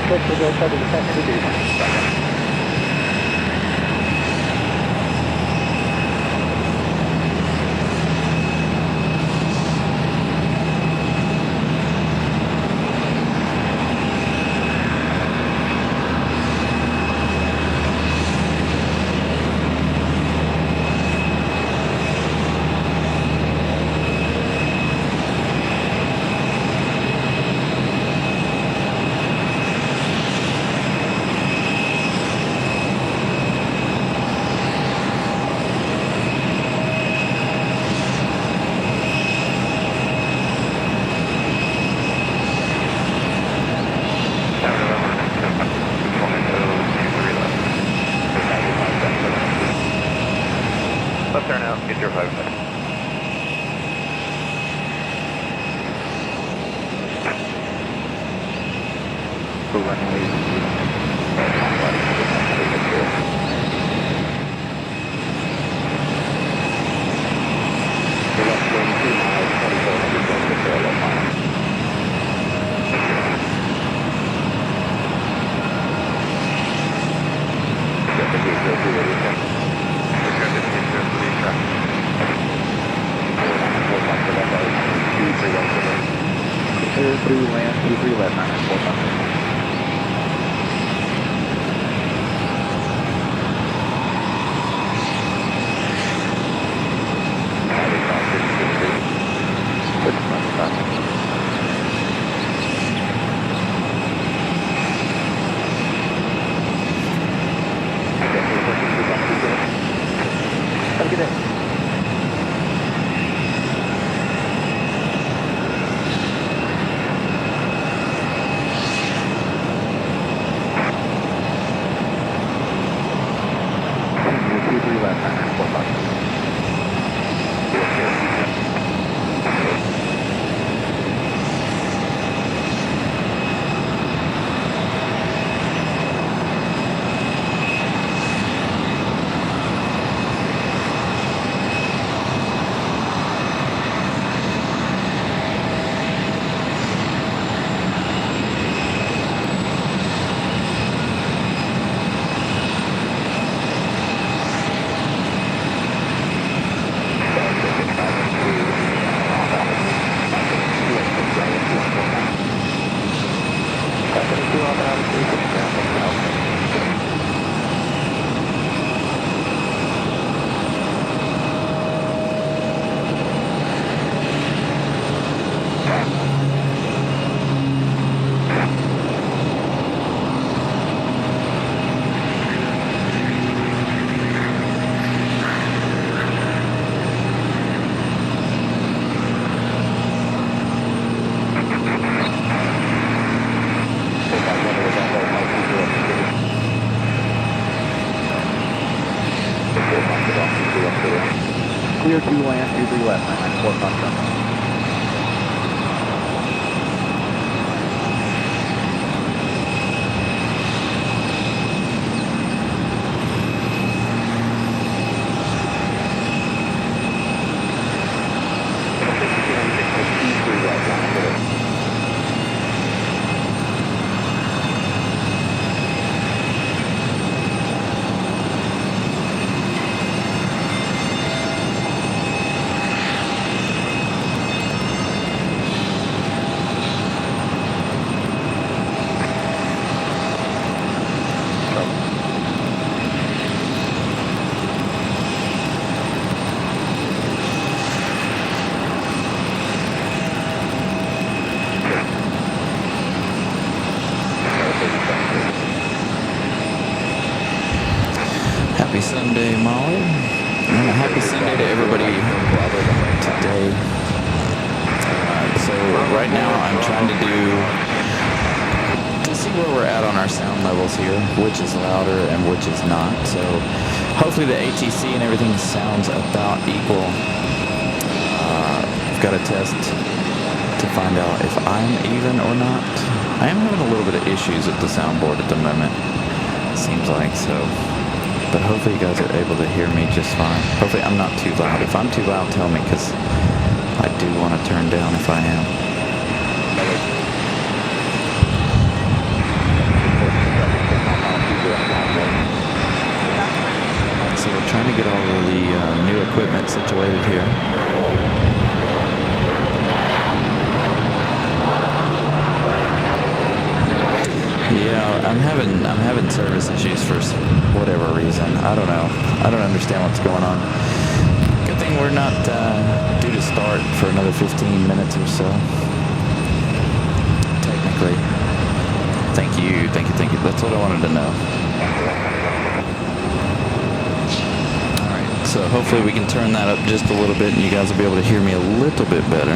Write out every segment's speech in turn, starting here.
Switch to go cover the second degree. Left turn out, get your 5. The runway. The left wing 2 miles, 2400 feet to parallel mile. Get the gate go through the weekend. Clear through land 23 left 9 Have a good day. Clear 2 land, 23 left, 994 Foxtrot. Happy Sunday, Molly, and a happy Sunday to everybody today. So right now I'm trying to see where we're at on our sound levels here, which is louder and which is not. So hopefully the ATC and everything sounds about equal. I've got a test to find out if I'm even or not. I am having a little bit of issues with the soundboard at the moment, seems like, so. But hopefully you guys are able to hear me just fine. Hopefully I'm not too loud. If I'm too loud, tell me, because I do want to turn down if I am. situated here. Yeah, I'm having service issues for whatever reason. I don't know. I don't understand what's going on. Good thing we're not due to start for another 15 minutes or so. Technically. Thank you. That's what I wanted to know. Alright, so hopefully we can turn that up just a little bit and you guys will be able to hear me a little bit better.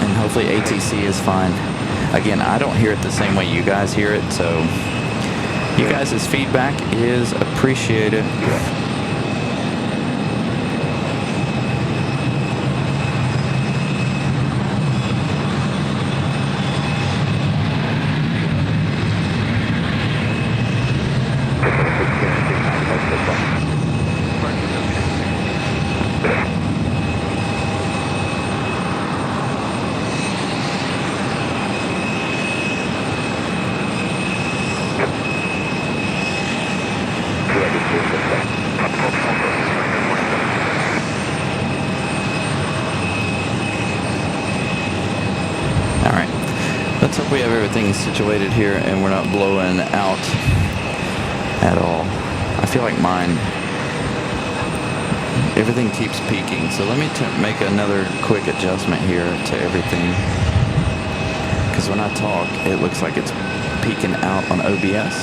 And hopefully ATC is fine. Again, I don't hear it the same way you guys hear it, so you guys' feedback is appreciated. Let's hope we have everything situated here and we're not blowing out at all. I feel like everything keeps peaking. So let me make another quick adjustment here to everything. Because when I talk, it looks like it's peaking out on OBS.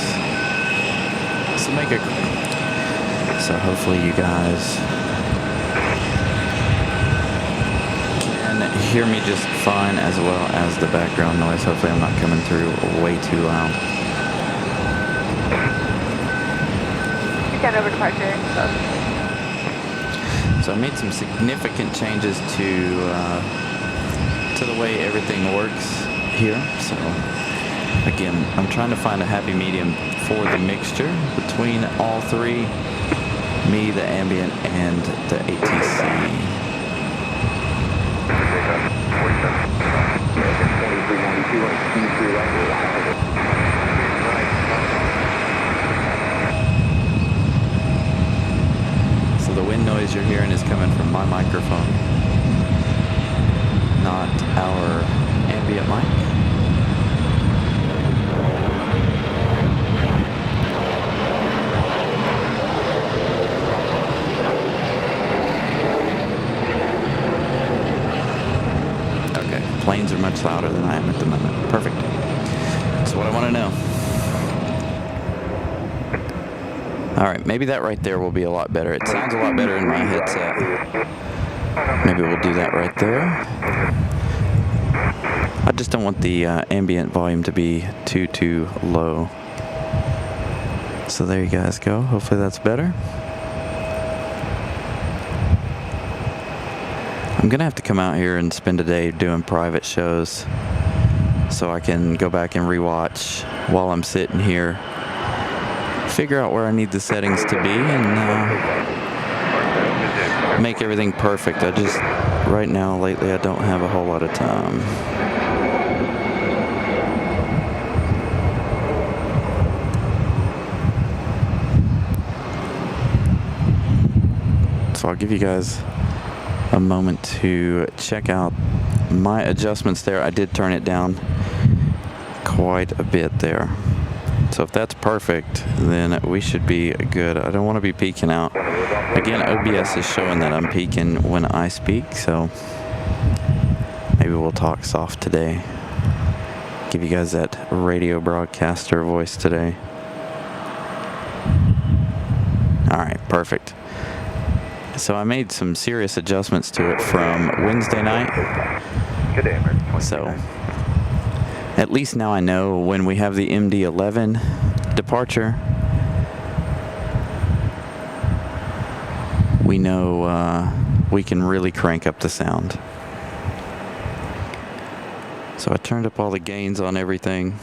So hopefully you guys hear me just fine, as well as the background noise. Hopefully I'm not coming through way too loud. Stand over departure. So I made some significant changes to the way everything works here. So again, I'm trying to find a happy medium for the mixture between all three, me, the ambient, and the ATC. So the wind noise you're hearing is coming from my microphone, not our ambient mic. Planes are much louder than I am at the moment. Perfect. That's what I want to know. Alright, maybe that right there will be a lot better. It sounds a lot better in my headset. Maybe we'll do that right there. I just don't want the ambient volume to be too low. So there you guys go. Hopefully that's better. I'm gonna have to come out here and spend a day doing private shows so I can go back and rewatch while I'm sitting here, figure out where I need the settings to be, and make everything perfect. Right now, lately, I don't have a whole lot of time. So I'll give you guys a moment to check out my adjustments there. I did turn it down quite a bit there. So if that's perfect, then we should be good. I don't want to be peaking out. Again, OBS is showing that I'm peaking when I speak, so maybe we'll talk soft today. Give you guys that radio broadcaster voice today. Alright, perfect. So I made some serious adjustments to it from Wednesday night. Good day, American. So at least now I know when we have the MD-11 departure, we know we can really crank up the sound. So I turned up all the gains on everything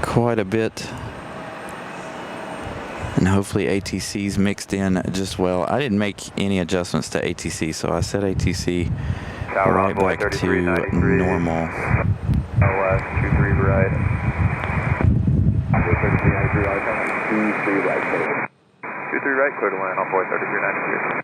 quite a bit. And hopefully ATC's mixed in just well. I didn't make any adjustments to ATC, so I set ATC right back to normal. LS 23 right. 23 right. 23 right, clear to land, envoy 3390.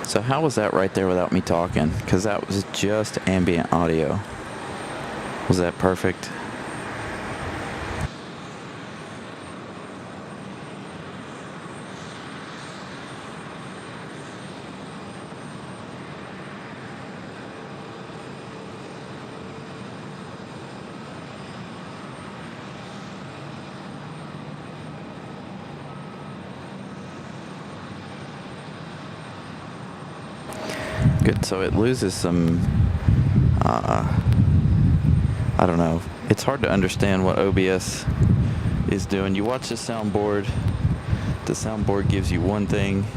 So how was that right there without me talking? Because that was just ambient audio. Was that perfect? Good, so it loses some, I don't know, it's hard to understand what OBS is doing. You watch the soundboard gives you one thing,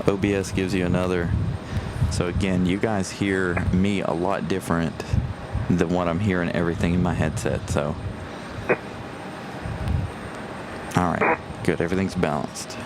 OBS gives you another. So again, you guys hear me a lot different than what I'm hearing everything in my headset, so. Alright, good, everything's balanced.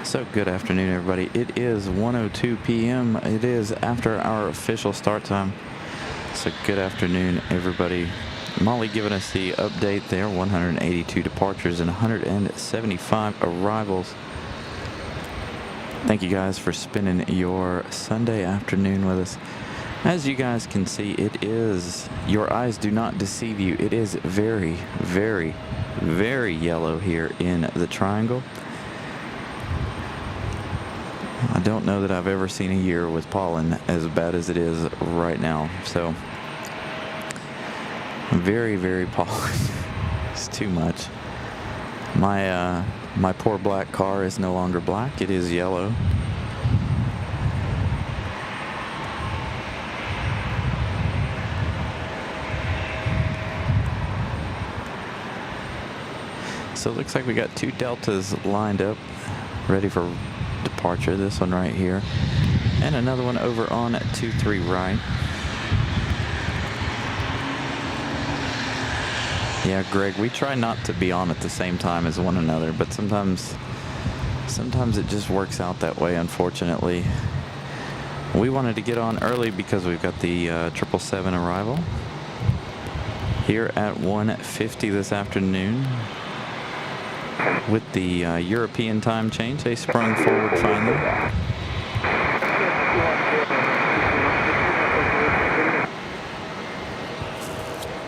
So good afternoon, everybody. It is 1:02 p.m. It is after our official start time. So good afternoon, everybody. Molly giving us the update there. 182 departures and 175 arrivals. Thank you guys for spending your Sunday afternoon with us. As you guys can see, it is, your eyes do not deceive you. It is very, very, very yellow here in the triangle. I don't know that I've ever seen a year with pollen as bad as it is right now. So, very, very pollen. It's too much. My poor black car is no longer black. It is yellow. So it looks like we got two Deltas lined up, ready for departure. This one right here, and another one over on 23 right. Yeah, Greg, we try not to be on at the same time as one another, but sometimes it just works out that way, unfortunately. We wanted to get on early because we've got the 777 arrival here at 1:50 this afternoon. With the European time change, they sprung forward finally.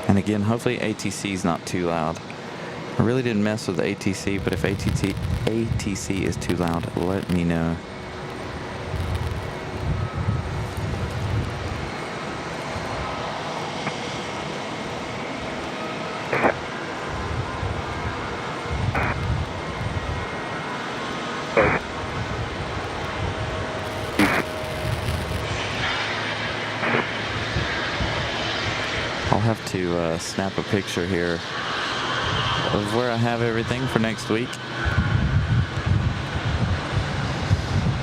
And again, hopefully ATC is not too loud. I really didn't mess with the ATC, but if ATC is too loud, let me know. I'll have to snap a picture here of where I have everything for next week.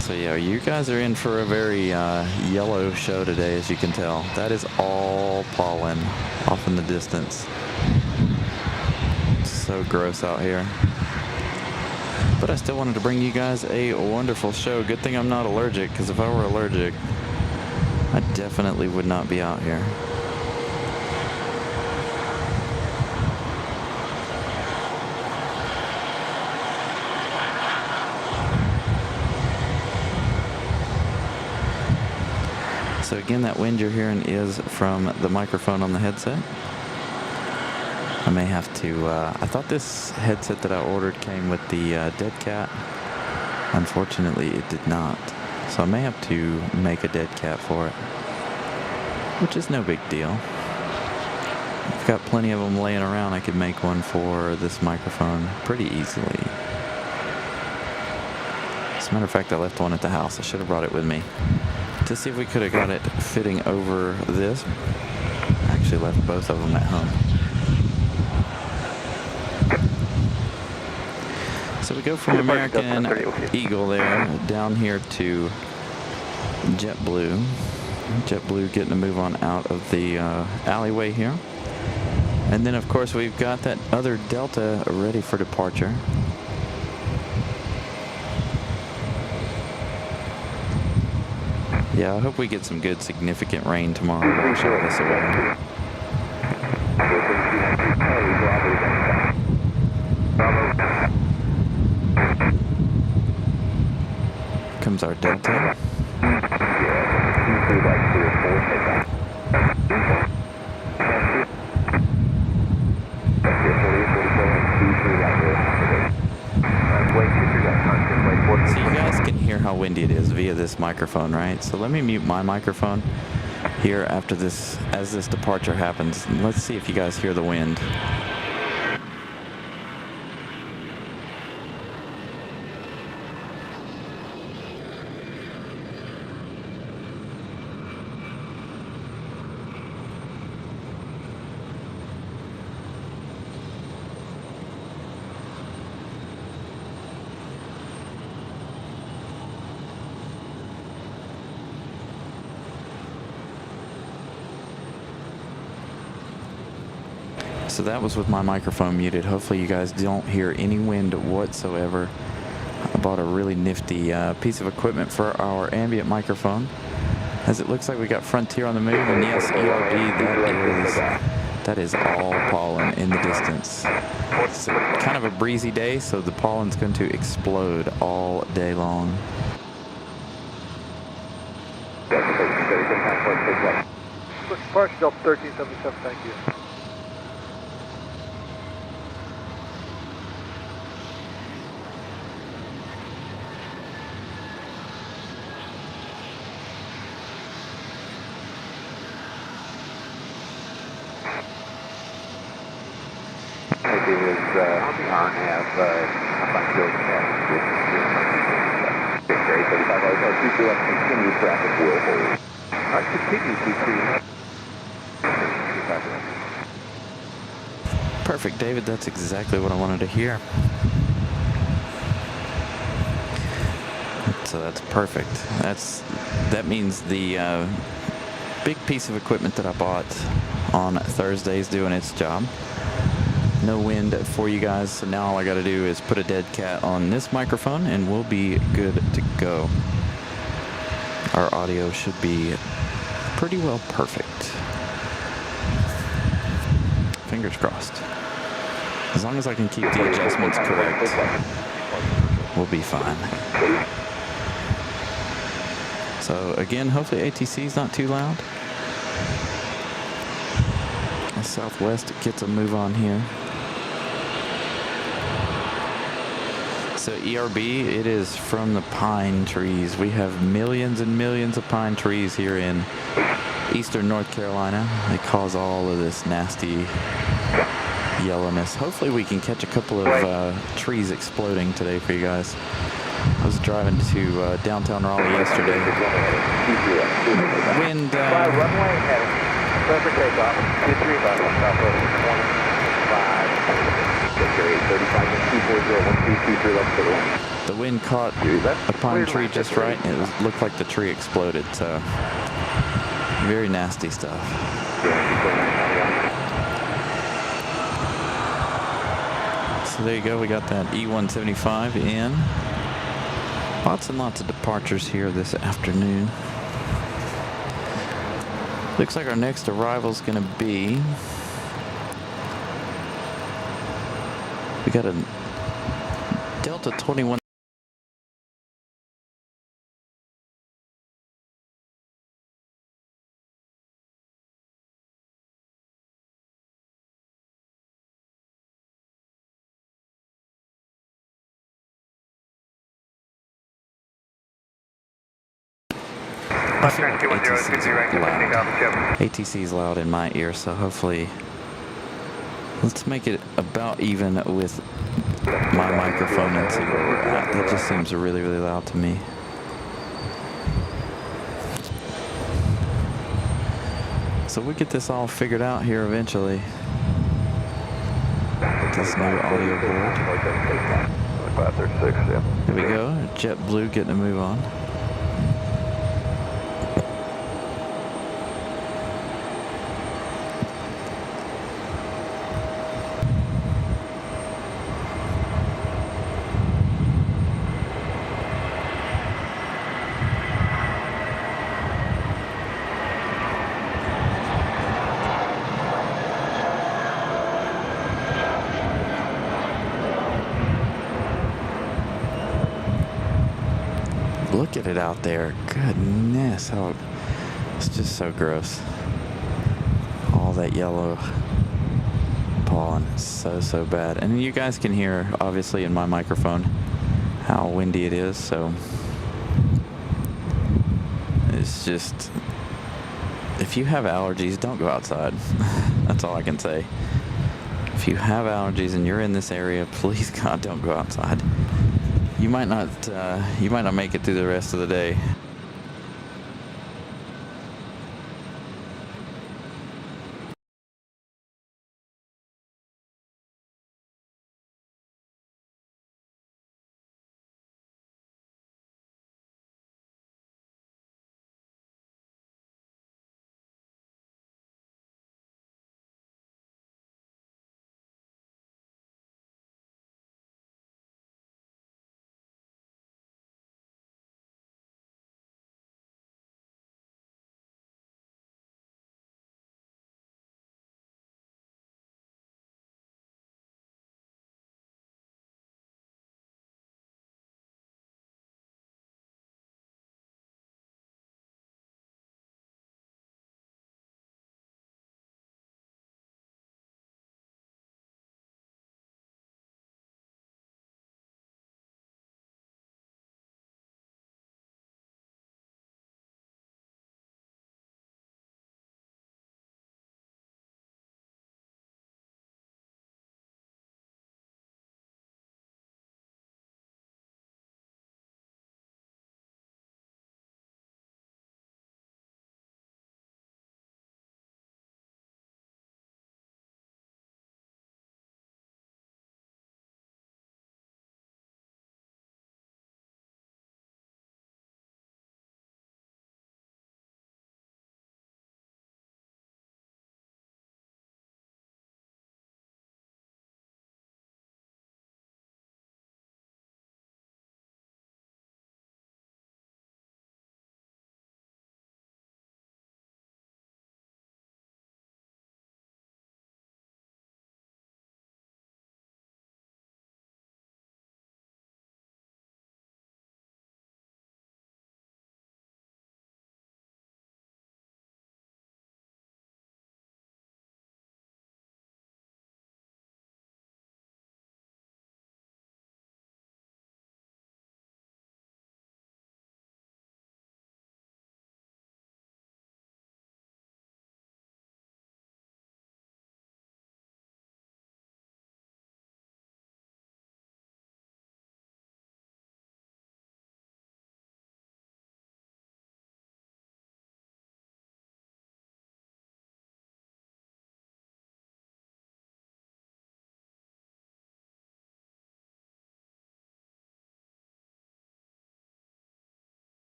So yeah, you guys are in for a very yellow show today, as you can tell. That is all pollen off in the distance. It's so gross out here. But I still wanted to bring you guys a wonderful show. Good thing I'm not allergic, because if I were allergic, I definitely would not be out here. So again, that wind you're hearing is from the microphone on the headset. I may have to, I thought this headset that I ordered came with the dead cat. Unfortunately, it did not. so I may have to make a dead cat for it, which is no big deal. I've got plenty of them laying around. I could make one for this microphone pretty easily. As a matter of fact, I left one at the house. I should have brought it with me to see if we could have got it fitting over this. I actually left both of them at home. So we go from American Eagle there down here to JetBlue. JetBlue getting a move on out of the alleyway here. And then of course we've got that other Delta ready for departure. Yeah, I hope we get some good significant rain tomorrow. Wash all this away. Comes our Delta. So you guys can hear how windy it is via this microphone, right? So let me mute my microphone here after this, as this departure happens. Let's see if you guys hear the wind. So that was with my microphone muted. Hopefully you guys don't hear any wind whatsoever. I bought a really nifty piece of equipment for our ambient microphone, as it looks like we got Frontier on the move, and yes, ERB, that is all pollen in the distance. It's kind of a breezy day, so the pollen's going to explode all day long. Departure Delta 1377, thank you. Perfect, David. That's exactly what I wanted to hear. So that's perfect. That means the big piece of equipment that I bought on Thursday is doing its job. No wind for you guys, so now all I got to do is put a dead cat on this microphone and we'll be good to go. Our audio should be pretty well perfect. Fingers crossed. As long as I can keep the adjustments correct, we'll be fine. So again, hopefully ATC is not too loud. Southwest gets a move on here. So ERB, it is from the pine trees. We have millions and millions of pine trees here in eastern North Carolina. They cause all of this nasty yellowness. Hopefully we can catch a couple of trees exploding today for you guys. I was driving to downtown Raleigh yesterday. Wind. Runway heading. Perfect takeoff. 23 left on top of 25. The wind caught a pine tree just right, and it looked like the tree exploded. So very nasty stuff. So there you go. We got that E175 in. Lots and lots of departures here this afternoon. Looks like our next arrival is going to be, we got a Delta 21. I feel like 210, ATC is 23 right, take loud. off, Jeff. ATC is loud in my ear, so hopefully let's make it about even with my microphone and see where we're at. That just seems really, really loud to me. So we get this all figured out here eventually. This new audio board. 536, yeah. Here we go. JetBlue getting a move on. Look at it out there. Goodness, how it's just so gross. All that yellow pollen. So bad. And you guys can hear, obviously, in my microphone how windy it is, so it's just, if you have allergies, don't go outside. That's all I can say. If you have allergies and you're in this area, please God, don't go outside. You might not make it through the rest of the day.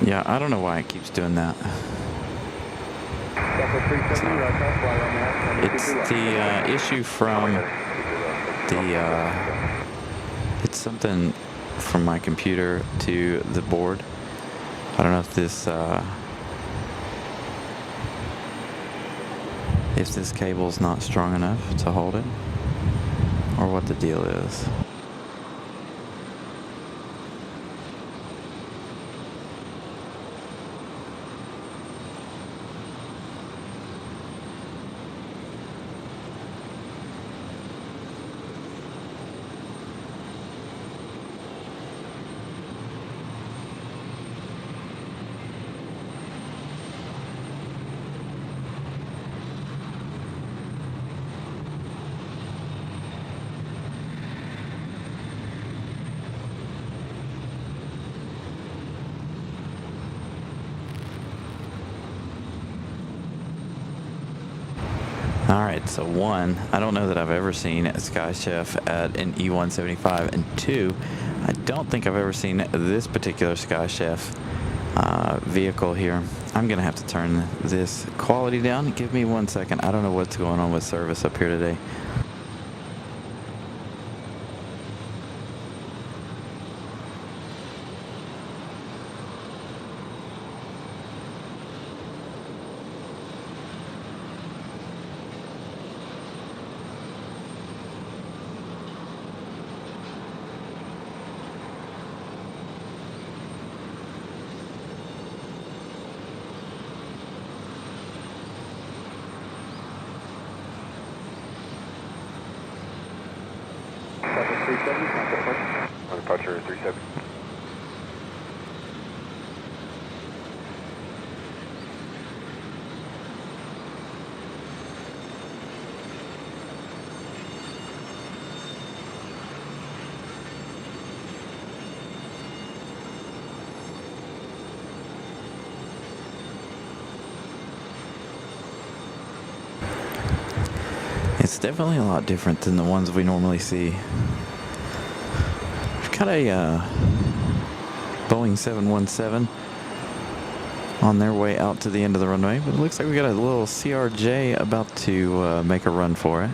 Yeah, I don't know why it keeps doing that. Delta 370, right now, fly on that. It's the issue from it's something from my computer to the board. I don't know if this cable's not strong enough to hold it, or what the deal is. Alright, so one, I don't know that I've ever seen a Sky Chef at an E175, and two, I don't think I've ever seen this particular Sky Chef vehicle here. I'm gonna have to turn this quality down. Give me 1 second. I don't know what's going on with service up here today. Delta 370, contact point. On departure 370. It's definitely a lot different than the ones we normally see. We've got a Boeing 717 on their way out to the end of the runway, but it looks like we got a little CRJ about to make a run for it.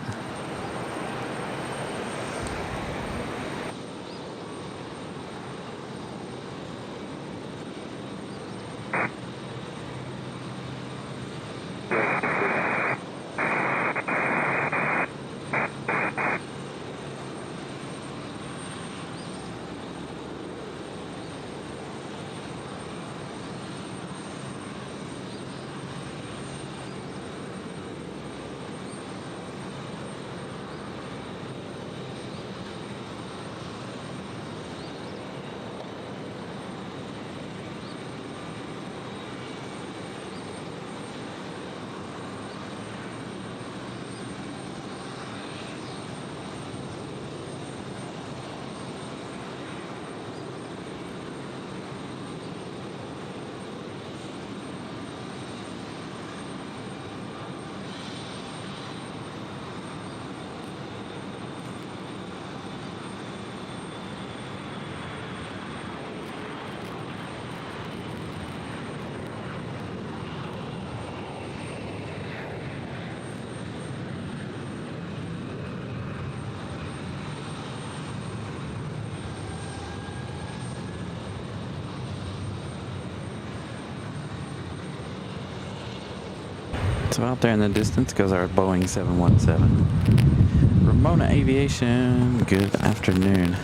So out there in the distance goes our Boeing 717. Ramona Aviation, good afternoon.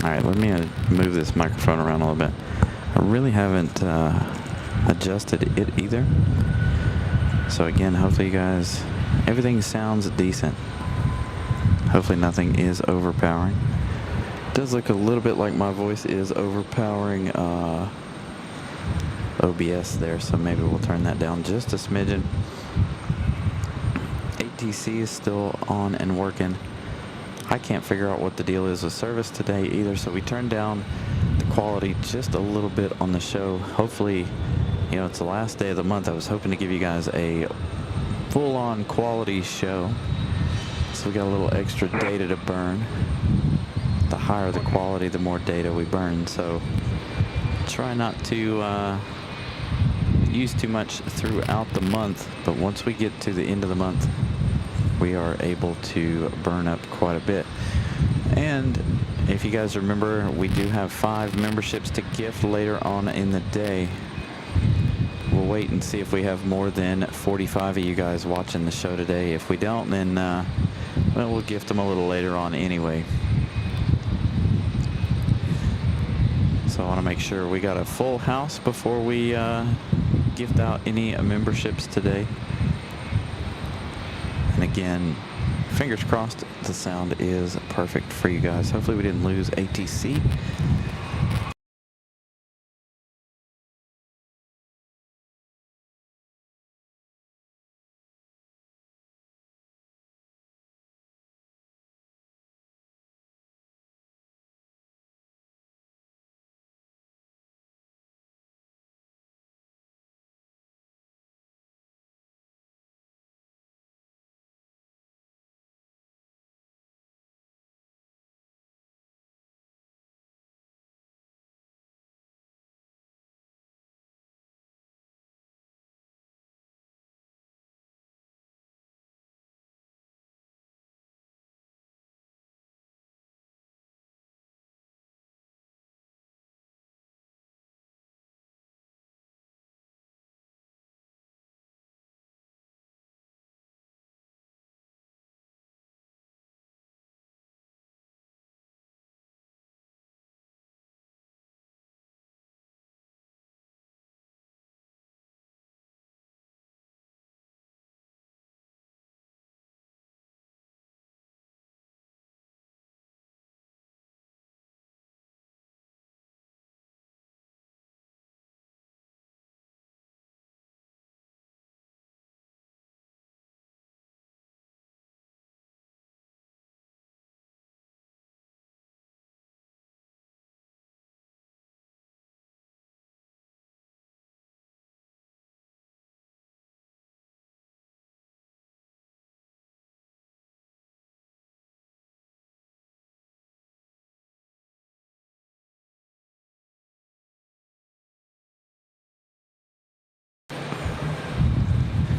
Alright, let me move this microphone around a little bit. I really haven't adjusted it either. So again, hopefully you guys, everything sounds decent. Hopefully nothing is overpowering. It does look a little bit like my voice is overpowering OBS there, so maybe we'll turn that down just a smidgen. ATC is still on and working. I can't figure out what the deal is with service today either, so we turned down the quality just a little bit on the show. Hopefully, you know, it's the last day of the month. I was hoping to give you guys a full-on quality show, so we got a little extra data to burn. The higher the quality, the more data we burn, so try not to use too much throughout the month, but once we get to the end of the month, we are able to burn up quite a bit. And if you guys remember, we do have 5 memberships to gift later on in the day. We'll wait and see if we have more than 45 of you guys watching the show today. If we don't, then well, we'll gift them a little later on anyway. So I want to make sure we got a full house before we gift out any memberships today. And again, fingers crossed the sound is perfect for you guys. Hopefully we didn't lose ATC.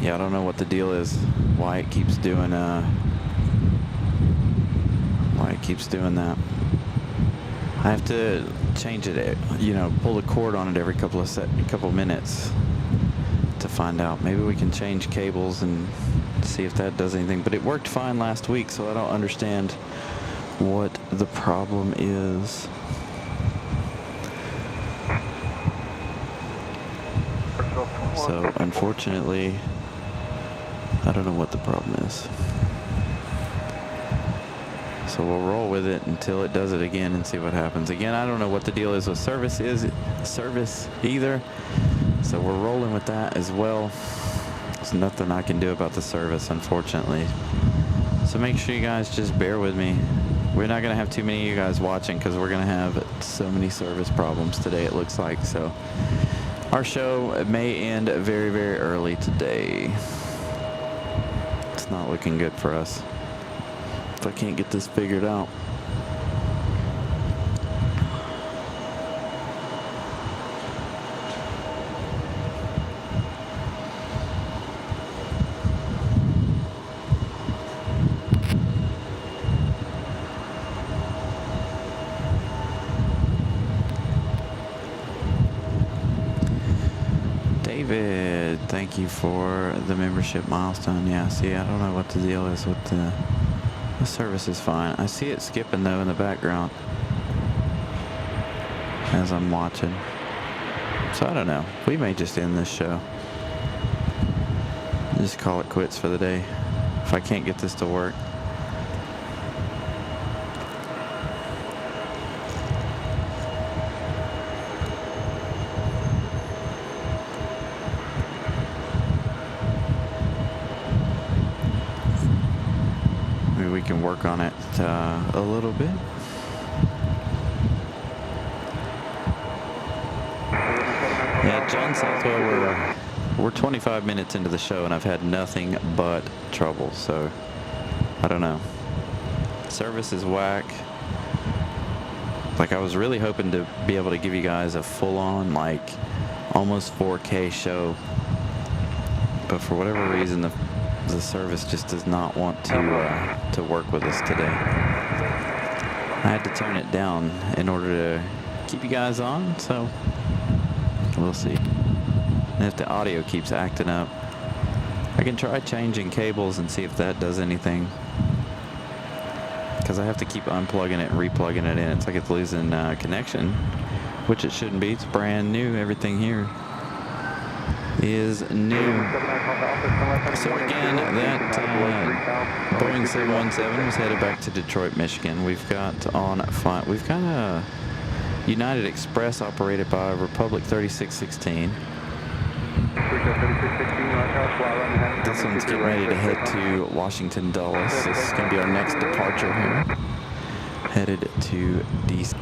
Yeah, I don't know what the deal is, why it keeps doing that. I have to change it, you know, pull the cord on it every couple of minutes to find out. Maybe we can change cables and see if that does anything. But it worked fine last week, so I don't understand what the problem is. So unfortunately, I don't know what the problem is. So we'll roll with it until it does it again and see what happens. Again, I don't know what the deal is with service either. So we're rolling with that as well. There's nothing I can do about the service, unfortunately. So make sure you guys just bear with me. We're not going to have too many of you guys watching because we're going to have so many service problems today, it looks like. So our show may end very, very early today. It's not looking good for us if I can't get this figured out. David, thank you for the membership milestone. Yeah, see, I don't know what the deal is with the service is fine. I see it skipping though in the background as I'm watching. So I don't know. We may just end this show. Just call it quits for the day if I can't get this to work. We can work on it a little bit. Yeah, John Southwell, we're 25 minutes into the show and I've had nothing but trouble, so I don't know. Service is whack. Like, I was really hoping to be able to give you guys a full-on, like, almost 4K show, but for whatever reason, the service just does not want to work with us today. I had to turn it down in order to keep you guys on, so we'll see. And if the audio keeps acting up, I can try changing cables and see if that does anything. Because I have to keep unplugging it and replugging it in. It's like it's losing connection, which it shouldn't be. It's brand new. Everything here is new. So again, that Boeing 717 was headed back to Detroit, Michigan. We've got a United Express operated by Republic 3616. This one's getting ready to head to Washington Dulles. This is going to be our next departure here. Headed to DC.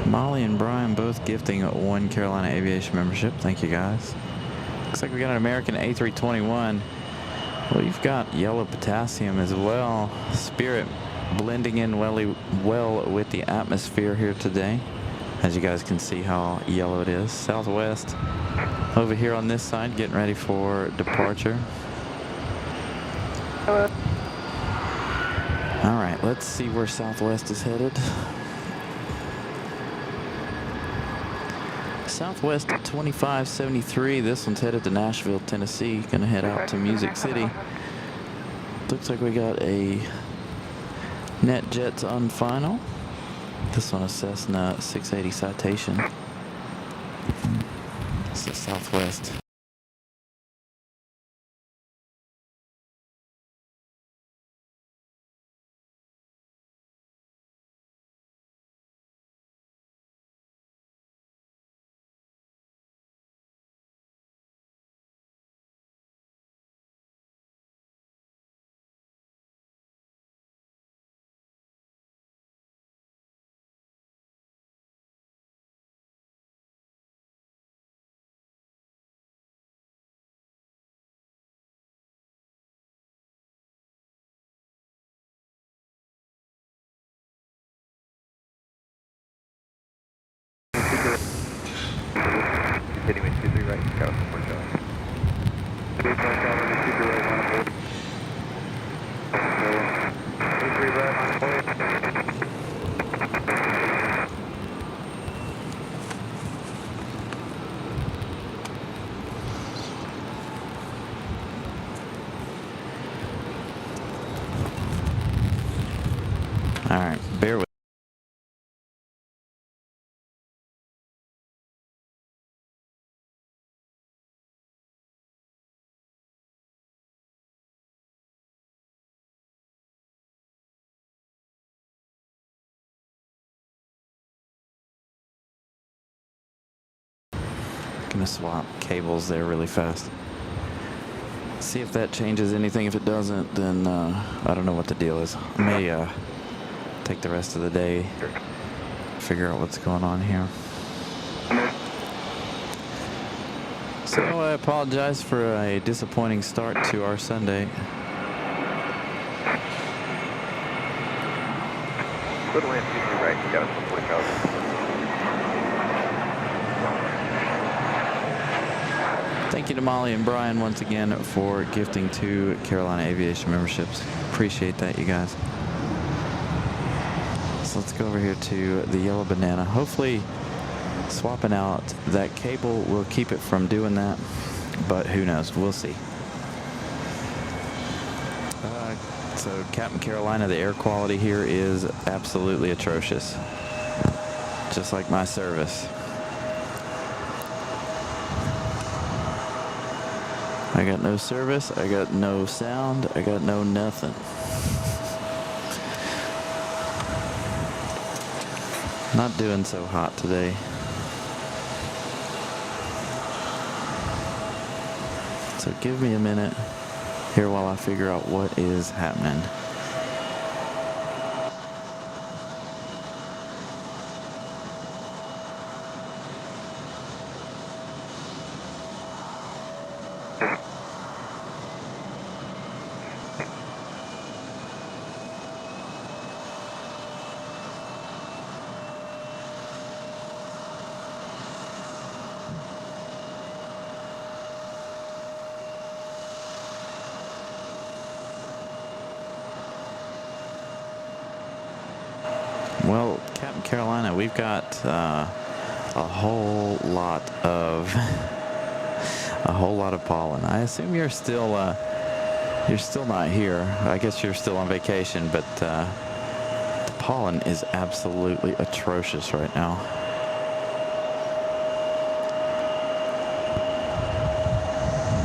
Molly and Brian both gifting one Carolina Aviation membership. Thank you, guys. Looks like we got an American A321. Well, you've got yellow potassium as well. Spirit blending in well with the atmosphere here today. As you guys can see how yellow it is. Southwest over here on this side, getting ready for departure. Hello. All right, let's see where Southwest is headed. Southwest 2573. This one's headed to Nashville, Tennessee. Gonna head out to Music City. Looks like we got a NetJets on final. This one is Cessna 680 Citation. This is Southwest. Hitting me 23 right, got a 4 shot. 23 right on point. All right, bear with. Gonna swap cables there really fast. See if that changes anything. If it doesn't, then I don't know what the deal is. I may take the rest of the day, figure out what's going on here. So I apologize for a disappointing start to our Sunday. Little land 23 right, got a 4 shot. Thank you to Molly and Brian once again for gifting 2 Carolina Aviation memberships. Appreciate that, you guys. So let's go over here to the yellow banana. Hopefully swapping out that cable will keep it from doing that, but who knows? We'll see. So Captain Carolina, the air quality here is absolutely atrocious. Just like my service. I got no service, I got no sound, I got no nothing. Not doing so hot today. So give me a minute here while I figure out what is happening. Well, Captain Carolina, we've got a whole lot of pollen. I assume you're still not here. I guess you're still on vacation, but the pollen is absolutely atrocious right now.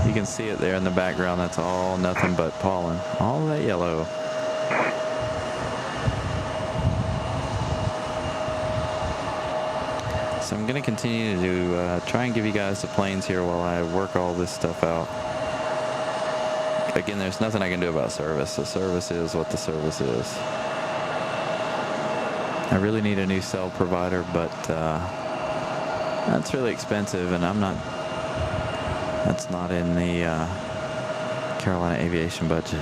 You can see it there in the background. That's all nothing but pollen. All that yellow. So I'm going to continue to try and give you guys the planes here while I work all this stuff out. Again, there's nothing I can do about service. The service is what the service is. I really need a new cell provider, but that's really expensive, and that's not in the Carolina Aviation budget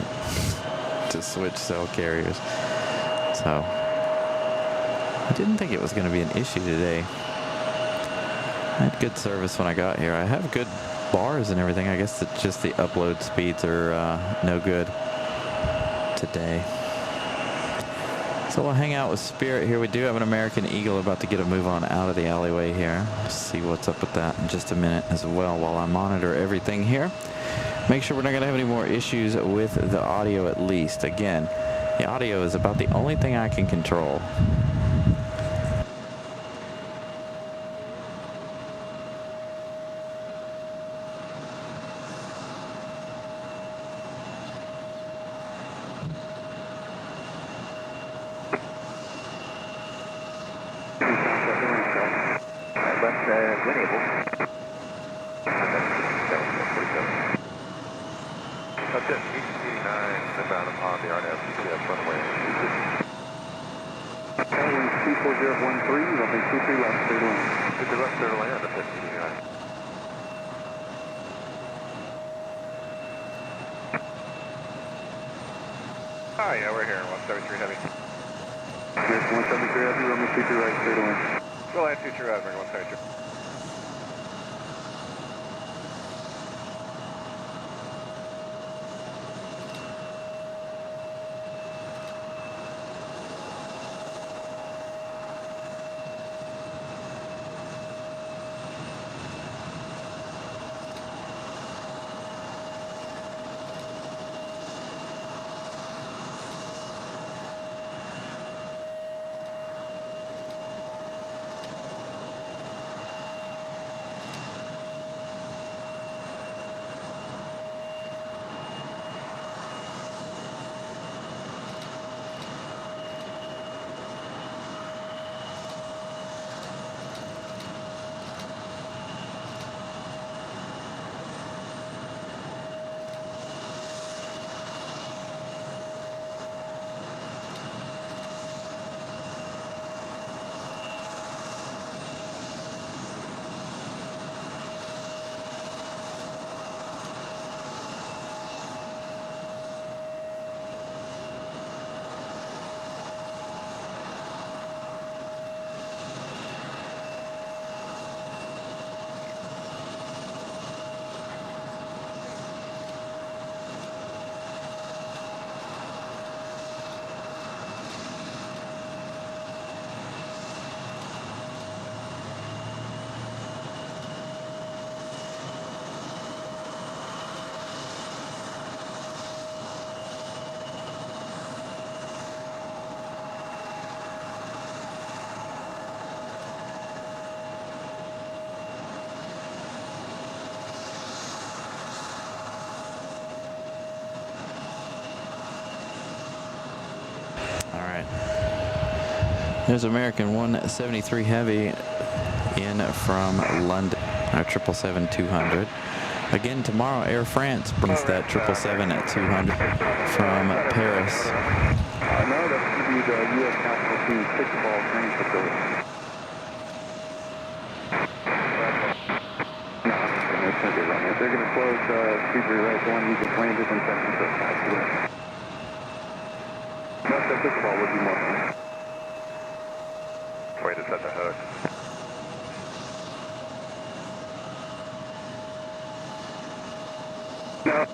to switch cell carriers. So I didn't think it was going to be an issue today. I had good service when I got here. I have good bars and everything. I guess it's just the upload speeds are no good today. So we'll hang out with Spirit here. We do have an American Eagle about to get a move on out of the alleyway here. Let's see what's up with that in just a minute as well while I monitor everything here. Make sure we're not going to have any more issues with the audio at least. Again, the audio is about the only thing I can control. Hi, yeah, we're here, 173 Heavy. Here's 173 Heavy, runway 23 right, straight away. Go land 23 right, 172. There's American 173 Heavy in from London, our 777-200. Again, tomorrow, Air France brings that 777 at 200 from Paris. No, that's going to be the U.S. National Team pickleball training facility. No, it's going to be wrong. If they're going to close 33 right, the one you just landed in San Francisco. But the pickleball would be more fun. Way to set the hook. No.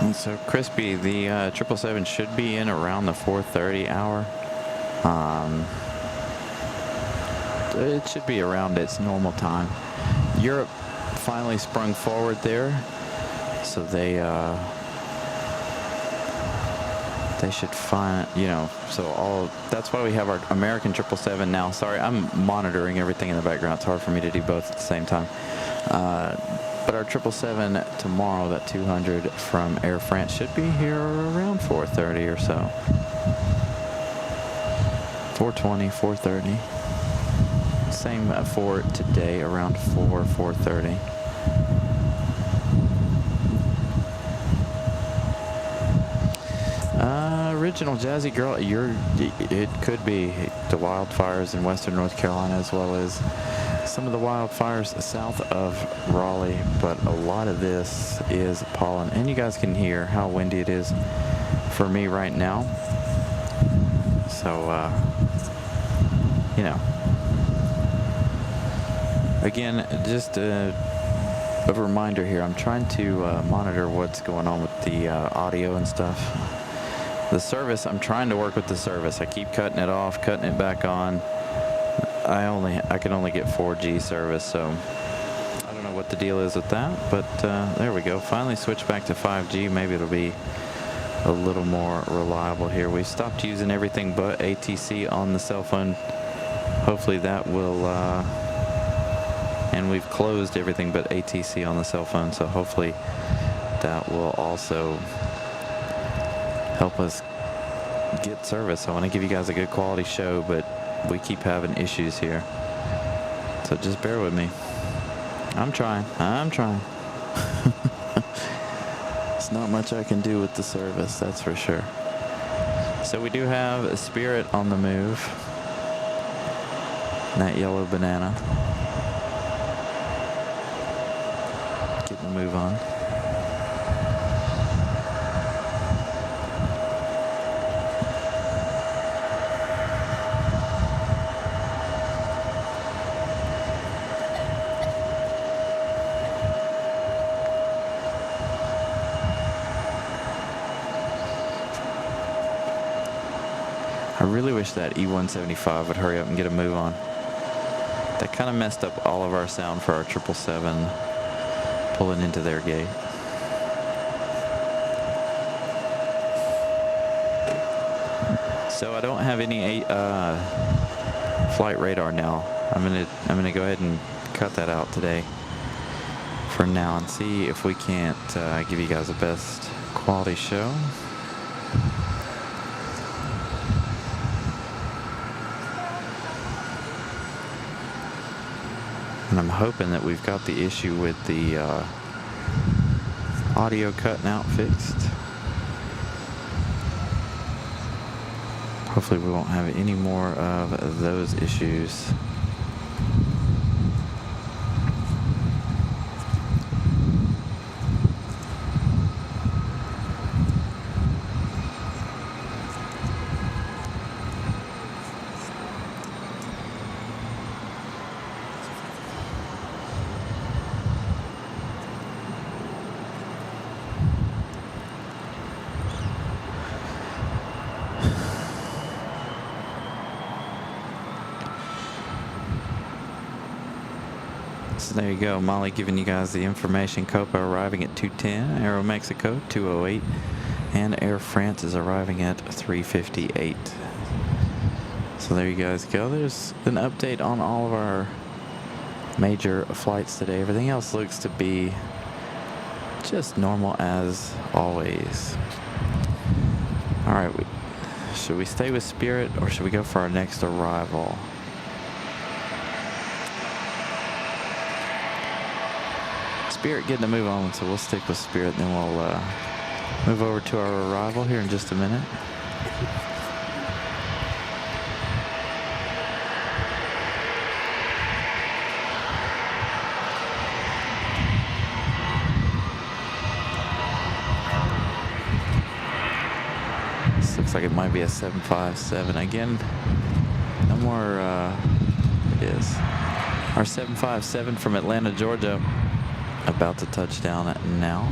And so, Crispy, the 777 should be in around the 4:30 hour. It should be around its normal time. Europe finally sprung forward there, so they should find, so that's why we have our American 777 now. Sorry, I'm monitoring everything in the background. It's hard for me to do both at the same time. But our 777 tomorrow, that 200 from Air France, should be here around 4:30 or so. 4:20, 4:30. Same for today, around 4:30. Original Jazzy Girl, it could be the wildfires in western North Carolina, as well as some of the wildfires south of Raleigh, but a lot of this is pollen. And you guys can hear how windy it is for me right now. So, again, just a reminder here, I'm trying to monitor what's going on with the audio and stuff. The service, I'm trying to work with the service. I keep cutting it off, cutting it back on. I can only get 4G service, so I don't know what the deal is with that, but there we go. Finally switched back to 5G. Maybe it'll be a little more reliable here. We stopped using everything but ATC on the cell phone. Hopefully that will, and we've closed everything but ATC on the cell phone, so hopefully that will also help us get service. I want to give you guys a good quality show, but we keep having issues here, so just bear with me. I'm trying. It's not much I can do with the service, that's for sure. So we do have a Spirit on the move, that yellow banana. Getting the move on. I really wish that E175 would hurry up and get a move on. That kind of messed up all of our sound for our 777 pulling into their gate. So I don't have any flight radar now. I'm gonna go ahead and cut that out today for now and see if we can't give you guys the best quality show. And I'm hoping that we've got the issue with the audio cutting out fixed. Hopefully we won't have any more of those issues. So there you go, Molly giving you guys the information. Copa arriving at 2:10, Aero Mexico 2:08, and Air France is arriving at 3:58. So there you guys go. There's an update on all of our major flights today. Everything else looks to be just normal as always. All right, should we stay with Spirit or should we go for our next arrival? Spirit getting a move on, so we'll stick with Spirit, and then we'll move over to our arrival here in just a minute. This looks like it might be a 757 again. No more. It is our 757 from Atlanta, Georgia. About to touch down now.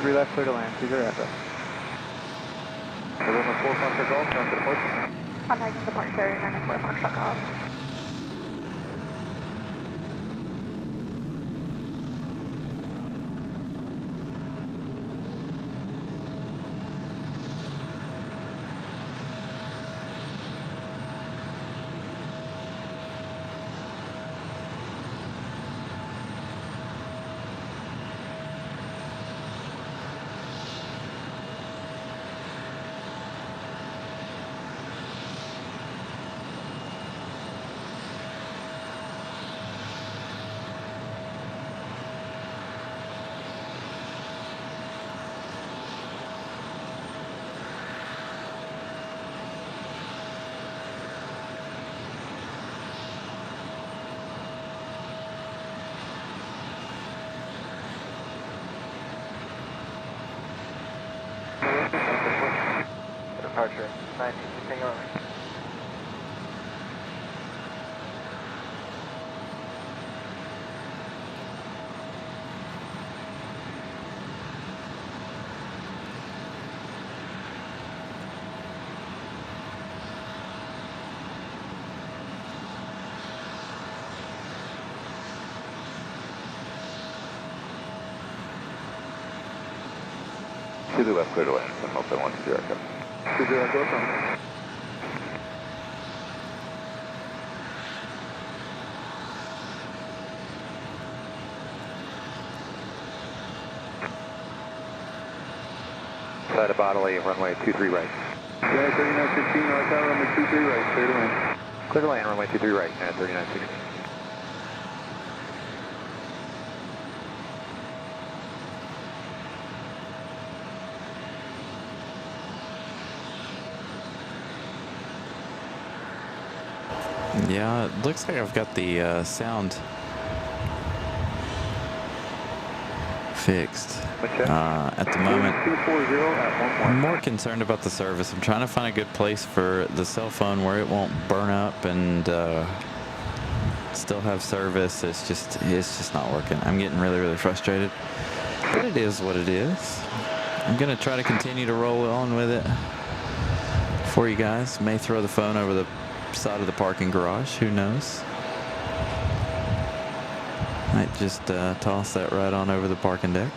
Three left, clear to land. Choose your address. November 4 Foxtrot Golf, down to departure. Contacting departure, 94 Foxtrot Golf. departure. 90, hang on. To the left, clear to land. I'm open 120 aircraft. 20 Echo, come. Side of Bodley, runway 23 right. Yeah, 3916, north tower, runway 23 right, clear to land. Clear to land, runway 23 right, and 3916. Yeah, it looks like I've got the sound fixed. At the moment, 240 at 1 I'm more concerned about the service. I'm trying to find a good place for the cell phone where it won't burn up and still have service. It's just not working. I'm getting really frustrated, but it is what it is. I'm gonna try to continue to roll on with it for you guys. May throw the phone over the side of the parking garage, who knows. Might just toss that right on over the parking deck.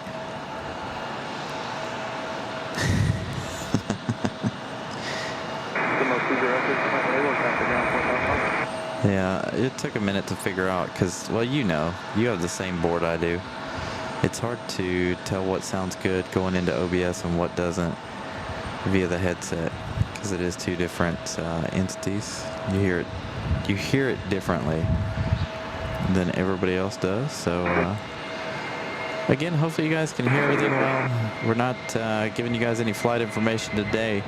Yeah, it took a minute to figure out because, well, you have the same board I do. It's hard to tell what sounds good going into OBS and what doesn't via the headset because it is two different entities. You hear it differently than everybody else does. So again, hopefully you guys can hear everything well. We're not giving you guys any flight information today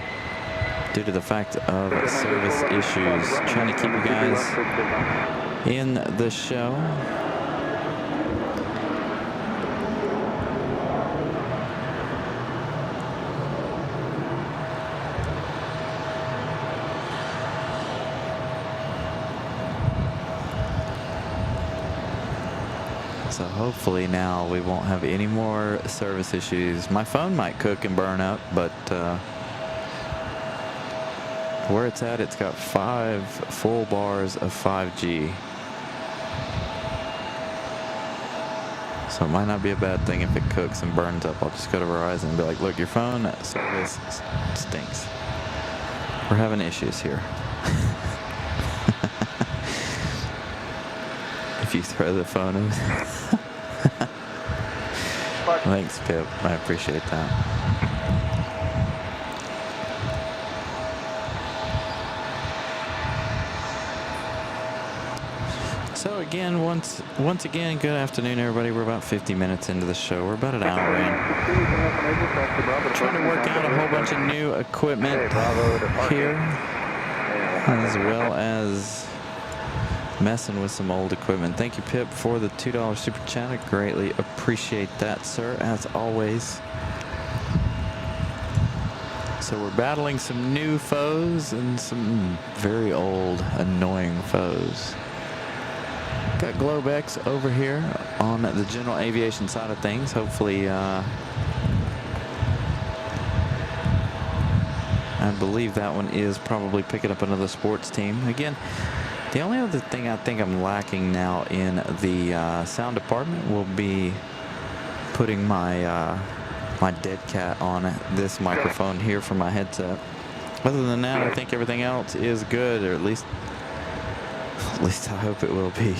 due to the fact of service issues. Trying to keep you guys in the show. So hopefully now we won't have any more service issues. My phone might cook and burn up, but where it's at, it's got 5 full bars of 5G. So it might not be a bad thing if it cooks and burns up. I'll just go to Verizon and be like, look, your phone service stinks. We're having issues here. If you throw the phone over. Thanks, Pip. I appreciate that. So again, once again, good afternoon, everybody. We're about 50 minutes into the show. We're about an hour in. Trying to work out a whole bunch of new equipment here, as well as messing with some old equipment. Thank you, Pip, for the $2 super chat. I greatly appreciate that, sir, as always. So we're battling some new foes and some very old, annoying foes. Got Globex over here on the general aviation side of things. Hopefully, I believe that one is probably picking up another sports team. Again, the only other thing I think I'm lacking now in the sound department will be putting my my dead cat on this microphone here for my headset. Other than that, I think everything else is good, or at least I hope it will be.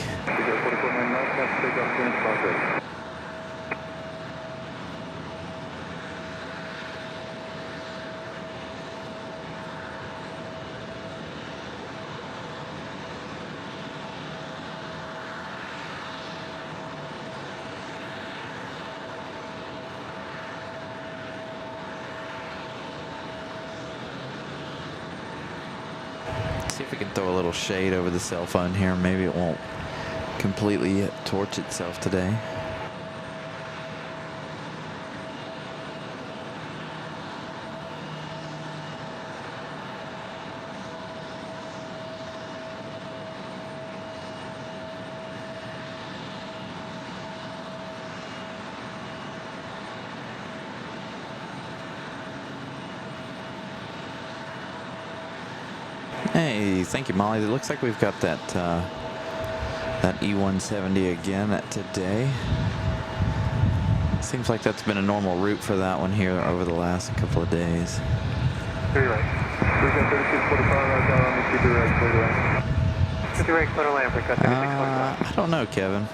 See if we can throw a little shade over the cell phone here. Maybe it won't completely torch itself today. Hey, thank you, Molly. It looks like we've got that that E170 again today. Seems like that's been a normal route for that one here over the last couple of days. 3 right. We've got 3645 out on me, keep your right, clear to land. 50 right, clear to land, Africa, 3645. I don't know, Kevin.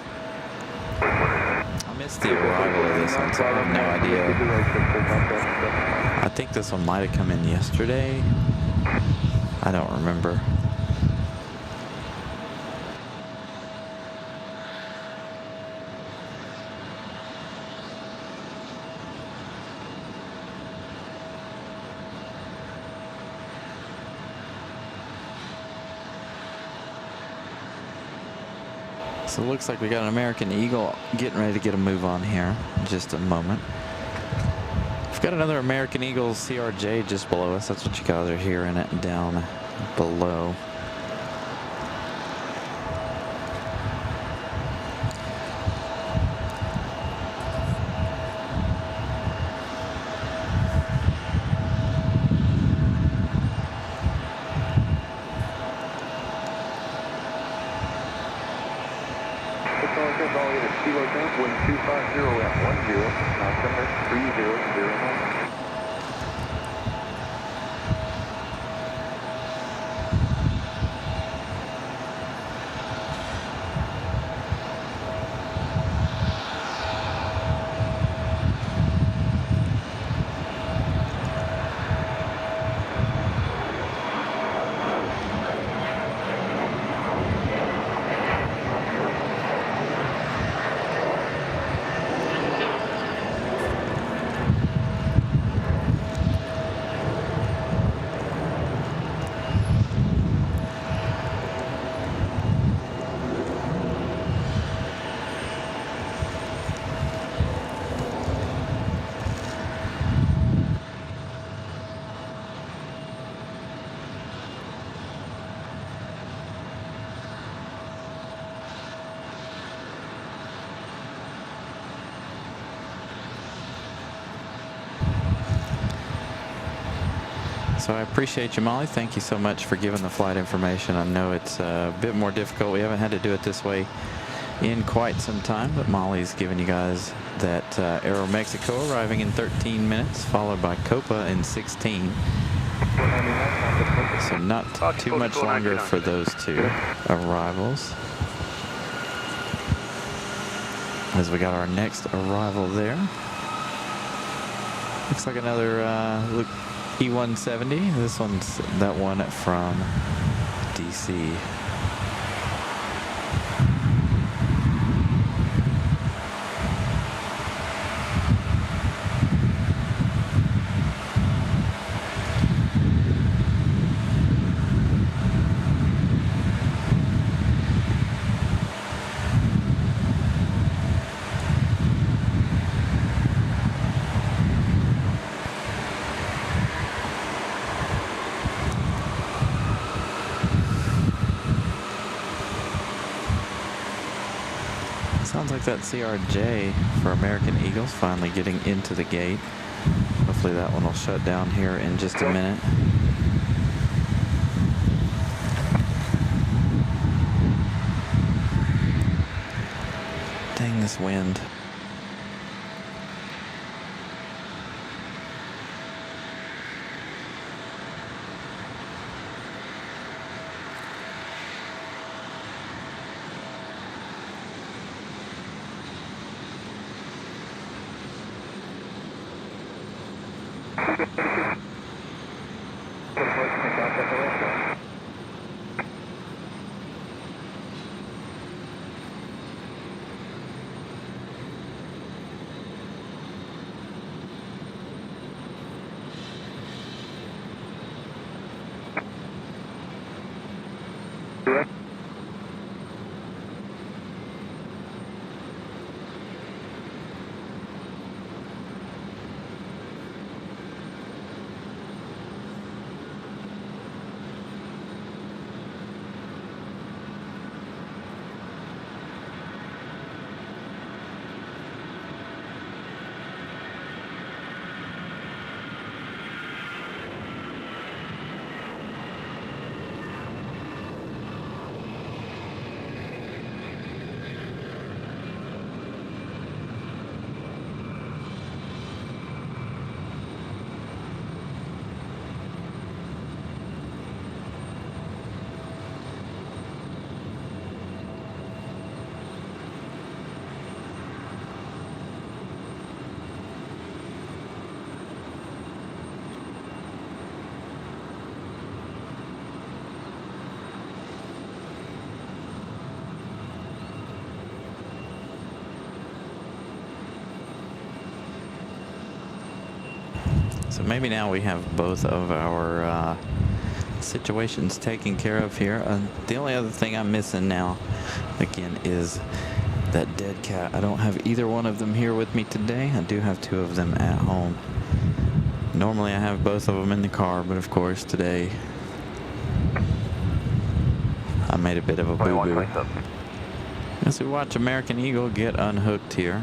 I missed the arrival of this one, so I have no idea. Keep your right, 6, I think this one might have come in yesterday. I don't remember. So it looks like we got an American Eagle getting ready to get a move on here in just a moment. We've got another American Eagle CRJ just below us. That's what you guys are hearing it down below. Kilo 10, wind 250 at 10, altimeter 3009. So I appreciate you, Molly. Thank you so much for giving the flight information. I know it's a bit more difficult. We haven't had to do it this way in quite some time, but Molly's giving you guys that Aeromexico arriving in 13 minutes, followed by Copa in 16. So not too much longer for those two arrivals. As we got our next arrival there. Looks like another E170. This one's that one from DC. Sounds like that CRJ for American Eagles finally getting into the gate. Hopefully that one will shut down here in just a minute. Dang this wind. So maybe now we have both of our situations taken care of here. The only other thing I'm missing now, again, is that dead cat. I don't have either one of them here with me today. I do have two of them at home. Normally I have both of them in the car, but of course today I made a bit of a boo-boo. As we watch American Eagle get unhooked here.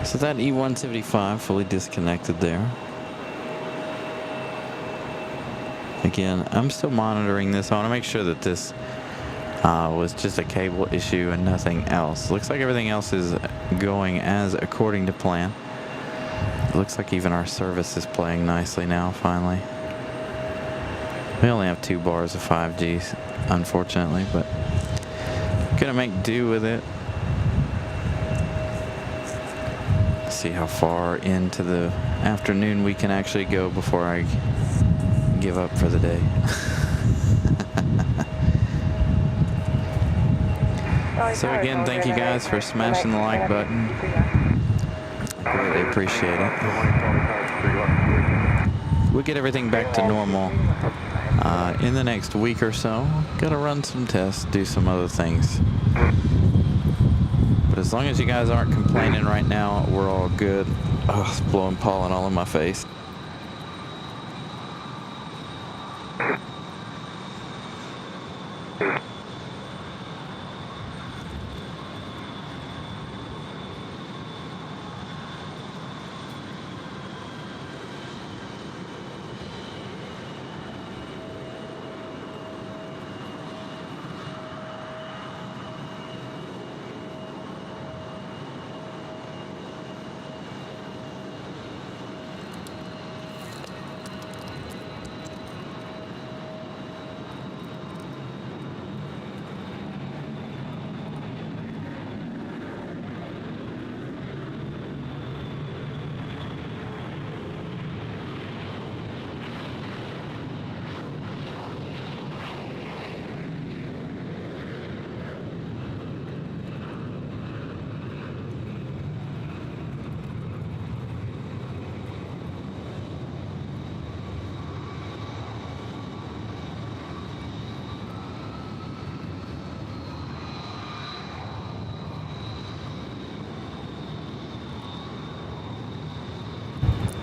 So that E-175 fully disconnected there. Again, I'm still monitoring this. I want to make sure that this was just a cable issue and nothing else. Looks like everything else is going as according to plan. It looks like even our service is playing nicely now, finally. We only have 2 bars of 5G, unfortunately, but gonna make do with it. See how far into the afternoon we can actually go before I give up for the day. So again, thank you guys for smashing the like button. I greatly appreciate it. We'll get everything back to normal in the next week or so. Gotta run some tests, do some other things. But as long as you guys aren't complaining right now, we're all good. Oh, it's blowing pollen all in my face.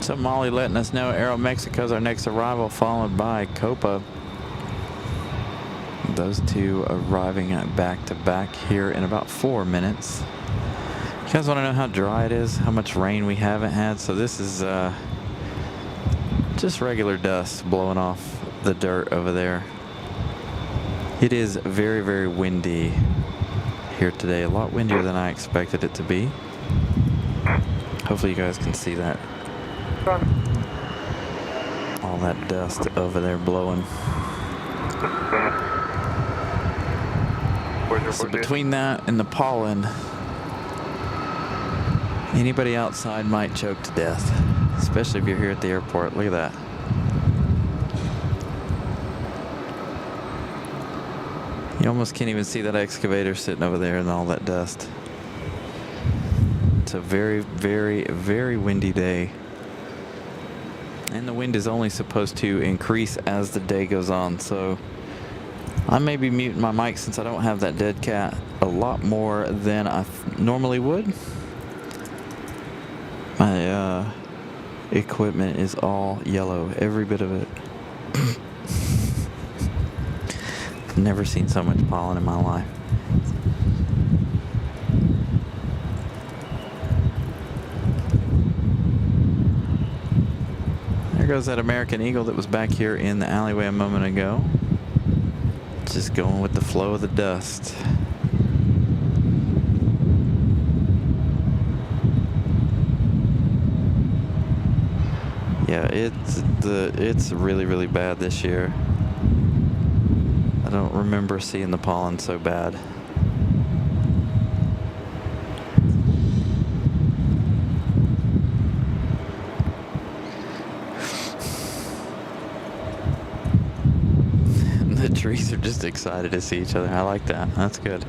So Molly letting us know Aeromexico's our next arrival, followed by Copa. Those two arriving at back to back here in about 4 minutes. You guys want to know how dry it is, how much rain we haven't had? So this is just regular dust blowing off the dirt over there. It is very, very windy here today. A lot windier than I expected it to be. Hopefully you guys can see that. All that dust over there blowing. So between that and the pollen, anybody outside might choke to death, especially if you're here at the airport. Look at that. You almost can't even see that excavator sitting over there in all that dust. It's a very, very, very windy day. And the wind is only supposed to increase as the day goes on, so I may be muting my mic since I don't have that dead cat a lot more than I normally would. My equipment is all yellow, every bit of it. I've never seen so much pollen in my life. There goes that American Eagle that was back here in the alleyway a moment ago. Just going with the flow of the dust. Yeah, it's really, really bad this year. I don't remember seeing the pollen so bad. The trees are just excited to see each other. I like that. That's good.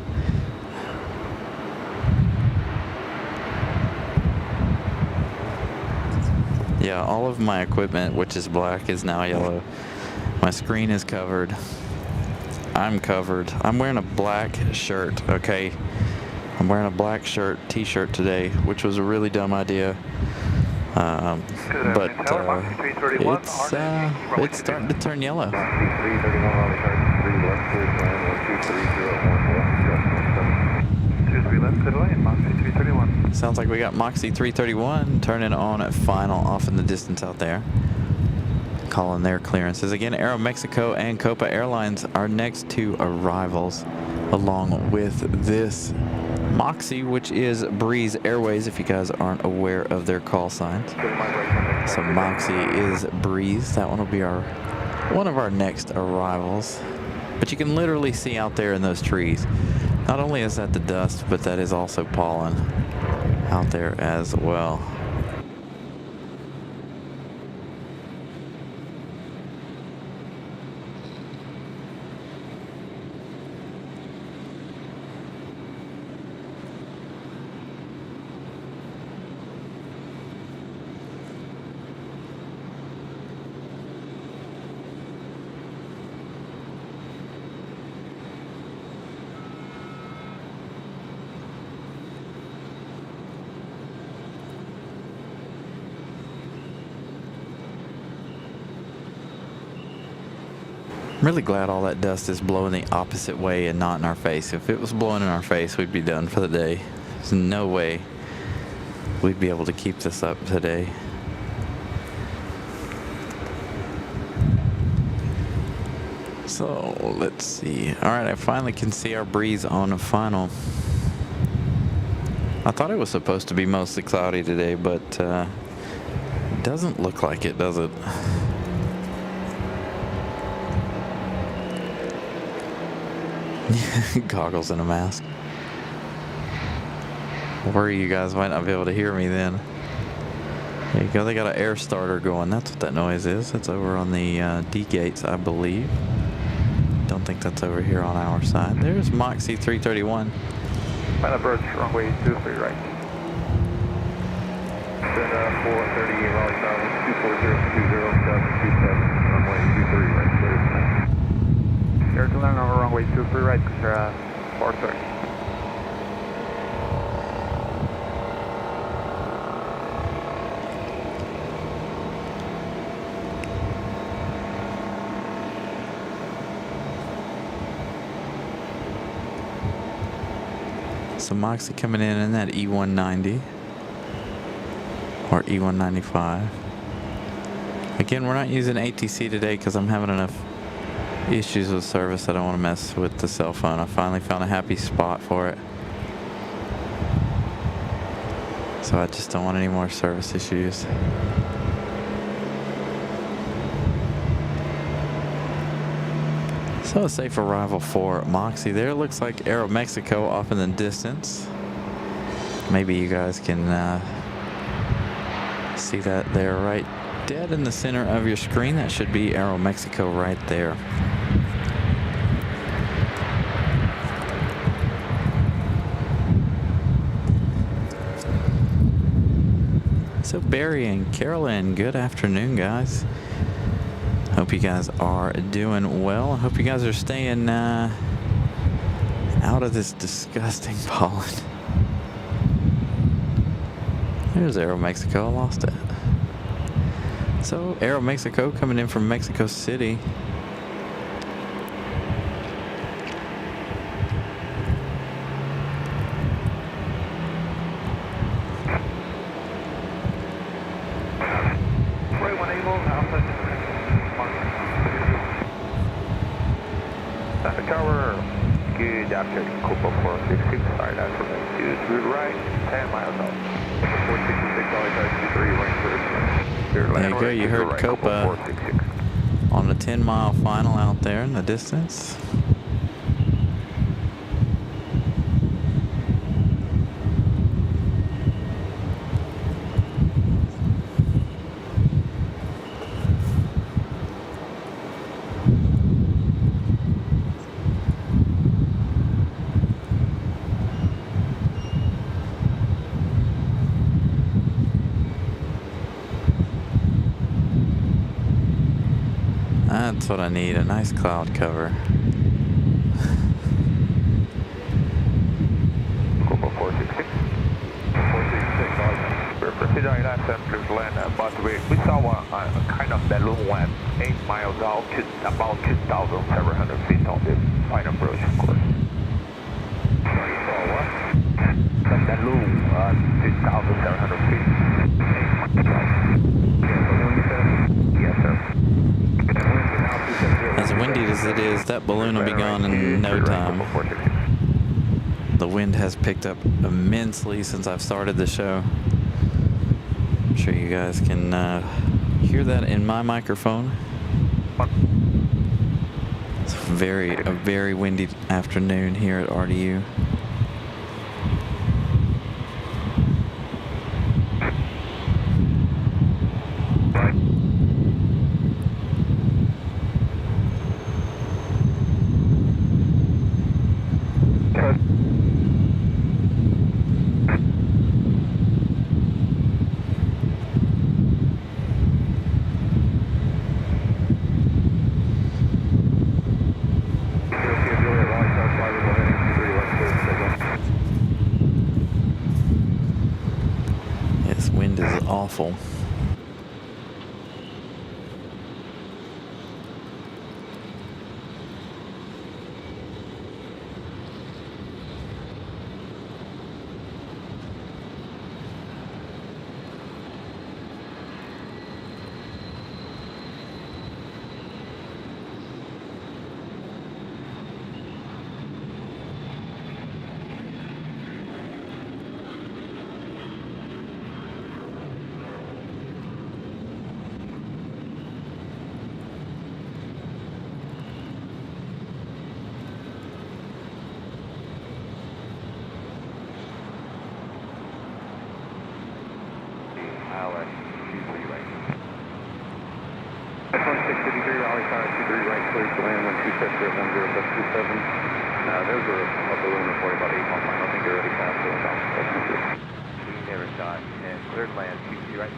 Yeah, all of my equipment, which is black, is now yellow. My screen is covered. I'm covered. I'm wearing a black shirt, okay? I'm wearing a black shirt, t-shirt today, which was a really dumb idea. But it's starting to turn yellow. Sounds like we got Moxie 331 turning on at final off in the distance out there. Calling their clearances. Again, Aeromexico and Copa Airlines are next two arrivals, along with this Moxie, which is Breeze Airways, if you guys aren't aware of their call signs. So Moxie is Breeze. That one will be one of our next arrivals. But you can literally see out there in those trees, not only is that the dust, but that is also pollen out there as well. I'm really glad all that dust is blowing the opposite way and not in our face. If it was blowing in our face, we'd be done for the day. There's no way we'd be able to keep this up today. So let's see. All right, I finally can see our Breeze on a final. I thought it was supposed to be mostly cloudy today, but it doesn't look like it, does it? Goggles and a mask. Worry you guys might not be able to hear me then. There you go, they got an air starter going. That's what that noise is. It's over on the D gates, I believe. Don't think that's over here on our side. There's Moxie 331. Final approach, runway 23 right. Send 430 Raleigh Tower, 24020, runway 23 right, clear. Air to land over runway 23 right, clear 430. So Moxie coming in that E190 or E195. Again, we're not using ATC today because I'm having enough issues with service. I don't want to mess with the cell phone. I finally found a happy spot for it. So I just don't want any more service issues. So a safe arrival for Moxie there. It looks like Aeromexico off in the distance. Maybe you guys can see that there right dead in the center of your screen. That should be Aeromexico right there. So Barry and Carolyn, good afternoon, guys. Hope Hope you guys are doing well. I hope you guys are staying out of this disgusting pollen. There's Aero Mexico. I lost it. So Aero Mexico coming in from Mexico City. Tower, good afternoon, Copa 466, sorry, that's from to the right, 10 miles out. 466, There you go, you heard Copa on the 10-mile final out there in the distance. That's what I need, a nice cloud cover. Copa 466. 466, we're proceeding last time, please land, but we saw a kind of balloon went 8 miles out to about 2,700 feet on the final approach, of course. Sorry, you saw what? The balloon, 2,700 feet. 8 miles out. Yeah, balloon, you said? Yes, sir. As windy as it is, that balloon will be gone in no time. The wind has picked up immensely since I've started the show. I'm sure you guys can hear that in my microphone. It's a very windy afternoon here at RDU. Yes, wind is awful. There's a balloon report about 8 miles. I think you're already past it. We never shot, and cleared land, 2 right.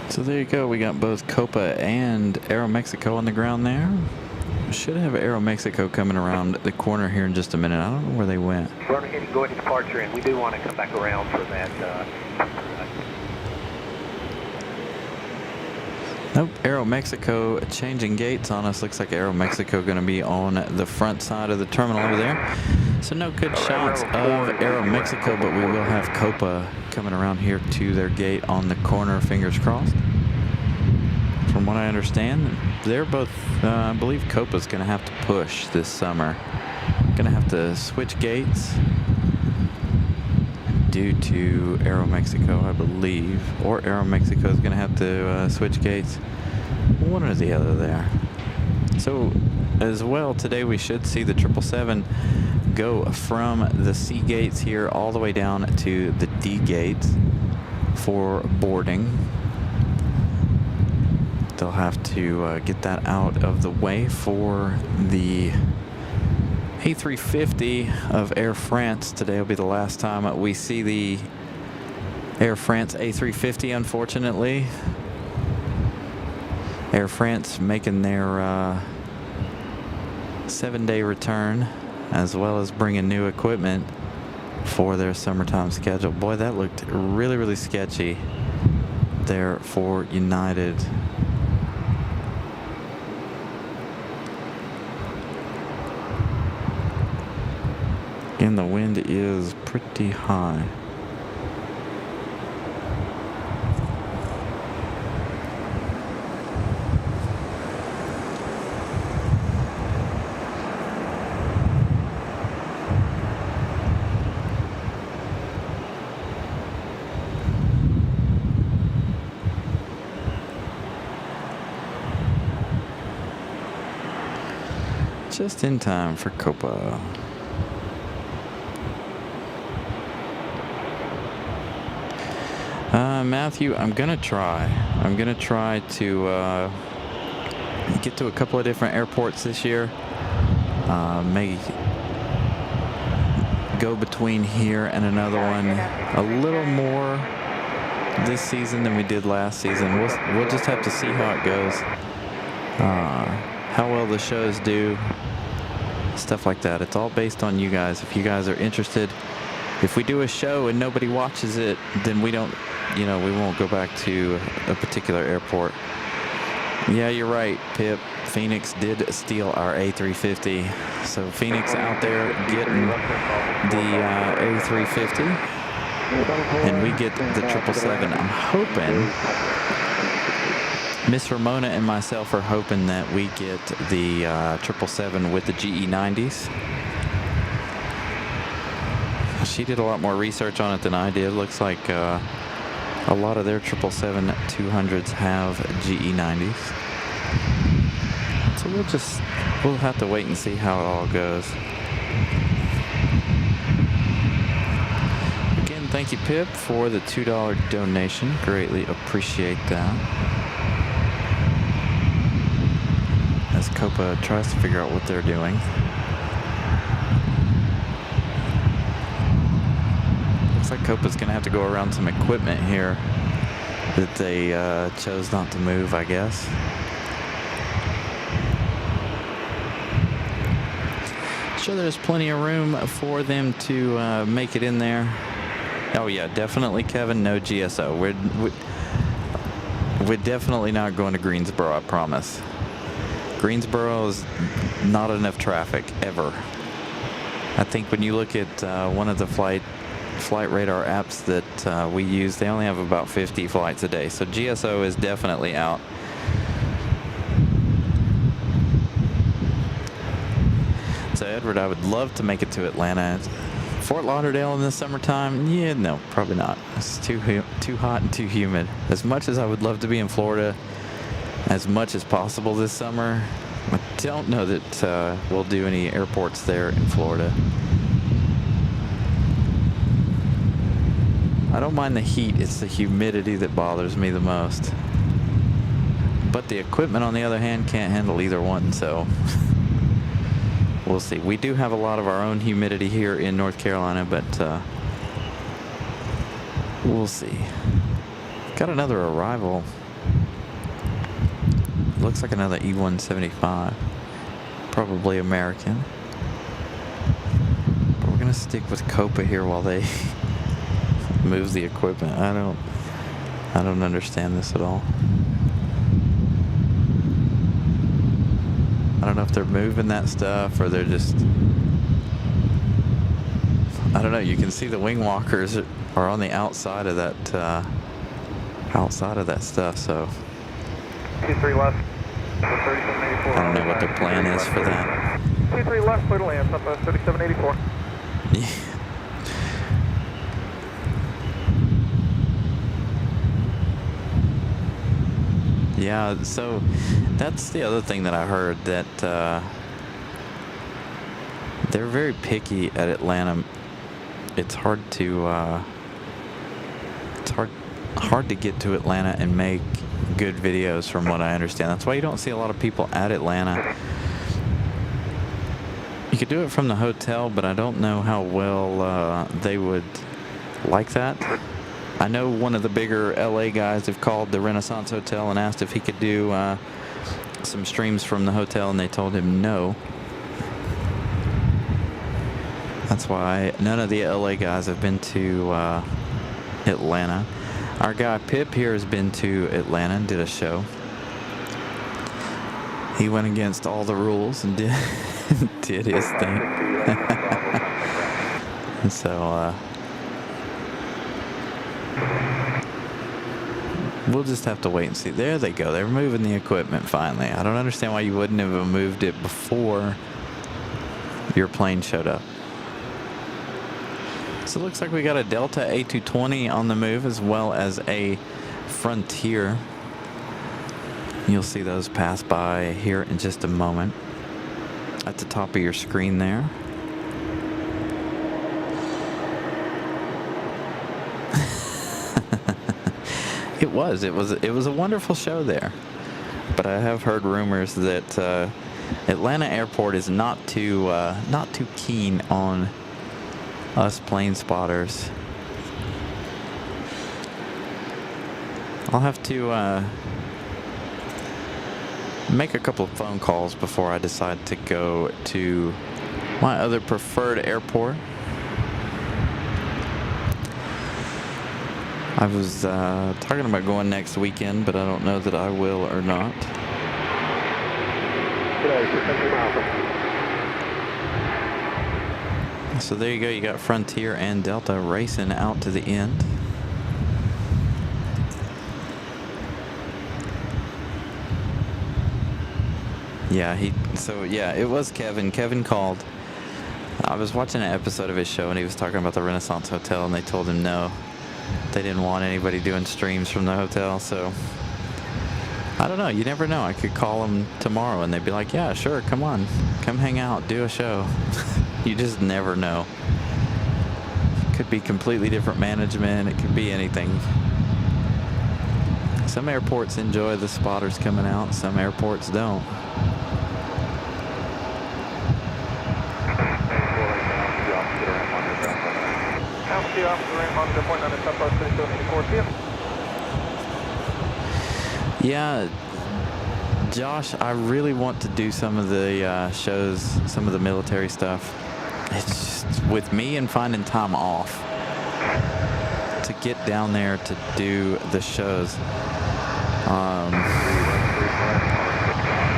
So there you go. We got both Copa and Aero Mexico on the ground there. We should have Aero Mexico coming around the corner here in just a minute. I don't know where they went. We're going to go into departure, and we do want to come back around for that. Nope, Aero Mexico changing gates on us. Looks like Aero Mexico going to be on the front side of the terminal over there. So no good shots of Aero Mexico, but we will have Copa coming around here to their gate on the corner, fingers crossed. From what I understand, they're both, I believe Copa's going to have to push this summer. Going to have to switch gates due to Aero Mexico, I believe. Or Aero Mexico is going to have to switch gates. One or the other there. So, as well, today we should see the 777 go from the C gates here all the way down to the D gates for boarding. they'll have to get that out of the way for the A350 of Air France. Today will be the last time we see the Air France A350, unfortunately. Air France making their 7-day return, as well as bringing new equipment for their summertime schedule. Boy, that looked really, really sketchy there for United. And the wind is pretty high. Just in time for Copa. Matthew, I'm gonna try to get to a couple of different airports this year. May go between here and another one a little more this season than we did last season. We'll just have to see how it goes. How well the shows do, stuff like that. It's all based on you guys. If you guys are interested, if we do a show and nobody watches it, then we don't, we won't go back to a particular airport. Yeah, you're right, Pip. Phoenix did steal our A350. So Phoenix out there getting the A350, and we get the 777. I'm hoping, Miss Ramona and myself are hoping that we get the 777 with the GE90s. She did a lot more research on it than I did. Looks like a lot of their 777-200s have GE90s. So we'll have to wait and see how it all goes. Again, thank you, Pip, for the $2 donation. Greatly appreciate that. As Copa tries to figure out what they're doing. Looks like Copa's going to have to go around some equipment here that they chose not to move, I guess. Sure, there's plenty of room for them to make it in there. Oh yeah, definitely, Kevin, no GSO. We're definitely not going to Greensboro, I promise. Greensboro is not enough traffic, ever. I think when you look at one of the flight radar apps that we use, they only have about 50 flights a day. So GSO is definitely out. So Edward, I would love to make it to Atlanta. Fort Lauderdale in the summertime? Yeah, no, probably not. It's too hot and too humid. As much as I would love to be in Florida, as much as possible this summer, I don't know that we'll do any airports there in Florida. I don't mind the heat, it's the humidity that bothers me the most. But the equipment, on the other hand, can't handle either one, so we'll see. We do have a lot of our own humidity here in North Carolina, but we'll see. Got another arrival. Looks like another E175. Probably American. But we're gonna stick with Copa here while they move the equipment. I don't understand this at all. I don't know if they're moving that stuff or they're just, I don't know. You can see the wing walkers are on the outside of that stuff, so 23 left, 3784. I don't know what their plan is for that. 23 left, clear to land, up 3784. Yeah. Yeah, so that's the other thing that I heard, that they're very picky at Atlanta. It's hard to get to Atlanta and make good videos from what I understand. That's why you don't see a lot of people at Atlanta. You could do it from the hotel, but I don't know how well they would like that. I know one of the bigger LA guys have called the Renaissance Hotel and asked if he could do some streams from the hotel, and they told him no. That's why none of the LA guys have been to Atlanta. Our guy Pip here has been to Atlanta and did a show. He went against all the rules and did did his thing. And so we'll just have to wait and see. There they go. They're moving the equipment finally. I don't understand why you wouldn't have moved it before your plane showed up. So it looks like we got a Delta A220 on the move, as well as a Frontier. You'll see those pass by here in just a moment. At the top of your screen there. It was a wonderful show there. But I have heard rumors that Atlanta Airport is not too keen on us plane spotters. I'll have to make a couple of phone calls before I decide to go to my other preferred airport. I was talking about going next weekend, but I don't know that I will or not. So there you go. You got Frontier and Delta racing out to the end. Yeah, it was Kevin. Kevin called. I was watching an episode of his show, and he was talking about the Renaissance Hotel, and they told him no. They didn't want anybody doing streams from the hotel, so I don't know. You never know. I could call them tomorrow, and they'd be like, yeah, sure, come on. Come hang out, do a show. You just never know. It could be completely different management. It could be anything. Some airports enjoy the spotters coming out. Some airports don't. Yeah, Josh, I really want to do some of the shows, some of the military stuff. It's just with me and finding time off to get down there to do the shows.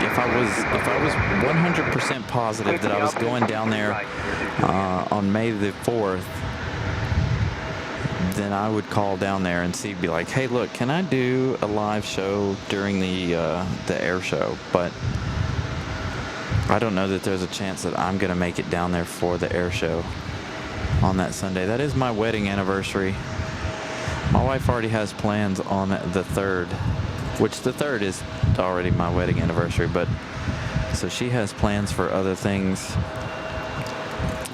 If I was 100% positive that I was going down there on May the 4th, then I would call down there and be like, hey, look, can I do a live show during the air show? But I don't know that there's a chance that I'm going to make it down there for the air show on that Sunday. That is my wedding anniversary. My wife already has plans on the 3rd, which the 3rd is already my wedding anniversary, but so she has plans for other things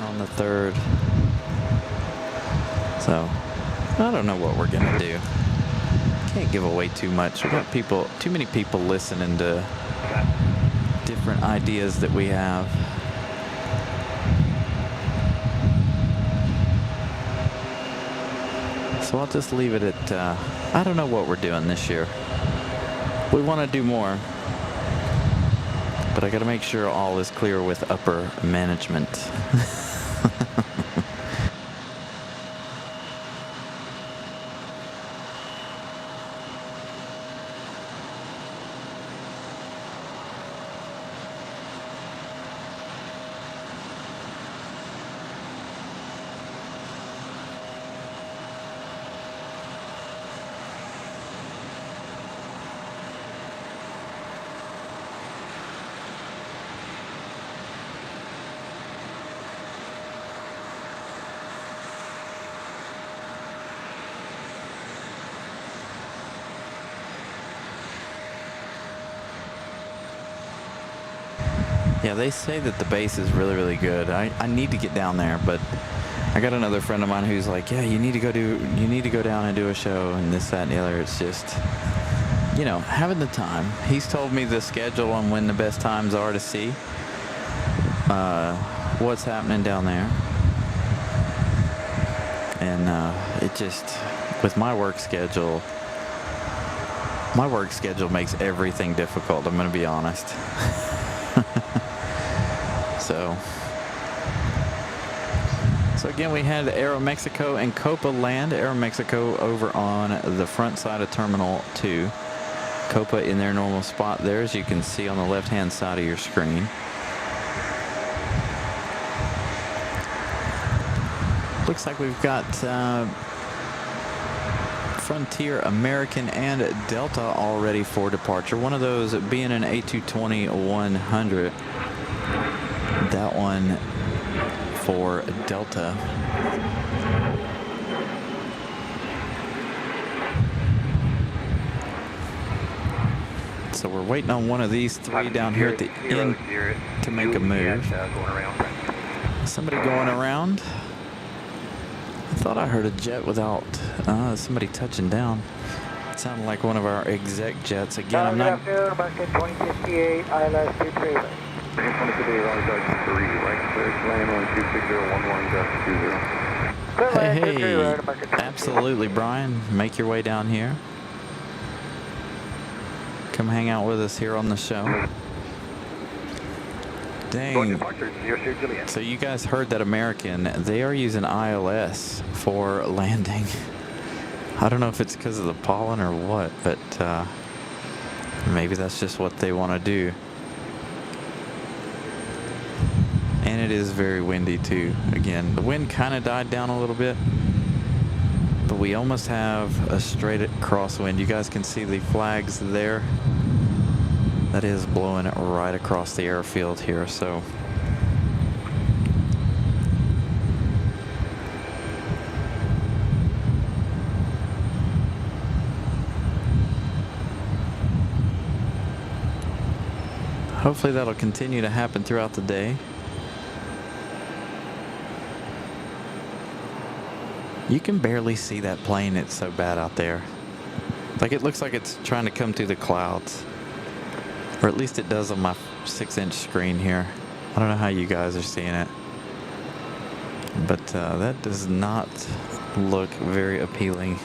on the 3rd. So I don't know what we're gonna do. Can't give away too much. We got too many people listening to different ideas that we have. So I'll just leave it at, I don't know what we're doing this year. We want to do more, but I got to make sure all is clear with upper management. Yeah, they say that the base is really, really good. I need to get down there, but I got another friend of mine who's like, yeah, you need to go down and do a show and this, that, and the other. It's just, you know, having the time. He's told me the schedule on when the best times are to see what's happening down there. And it just, with my work schedule makes everything difficult, I'm going to be honest. So again, we had Aeromexico and Copa land. Aeromexico over on the front side of Terminal 2. Copa in their normal spot there, as you can see on the left-hand side of your screen. Looks like we've got Frontier, American, and Delta all ready for departure. One of those being an A220-100. That one for Delta. So we're waiting on one of these three down here at the end to make a move. Somebody going around. I thought I heard a jet without somebody touching down. It sounded like one of our exec jets. Again, I'm not... Good afternoon, American 2058, ILS 23. 2058, Raleigh, Dutch 3, right clear, land 126, 11, 20. Hey, absolutely, Brian. Make your way down here. Come hang out with us here on the show. Dang. So you guys heard that American, they are using ILS for landing. I don't know if it's because of the pollen or what, but maybe that's just what they want to do. And it is very windy too. Again, the wind kind of died down a little bit, but we almost have a straight crosswind. You guys can see the flags there. That is blowing it right across the airfield here, so. Hopefully that'll continue to happen throughout the day. You can barely see that plane. It's so bad out there. Like, it looks like it's trying to come through the clouds. Or at least it does on my 6-inch screen here. I don't know how you guys are seeing it. But that does not look very appealing.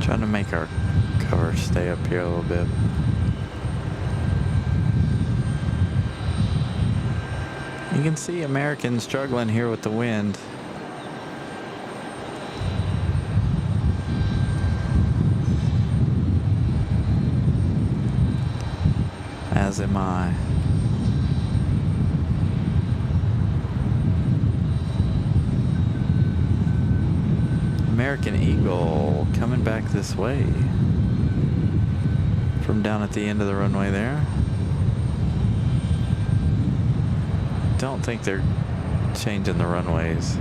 Trying to make our cover stay up here a little bit. You can see American struggling here with the wind. As am I. American Eagle coming back this way from down at the end of the runway there. Don't think they're changing the runways.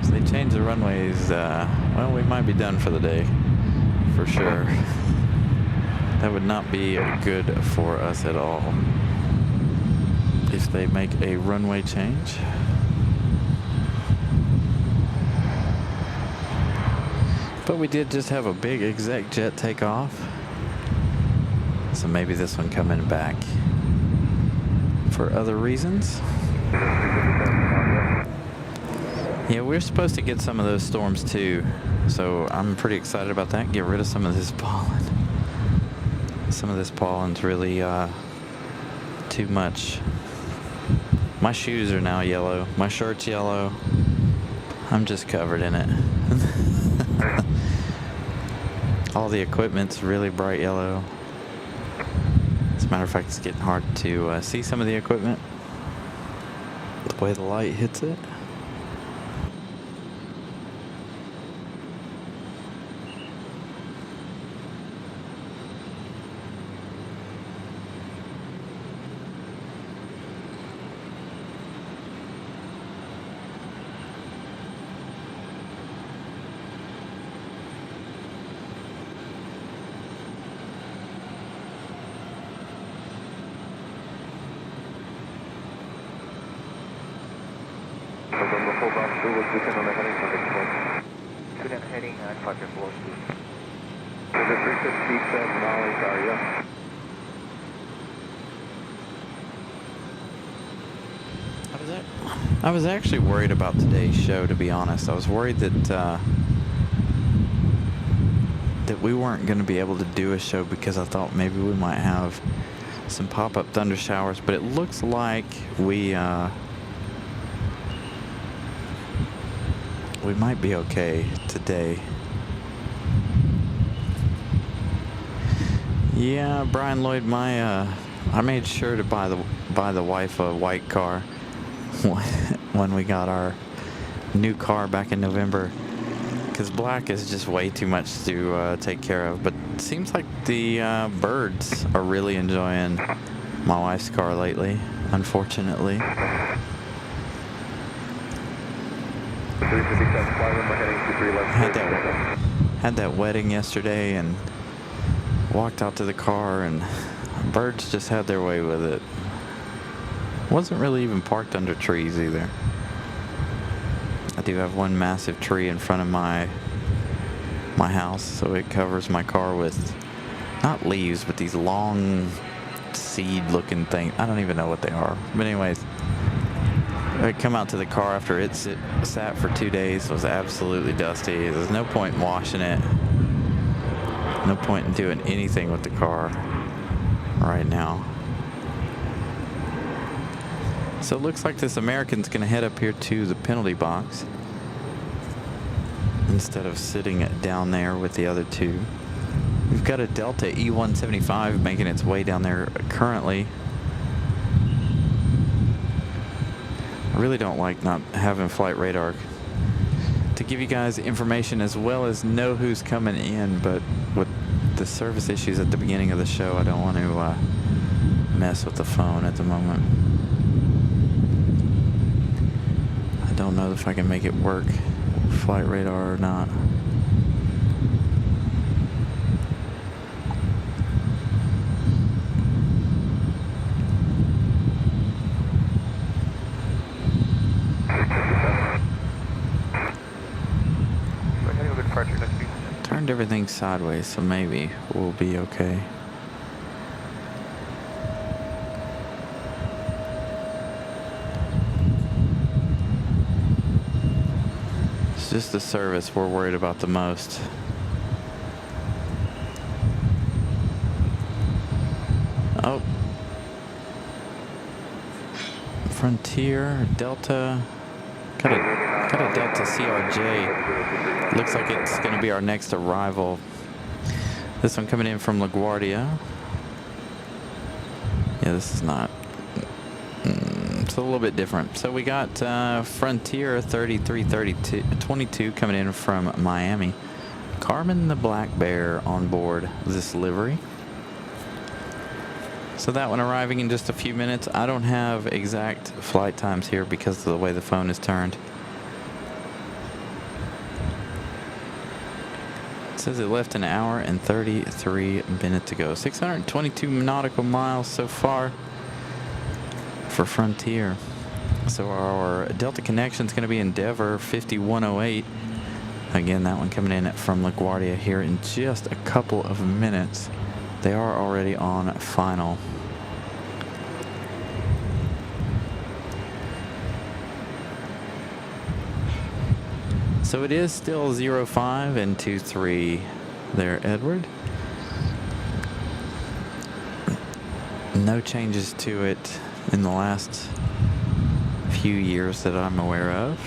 If they change the runways, well, we might be done for the day, for sure. That would not be good for us at all if they make a runway change. But we did just have a big exec jet take off. So maybe this one coming back for other reasons. Yeah, we're supposed to get some of those storms too. So I'm pretty excited about that. Get rid of some of this pollen. Some of this pollen's really too much. My shoes are now yellow. My shirt's yellow. I'm just covered in it. All the equipment's really bright yellow. As a matter of fact, it's getting hard to see some of the equipment. The way the light hits it. Hold on, still looks to on the heading for the club. Student heading and departure for speed. So the 350 says Raleigh, sorry, yeah. I was actually worried about today's show, to be honest. I was worried that that we weren't going to be able to do a show because I thought maybe we might have some pop-up thunder showers, but it looks like we might be okay today. Yeah, Brian Lloyd, I made sure to buy the wife a white car when we got our new car back in November, because black is just way too much to take care of. But it seems like the birds are really enjoying my wife's car lately, unfortunately. 350 says fly when we're heading 23 left. Had that wedding yesterday and walked out to the car, and birds just had their way with it. Wasn't really even parked under trees either. I do have one massive tree in front of my house, so it covers my car with not leaves, but these long seed looking things. I don't even know what they are. But anyways, I come out to the car after it sat for 2 days. It was absolutely dusty. There's no point in washing it. No point in doing anything with the car right now. So it looks like this American's going to head up here to the penalty box instead of sitting down there with the other two. We've got a Delta E175 making its way down there currently. I really don't like not having flight radar to give you guys information as well as know who's coming in, but with the service issues at the beginning of the show, I don't want to mess with the phone at the moment. I don't know if I can make it work, flight radar or not. Turned everything sideways, so maybe we'll be okay. It's just the service we're worried about the most. Oh. Frontier, Delta. Got a Delta CRJ. Looks like it's going to be our next arrival. This one coming in from LaGuardia. Yeah, this is not. It's a little bit different. So we got Frontier 3322 coming in from Miami. Carmen the Black Bear on board this livery. So that one arriving in just a few minutes. I don't have exact flight times here because of the way the phone is turned. It says it left an hour and 33 minutes ago. 622 nautical miles so far for Frontier. So our Delta connection is going to be Endeavor 5108. Again, that one coming in from LaGuardia here in just a couple of minutes. They are already on final. So it is still 05 and 23 there, Edward. No changes to it in the last few years that I'm aware of.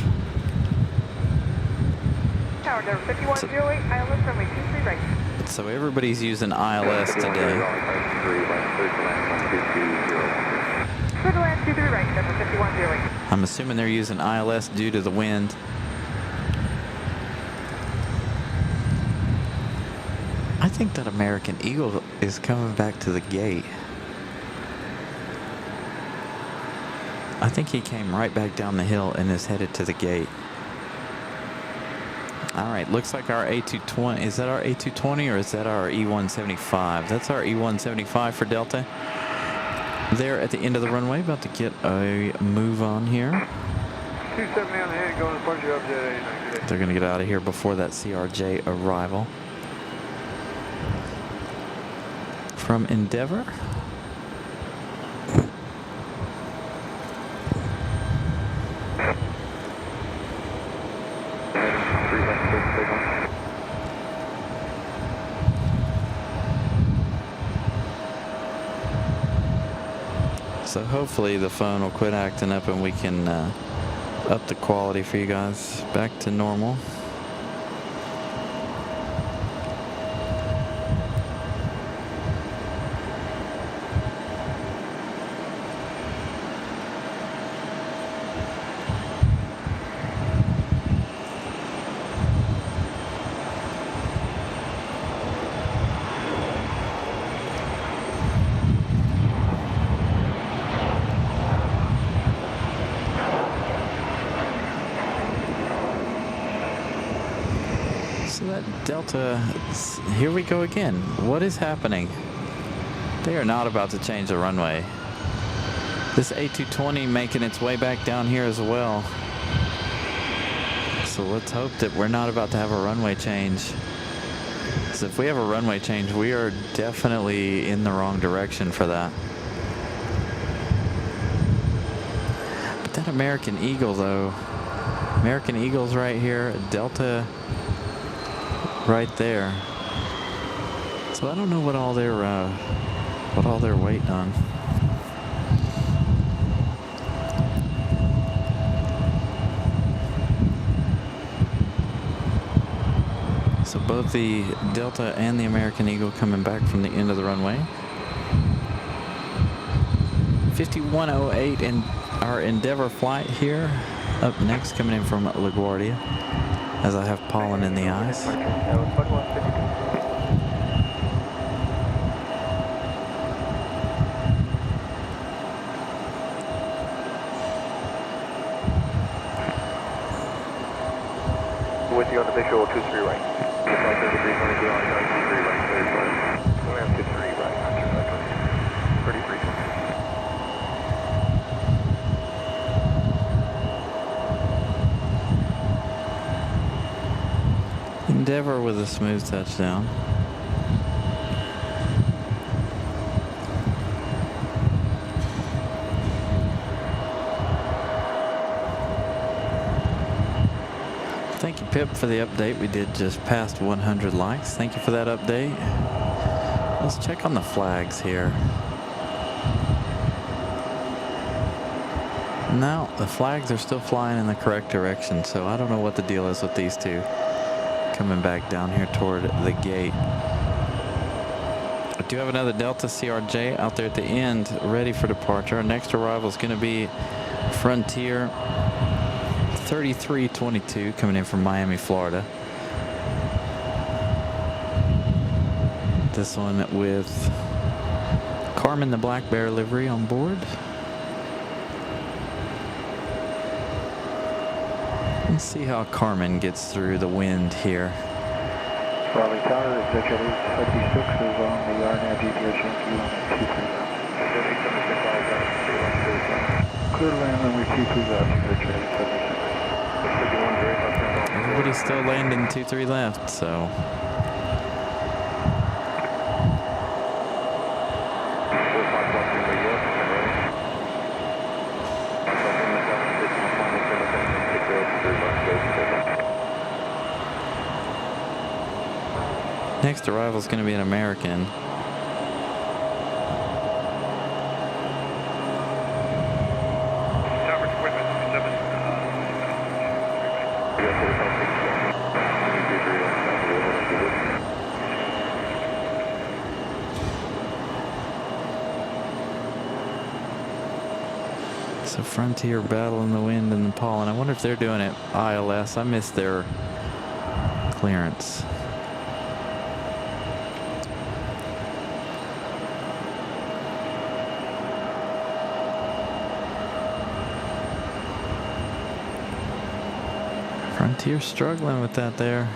Tower number 5108, ILS runway 23 right. So everybody's using ILS today. Clear to land 23 right, number 5108. I'm assuming they're using ILS due to the wind. I think that American Eagle is coming back to the gate. I think he came right back down the hill and is headed to the gate. All right, looks like our A220, is that our A220 or is that our E175? That's our E175 for Delta. They're at the end of the runway, about to get a move on here. 270 on the hand, going to departure job jet 89. They're going to get out of here before that CRJ arrival. From Endeavor. So hopefully the phone will quit acting up and we can up the quality for you guys back to normal. So that Delta, here we go again. What is happening? They are not about to change the runway. This A220 making its way back down here as well. So let's hope that we're not about to have a runway change. So if we have a runway change, we are definitely in the wrong direction for that. But that American Eagle though, American Eagle's right here, Delta right there. So I don't know what all they're waiting on. So both the Delta and the American Eagle coming back from the end of the runway. 5108 in our Endeavor flight here. Up next, coming in from LaGuardia, as I have pollen in the eyes. With you on the visual 23 right. 33 right. 23 right. Pretty frequent. Endeavor with a smooth touchdown. Thank you, Pip, for the update. We did just past 100 likes. Thank you for that update. Let's check on the flags here. No, the flags are still flying in the correct direction, so I don't know what the deal is with these two coming back down here toward the gate. I do have another Delta CRJ out there at the end, ready for departure. Our next arrival is going to be Frontier 3322 coming in from Miami, Florida. This one with Carmen the Black Bear livery on board. Let's see how Carmen gets through the wind here. Raleigh Tower, Executive 76 is on the RNAV Aviation Q1 Clear land runway 23 left, Executive 76. Everybody's still landing 23 left, so. Next arrival is going to be an American. So Frontier battling the wind and the pollen. I wonder if they're doing it ILS. I missed their clearance. Frontier struggling with that there.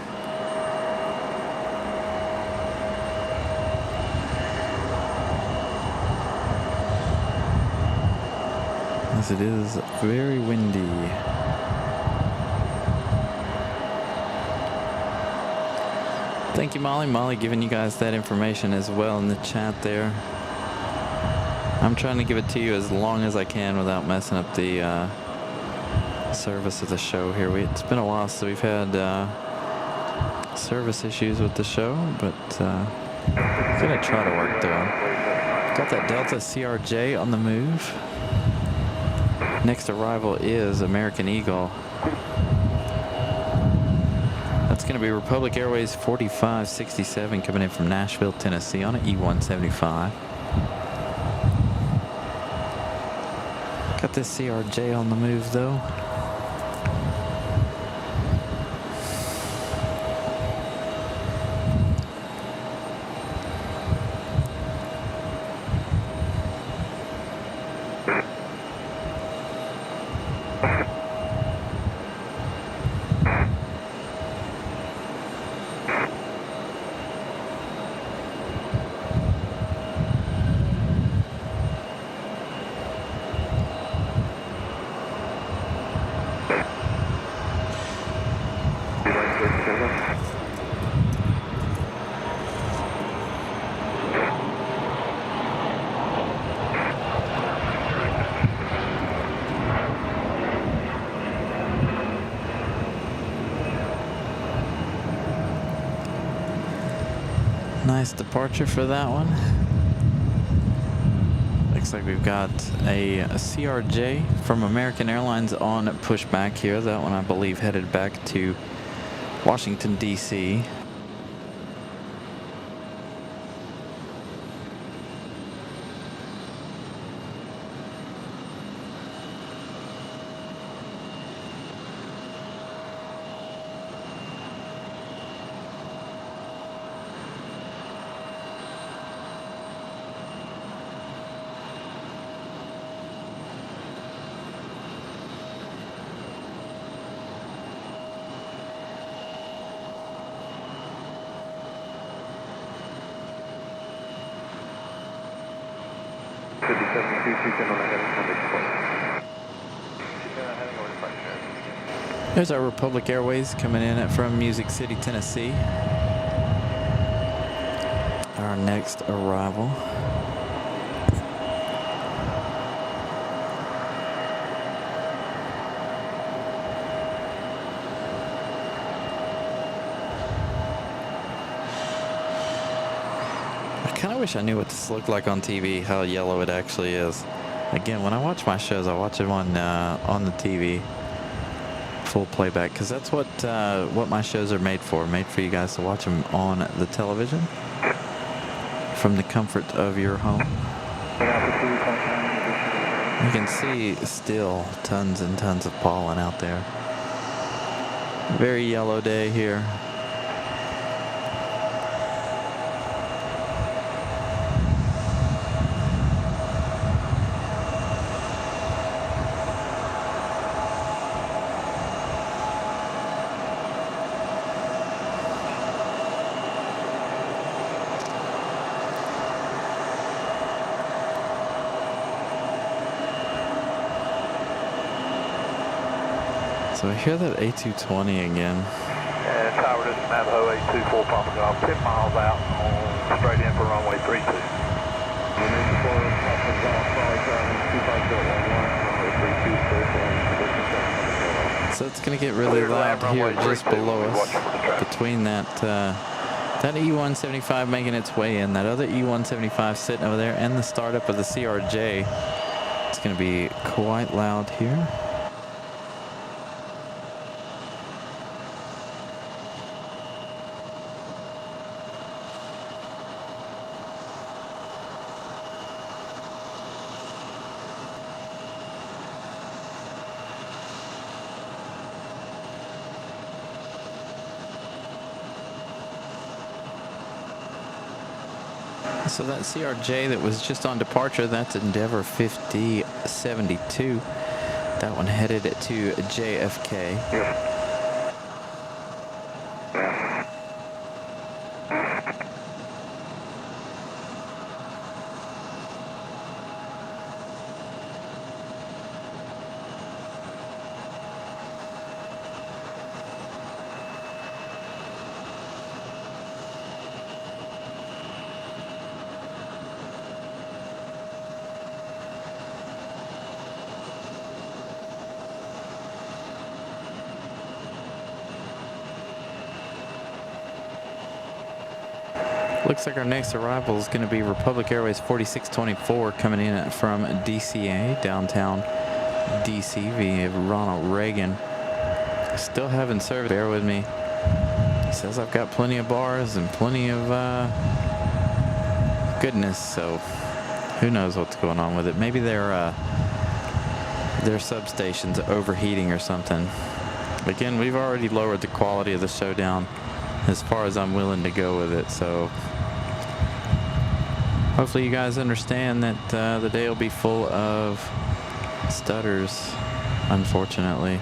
As it is very windy. Thank you, Molly. Molly giving you guys that information as well in the chat there. I'm trying to give it to you as long as I can without messing up the service of the show here. It's been a while since we've had service issues with the show, but gonna try to work though. Got that Delta CRJ on the move. Next arrival is American Eagle. That's going to be Republic Airways 4567 coming in from Nashville, Tennessee on an E175. Got this CRJ on the move though. Nice departure for that one. Looks like we've got a CRJ from American Airlines on pushback here. That one, I believe, headed back to Washington, D.C. There's our Republic Airways coming in from Music City, Tennessee. Our next arrival. I kind of wish I knew what this looked like on TV, how yellow it actually is. Again, when I watch my shows, I watch it on the TV. Full playback, because that's what my shows are made for you guys to watch them on the television from the comfort of your home. You can see still tons and tons of pollen out there. Very yellow day here. So I hear that A220 again. Yeah, tower this Navajo 824 popping off 10 miles out on straight in for runway 32. So it's going to get really loud here just below us. Between that that E175 making its way in, that other E175 sitting over there, and the startup of the CRJ. It's going to be quite loud here. So that CRJ that was just on departure, that's Endeavour 5072. That one headed to JFK. Yeah. Looks like our next arrival is going to be Republic Airways 4624 coming in from DCA, downtown DC via Ronald Reagan. Still having service. Bear with me. He says I've got plenty of bars and plenty of goodness, so who knows what's going on with it. Maybe their substation's overheating or something. Again, we've already lowered the quality of the show down as far as I'm willing to go with it, so hopefully you guys understand that the day will be full of stutters, unfortunately.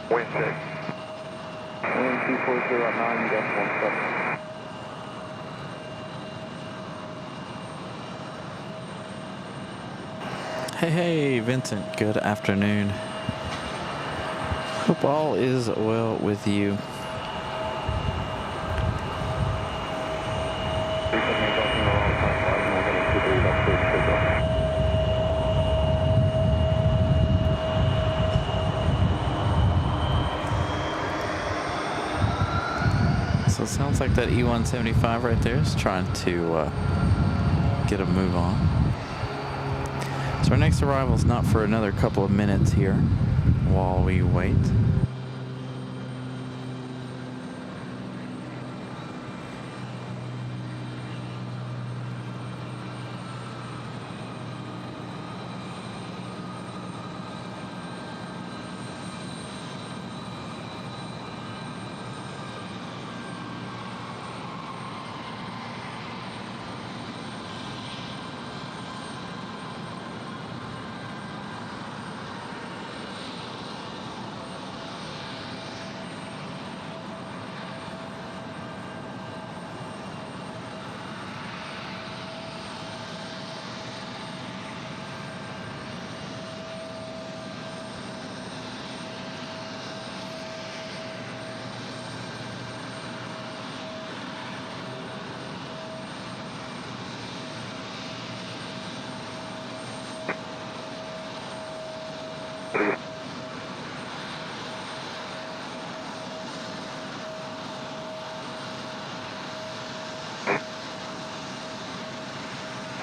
Wind 6. Wind 2409.17. Hey, Vincent, good afternoon. Hope all is well with you. So it sounds like that E175 right there is trying to get a move on. So our next arrival is not for another couple of minutes here while we wait.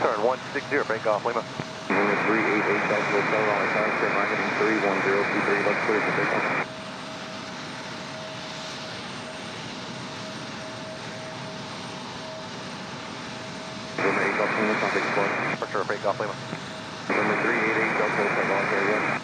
Turn 160, break off, Lima. Number 388 Delta Hotel, Raleigh, South Carolina, marketing 31023, let's clear for takeoff. Number 8 Delta Lima, traffic support. For sure, break off, Lima. Number 388 Delta Hotel, Raleigh, area.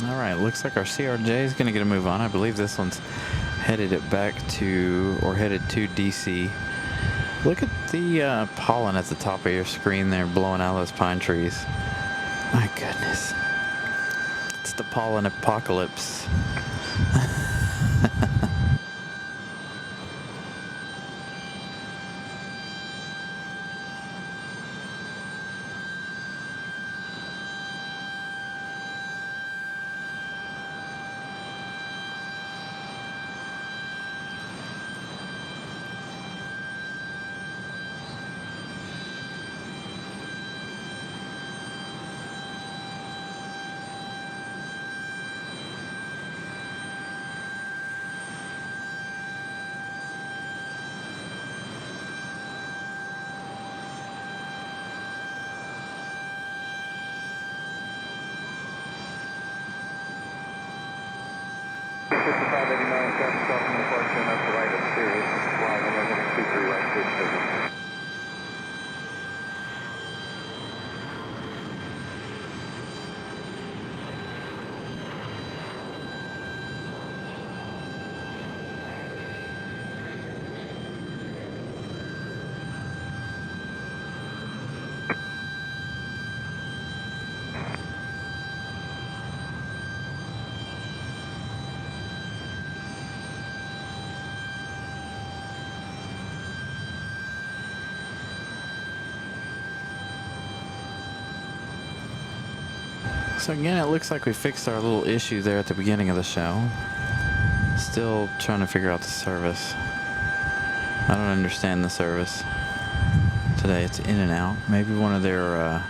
All right, looks like our CRJ is going to get a move on. I believe this one's headed it back to, or headed to DC. Look at the pollen at the top of your screen there blowing out those pine trees. My goodness. It's the pollen apocalypse. So again, it looks like we fixed our little issue there at the beginning of the show. Still trying to figure out the service. I don't understand the service today. It's in and out. Maybe one of their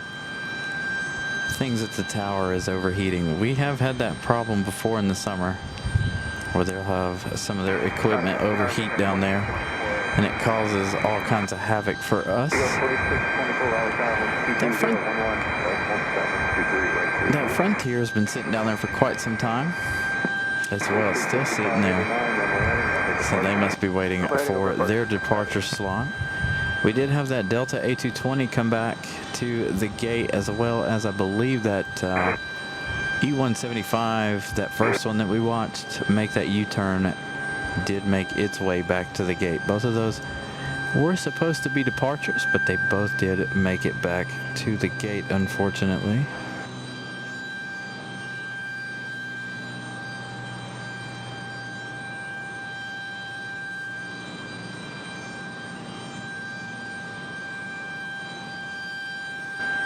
things at the tower is overheating. We have had that problem before in the summer, where they'll have some of their equipment overheat down there, and it causes all kinds of havoc for us. That Frontier has been sitting down there for quite some time as well. It's still sitting there. So they must be waiting for their departure slot. We did have that Delta A220 come back to the gate, as well as I believe that E175, that first one that we watched make that U-turn, did make its way back to the gate. Both of those were supposed to be departures, but they both did make it back to the gate, unfortunately.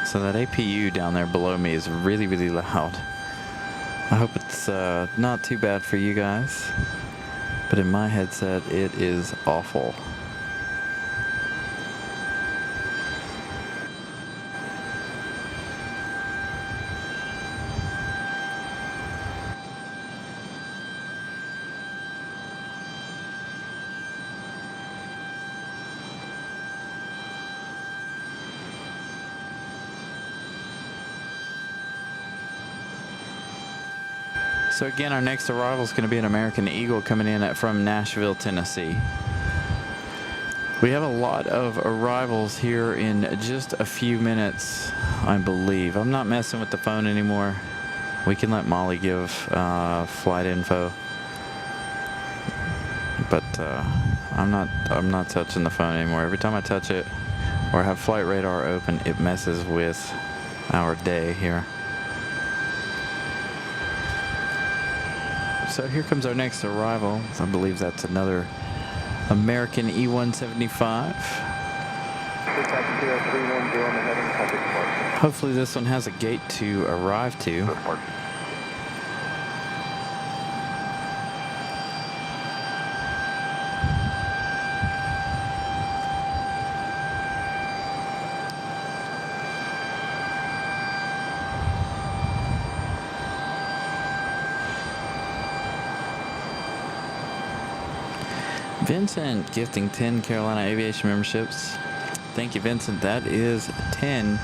So that APU down there below me is really, really loud. I hope it's not too bad for you guys, but in my headset it is awful. So again, our next arrival is going to be an American Eagle coming in from Nashville, Tennessee. We have a lot of arrivals here in just a few minutes, I believe. I'm not messing with the phone anymore. We can let Molly give flight info, but I'm not touching the phone anymore. Every time I touch it or have flight radar open, it messes with our day here. So here comes our next arrival. I believe that's another American E175. Hopefully this one has a gate to arrive to. Vincent gifting 10 Carolina Aviation memberships. Thank you, Vincent. That is 10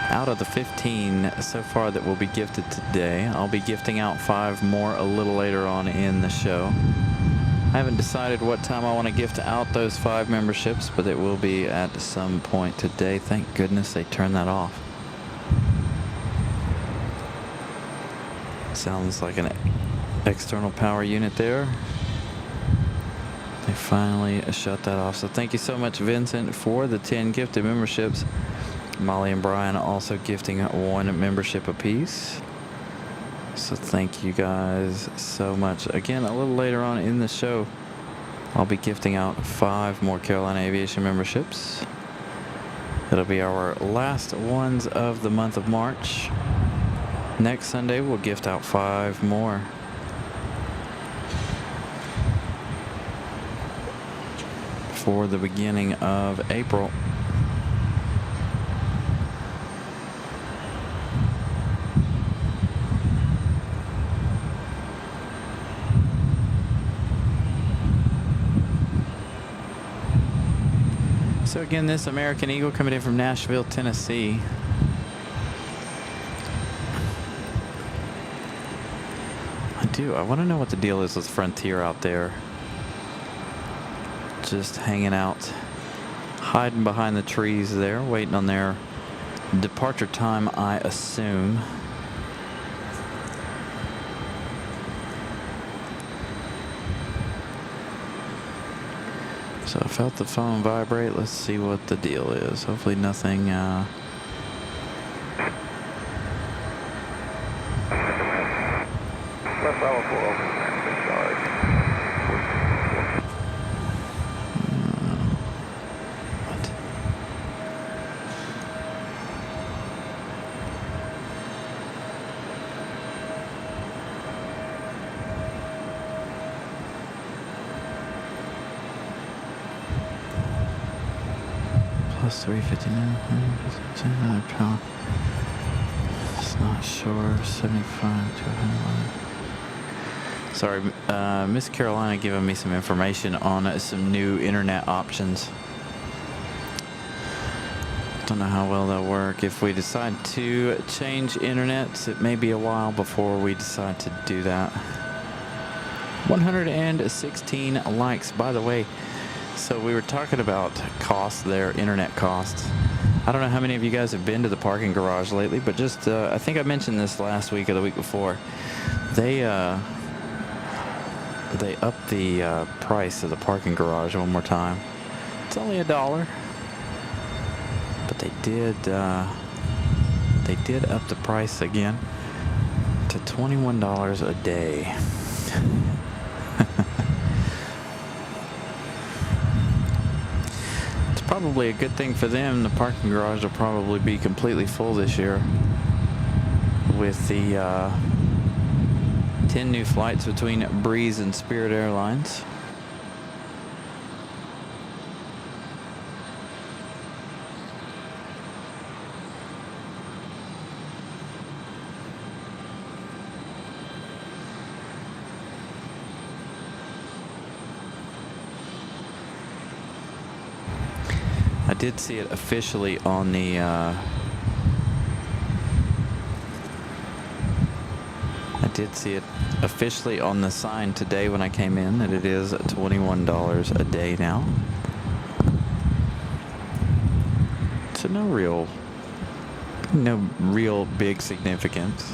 out of the 15 so far that will be gifted today. I'll be gifting out 5 more a little later on in the show. I haven't decided what time I want to gift out those 5 memberships, but it will be at some point today. Thank goodness they turned that off. Sounds like an external power unit there. They finally shut that off. So thank you so much, Vincent, for the 10 gifted memberships. Molly and Brian also gifting 1 membership apiece. So thank you guys so much. Again, a little later on in the show, I'll be gifting out 5 more Carolina Aviation memberships. It'll be our last ones of the month of March. Next Sunday, we'll gift out 5 more. For the beginning of April. So again, this American Eagle coming in from Nashville, Tennessee. I want to know what the deal is with Frontier out there. Just hanging out, hiding behind the trees there, waiting on their departure time, I assume. So I felt the phone vibrate. Let's see what the deal is. Hopefully nothing plus 359 power. It's not sure. 75 to 100. Sorry, Miss Carolina giving me some information on some new internet options. Don't know how well they'll work. If we decide to change internets, it may be a while before we decide to do that. 116 likes, by the way. So we were talking about costs there, internet costs. I don't know how many of you guys have been to the parking garage lately, but just, I think I mentioned this last week or the week before. They upped the price of the parking garage one more time. It's only $1, but they did up the price again to $21 a day. Probably a good thing for them. The parking garage will probably be completely full this year with the 10 new flights between Breeze and Spirit Airlines. I did see it officially on the sign today when I came in that it is $21 a day now. So no real big significance.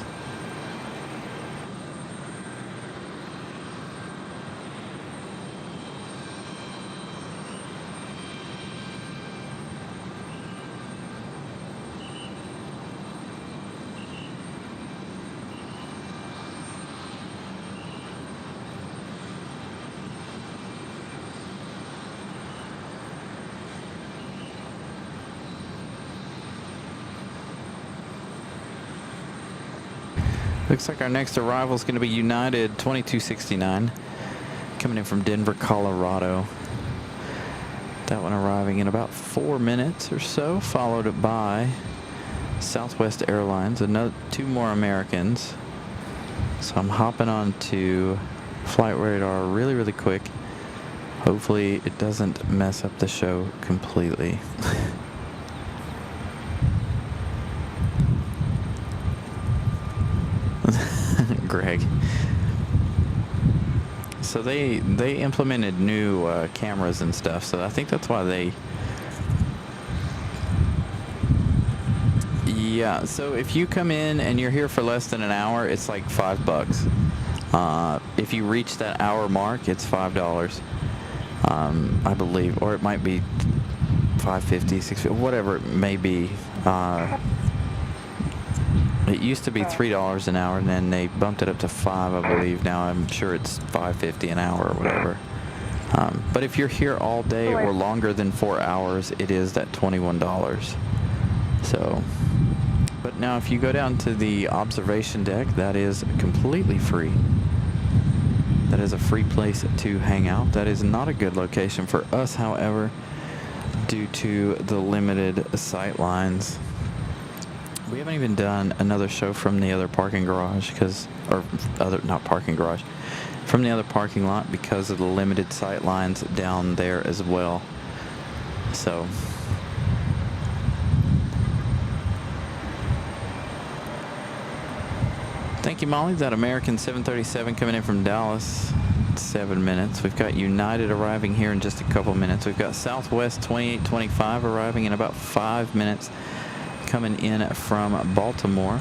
Looks like our next arrival is going to be United 2269, coming in from Denver, Colorado. That one arriving in about 4 minutes or so, followed by Southwest Airlines, another 2 more Americans. So I'm hopping on to Flight Radar really, really quick. Hopefully it doesn't mess up the show completely. Greg. So they implemented new cameras and stuff, so I think that's why they... Yeah, so if you come in and you're here for less than an hour, it's like $5. If you reach that hour mark, it's $5, I believe, or it might be $5.50, $6.50, whatever it may be. It used to be $3 an hour, and then they bumped it up to $5, I believe. Now I'm sure it's $5.50 an hour or whatever. But if you're here all day or longer than 4 hours, it is that $21. So, but now if you go down to the observation deck, that is completely free. That is a free place to hang out. That is not a good location for us, however, due to the limited sight lines. We haven't even done another show from the other parking garage from the other parking lot because of the limited sight lines down there as well. So, thank you, Molly. That American 737 coming in from Dallas. 7 minutes. We've got United arriving here in just a couple minutes. We've got Southwest 2825 arriving in about 5 minutes, coming in from Baltimore.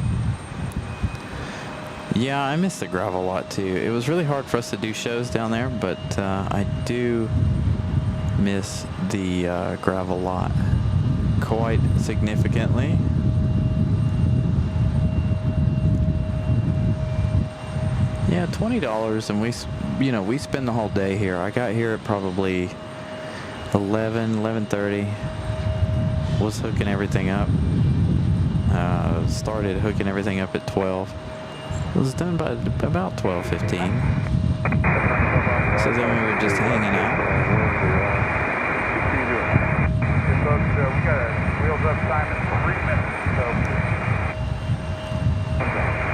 Yeah, I miss the gravel lot too. It was really hard for us to do shows down there, but I do miss the gravel lot quite significantly. Yeah, $20, and we spend the whole day here. I got here at probably 11:30. Was hooking everything up. Started hooking everything up at 12. It was done by about 12:15. So then we were just hanging out. Hey folks, we got a wheels up time in 3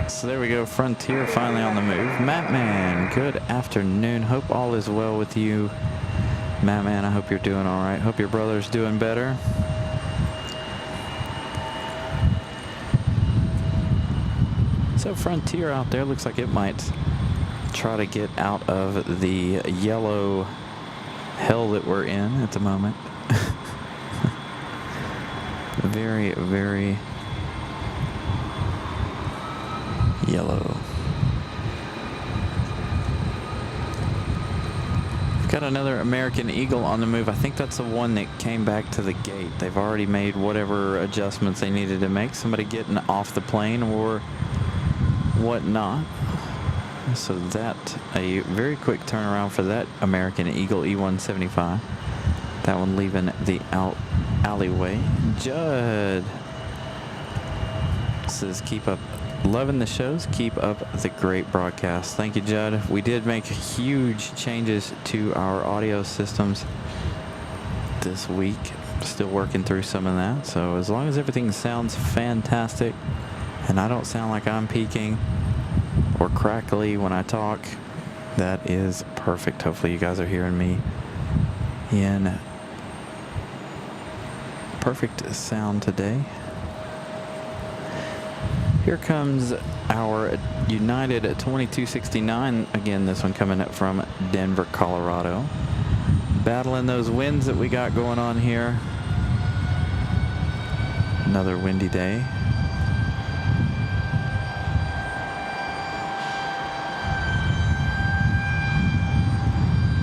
minutes. So there we go, Frontier finally on the move. Mattman, good afternoon. Hope all is well with you. Mattman, I hope you're doing all right. Hope your brother's doing better. So Frontier out there looks like it might try to get out of the yellow hell that we're in at the moment. Very, very yellow. We've got another American Eagle on the move. I think that's the one that came back to the gate. They've already made whatever adjustments they needed to make. Somebody getting off the plane or whatnot. So that, a very quick turnaround for that American Eagle E175. That one leaving the alleyway. Judd says, keep up, loving the shows, keep up the great broadcast. Thank you, Judd. We did make huge changes to our audio systems this week. Still working through some of that. So as long as everything sounds fantastic and I don't sound like I'm peaking or crackly when I talk, that is perfect. Hopefully you guys are hearing me in perfect sound today. Here comes our United 2269. Again, this one coming up from Denver, Colorado. Battling those winds that we got going on here. Another windy day.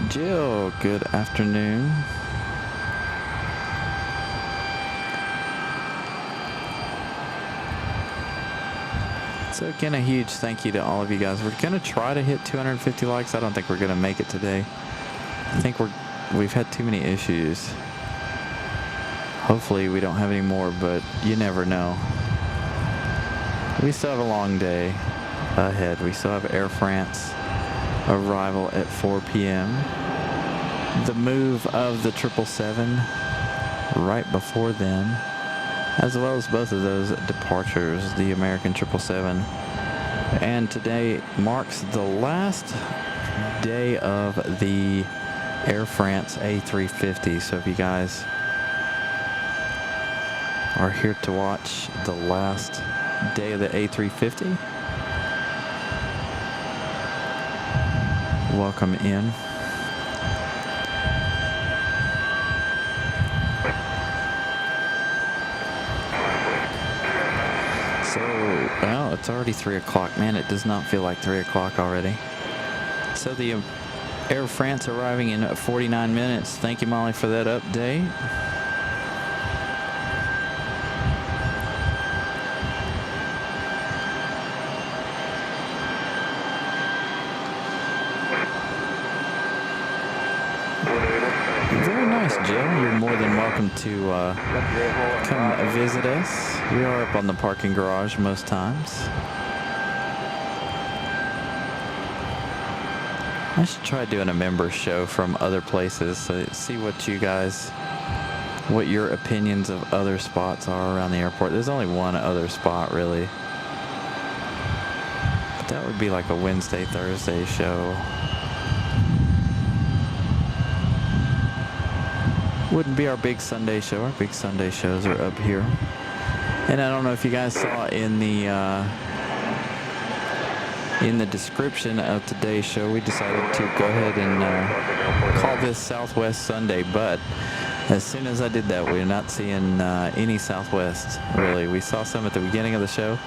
Jill, good afternoon. So again, a huge thank you to all of you guys. We're gonna try to hit 250 likes. I don't think we're gonna make it today. I think we've had too many issues. Hopefully we don't have any more, but you never know. We still have a long day ahead. We still have Air France arrival at 4 p.m. The move of the 777 right before then, as well as both of those departures, the American 777. And today marks the last day of the Air France A350. So if you guys are here to watch the last day of the A350, welcome in. it's already 3 o'clock. Man, it does not feel like 3 o'clock already. So the Air France arriving in 49 minutes. Thank you, Molly, for that update. Very nice, Jill. You're more than welcome to come visit us. We are up on the parking garage most times. I should try doing a member show from other places, so see what your opinions of other spots are around the airport. There's only one other spot, really. But that would be like a Wednesday, Thursday show. Wouldn't be our big Sunday show. Our big Sunday shows are up here. And I don't know if you guys saw in the description of today's show, we decided to go ahead and call this Southwest Sunday. But as soon as I did that, we're not seeing any Southwest, really. We saw some at the beginning of the show.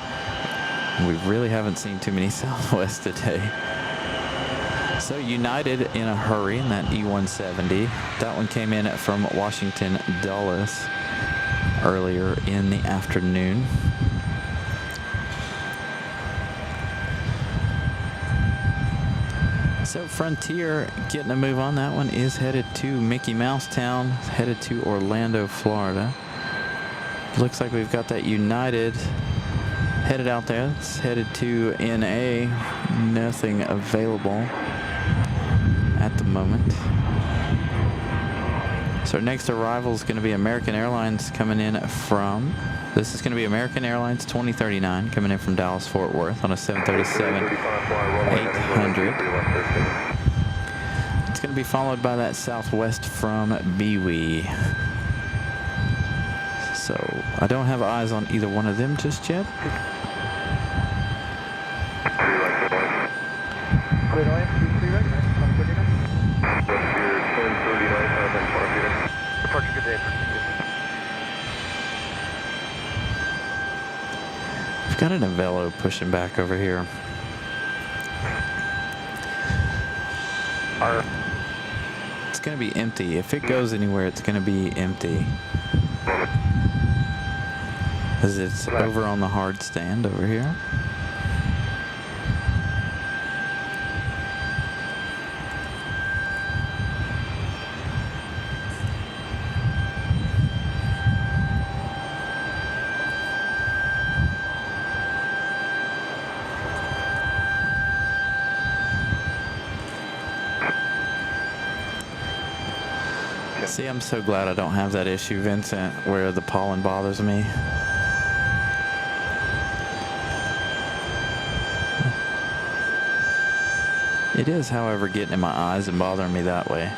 We really haven't seen too many Southwest today. So United in a hurry in that E-170. That one came in from Washington Dulles earlier in the afternoon. So Frontier getting a move on. That one is headed to Mickey Mouse Town, headed to Orlando, Florida. Looks like we've got that United headed out there. It's headed to NA. Nothing available at the moment. So our next arrival is going to be American Airlines coming in from, this is going to be American Airlines 2039 coming in from Dallas Fort Worth on a 737-800. It's going to be followed by that Southwest from BWE. So I don't have eyes on either one of them just yet. Clear line, 23 right, 139. Departure, good day. We've got an Avelo pushing back over here. It's going to be empty. If it goes anywhere, it's going to be empty. As it's over on the hard stand over here. See, I'm so glad I don't have that issue, Vincent, where the pollen bothers me. It is, however, getting in my eyes and bothering me that way.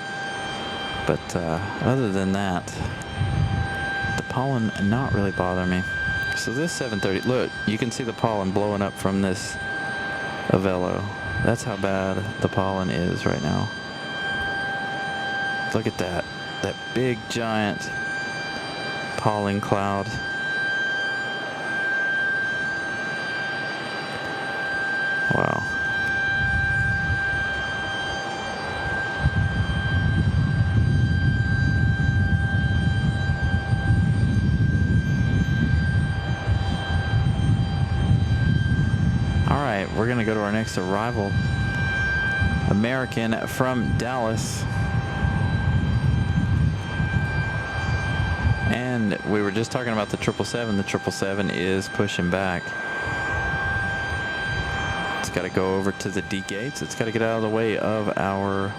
But other than that, the pollen not really bothering me. So this 730, look, you can see the pollen blowing up from this Avelo. That's how bad the pollen is right now. Look at that. That big giant pollen cloud. Wow. All right, we're gonna go to our next arrival. American from Dallas. And we were just talking about the 777. The 777 is pushing back. It's got to go over to the D gates. It's got to get out of the way of our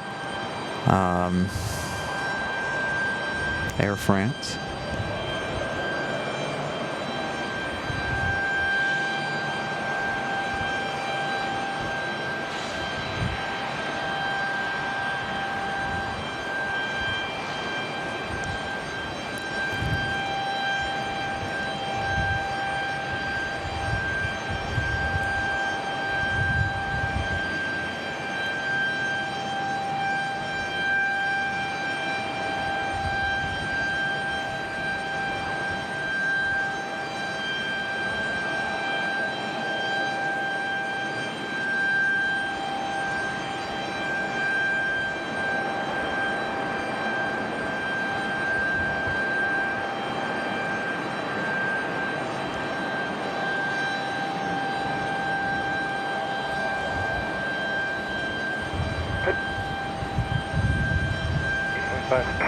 Air France. 5. Oh,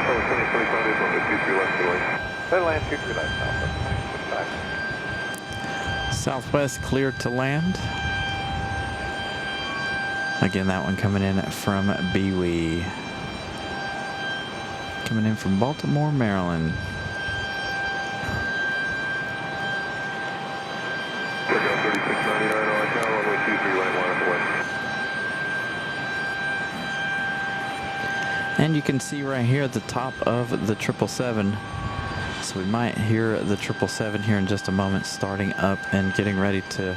2025 is on the 23 left delay. Clear to land 23 left south. Southwest cleared to land. Again, that one coming in from BWE. Coming in from Baltimore, Maryland. Check out 3699 on account, runway 23 right, line up away. And you can see right here at the top of the 777. So we might hear the 777 here in just a moment, starting up and getting ready to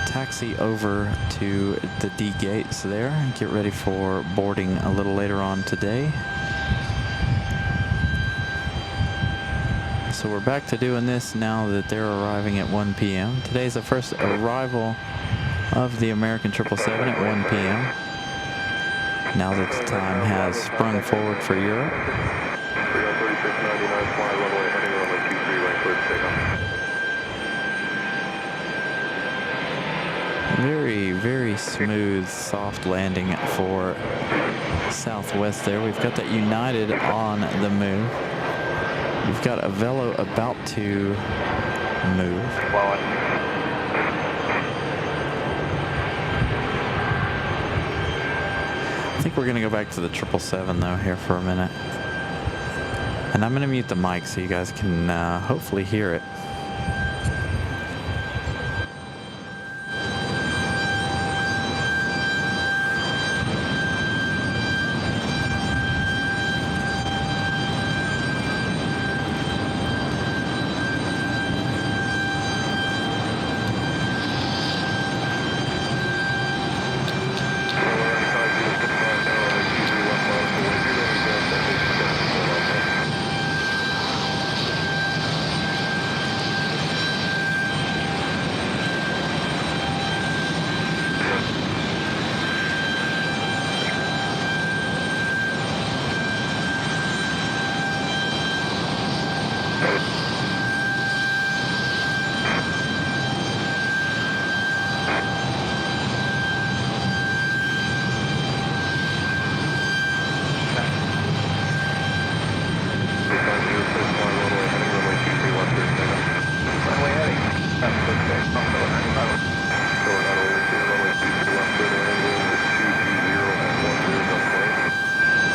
taxi over to the D gates there and get ready for boarding a little later on today. So we're back to doing this now that they're arriving at 1 p.m. Today's the first arrival of the American 777 at 1 p.m. Now that the time has sprung forward for Europe. 3699 fly runway heading runway 23 right, clear to take off. Very, very smooth, soft landing for Southwest there. We've got that United on the move. We've got a Velo about to move. I think we're going to go back to the 777 though here for a minute. And I'm going to mute the mic so you guys can hopefully hear it.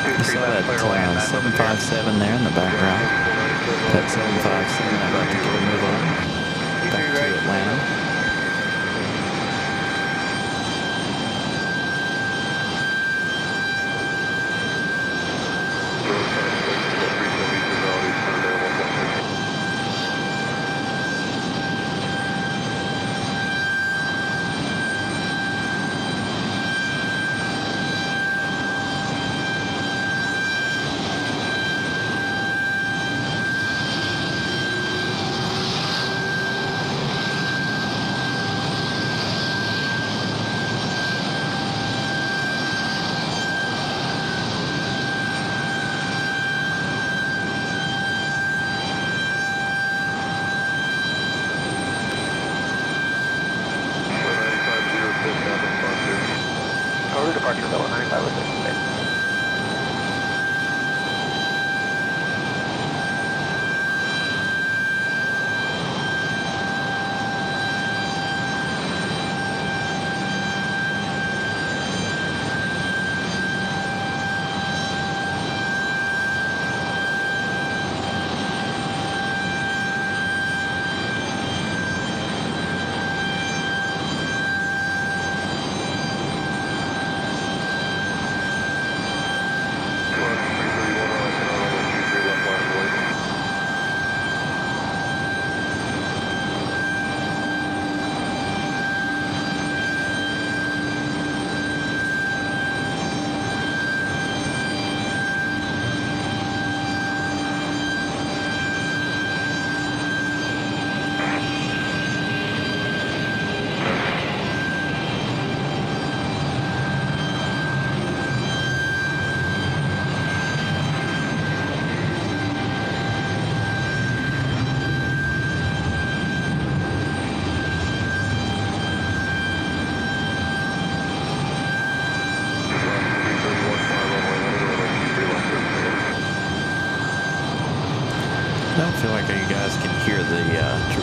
You saw that 757 there in the background. That 757 about to get a move on back to Atlanta. Order departure, Velo 9506.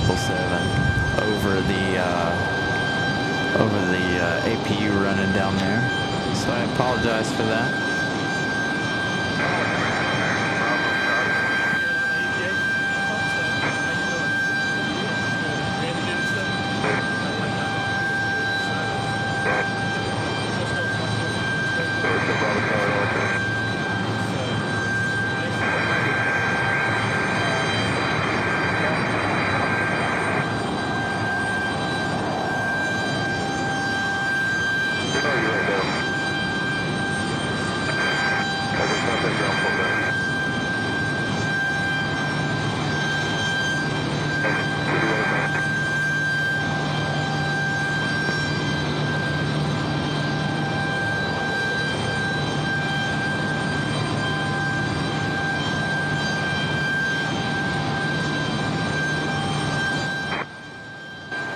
777 over the APU running down there. So I apologize for that.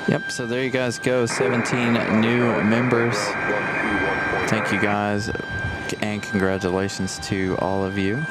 Yep, so there you guys go, 17 new members. Thank you guys, and congratulations to all of you.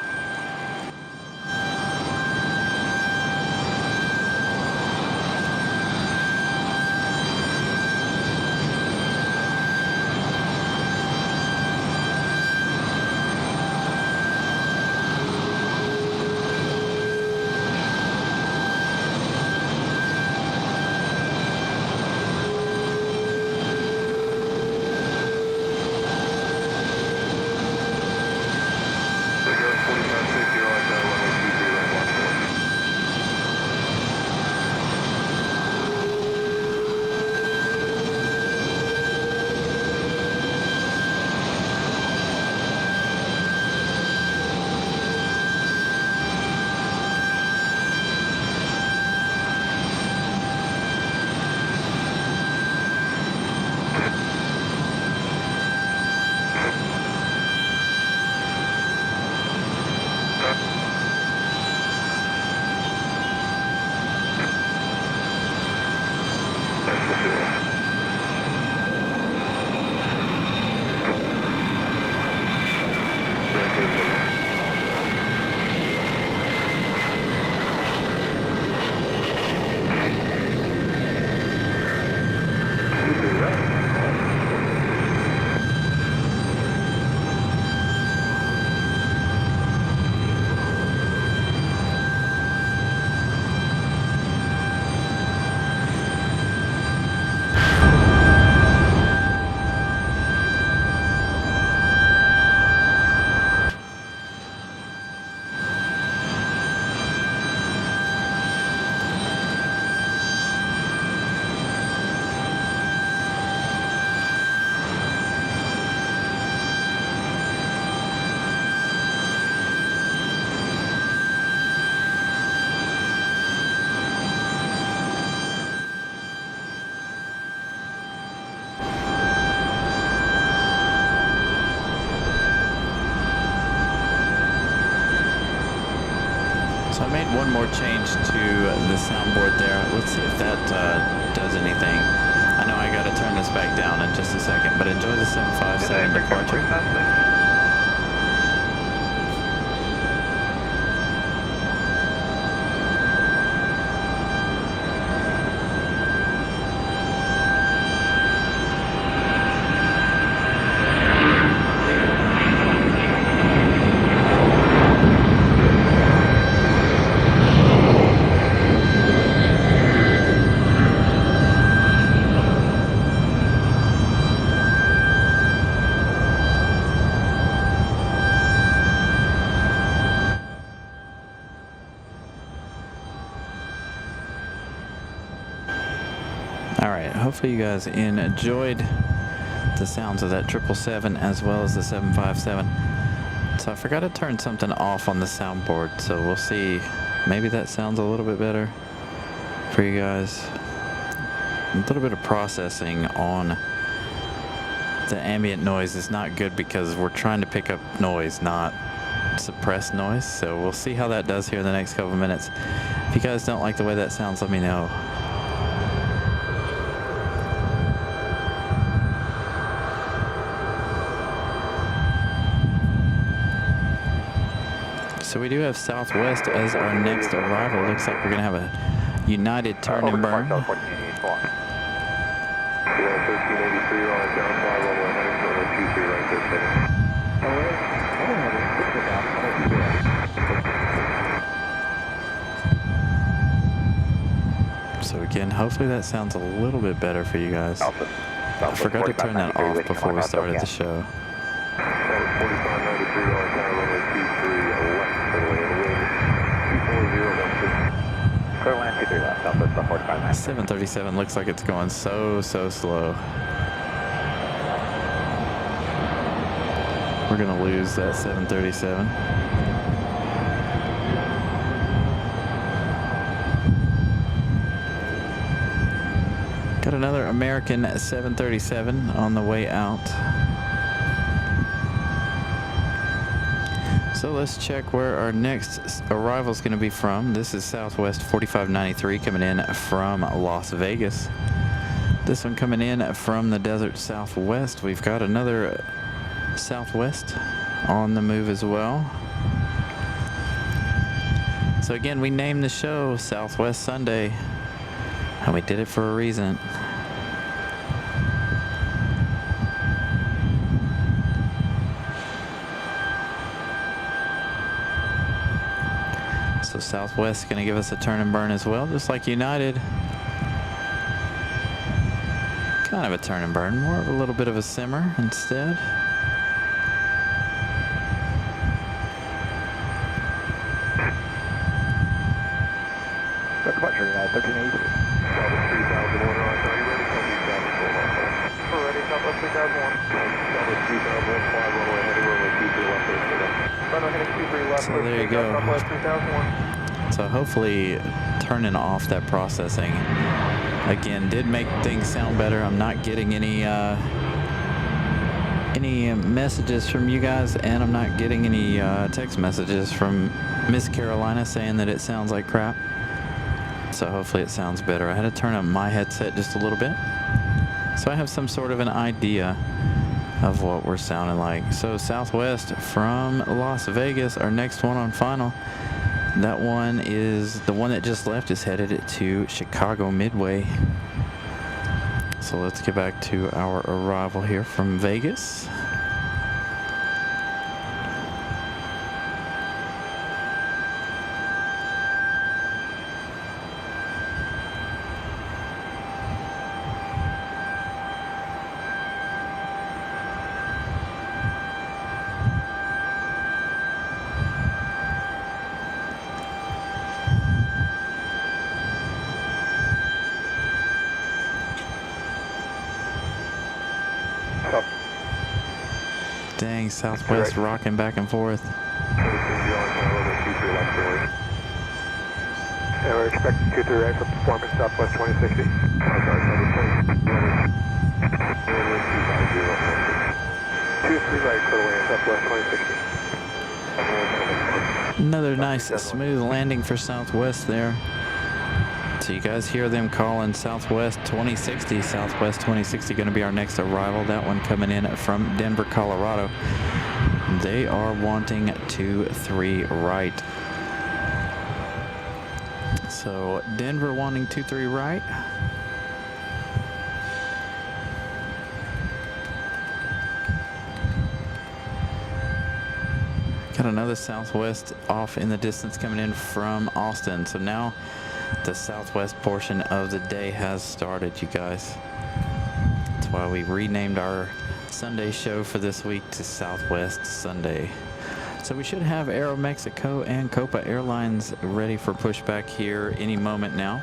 So I made one more change to the soundboard there. Let's see if that does anything. I know I got to turn this back down in just a second, but enjoy the 757 departure. Alright, hopefully you guys enjoyed the sounds of that 777 as well as the 757. So I forgot to turn something off on the soundboard, so we'll see. Maybe that sounds a little bit better for you guys. A little bit of processing on the ambient noise is not good because we're trying to pick up noise, not suppress noise. So we'll see how that does here in the next couple of minutes. If you guys don't like the way that sounds, let me know. So we do have Southwest as our next arrival. Looks like we're going to have a United turn and burn. Marshall 1481. Yeah, 1383 on a down 5 level heading for the 23 right there, So again, hopefully that sounds a little bit better for you guys. Alpha. I forgot to turn that off before we started the show. That was 4593 on down runway 23 left for the way of the wind. 240 Clear land 23 left, Southwest 45. 737 looks like it's going so slow. We're gonna lose that 737. Got another American 737 on the way out. So let's check where our next arrival is going to be from. This is Southwest 4593 coming in from Las Vegas. This one coming in from the desert Southwest. We've got another Southwest on the move as well. So again, we named the show Southwest Sunday, and we did it for a reason. So Southwest is going to give us a turn and burn as well, just like United. Kind of a turn and burn, more of a little bit of a simmer instead. Look much for United 1383. Southwest 3001 on, are you ready? We're ready, Southwest 3001. Southwest 3001, 5 runway heading runway 23 left there, Runway heading 23 left. So there you go. Southwest 3001. So hopefully turning off that processing again did make things sound better. I'm not getting any messages from you guys, and I'm not getting any text messages from Miss Carolina saying that it sounds like crap. So hopefully it sounds better. I had to turn up my headset just a little bit, so I have some sort of an idea of what we're sounding like. So Southwest from Las Vegas, our next one on final. That one is the one that just left, is headed to Chicago Midway. So let's get back to our arrival here from Vegas. Dang, Southwest rocking back and forth. And we're expecting 23 right for performance, Southwest 2060. 23 right for the land, Southwest 2060. Another nice smooth landing for Southwest there. So you guys hear them calling Southwest 2060. Southwest 2060 going to be our next arrival. That one coming in from Denver, Colorado. They are wanting 23 right. So Denver wanting 23 right. Got another Southwest off in the distance coming in from Austin. So now the Southwest portion of the day has started, you guys. That's why we renamed our Sunday show for this week to Southwest Sunday. So we should have Aeromexico and Copa Airlines ready for pushback here any moment now.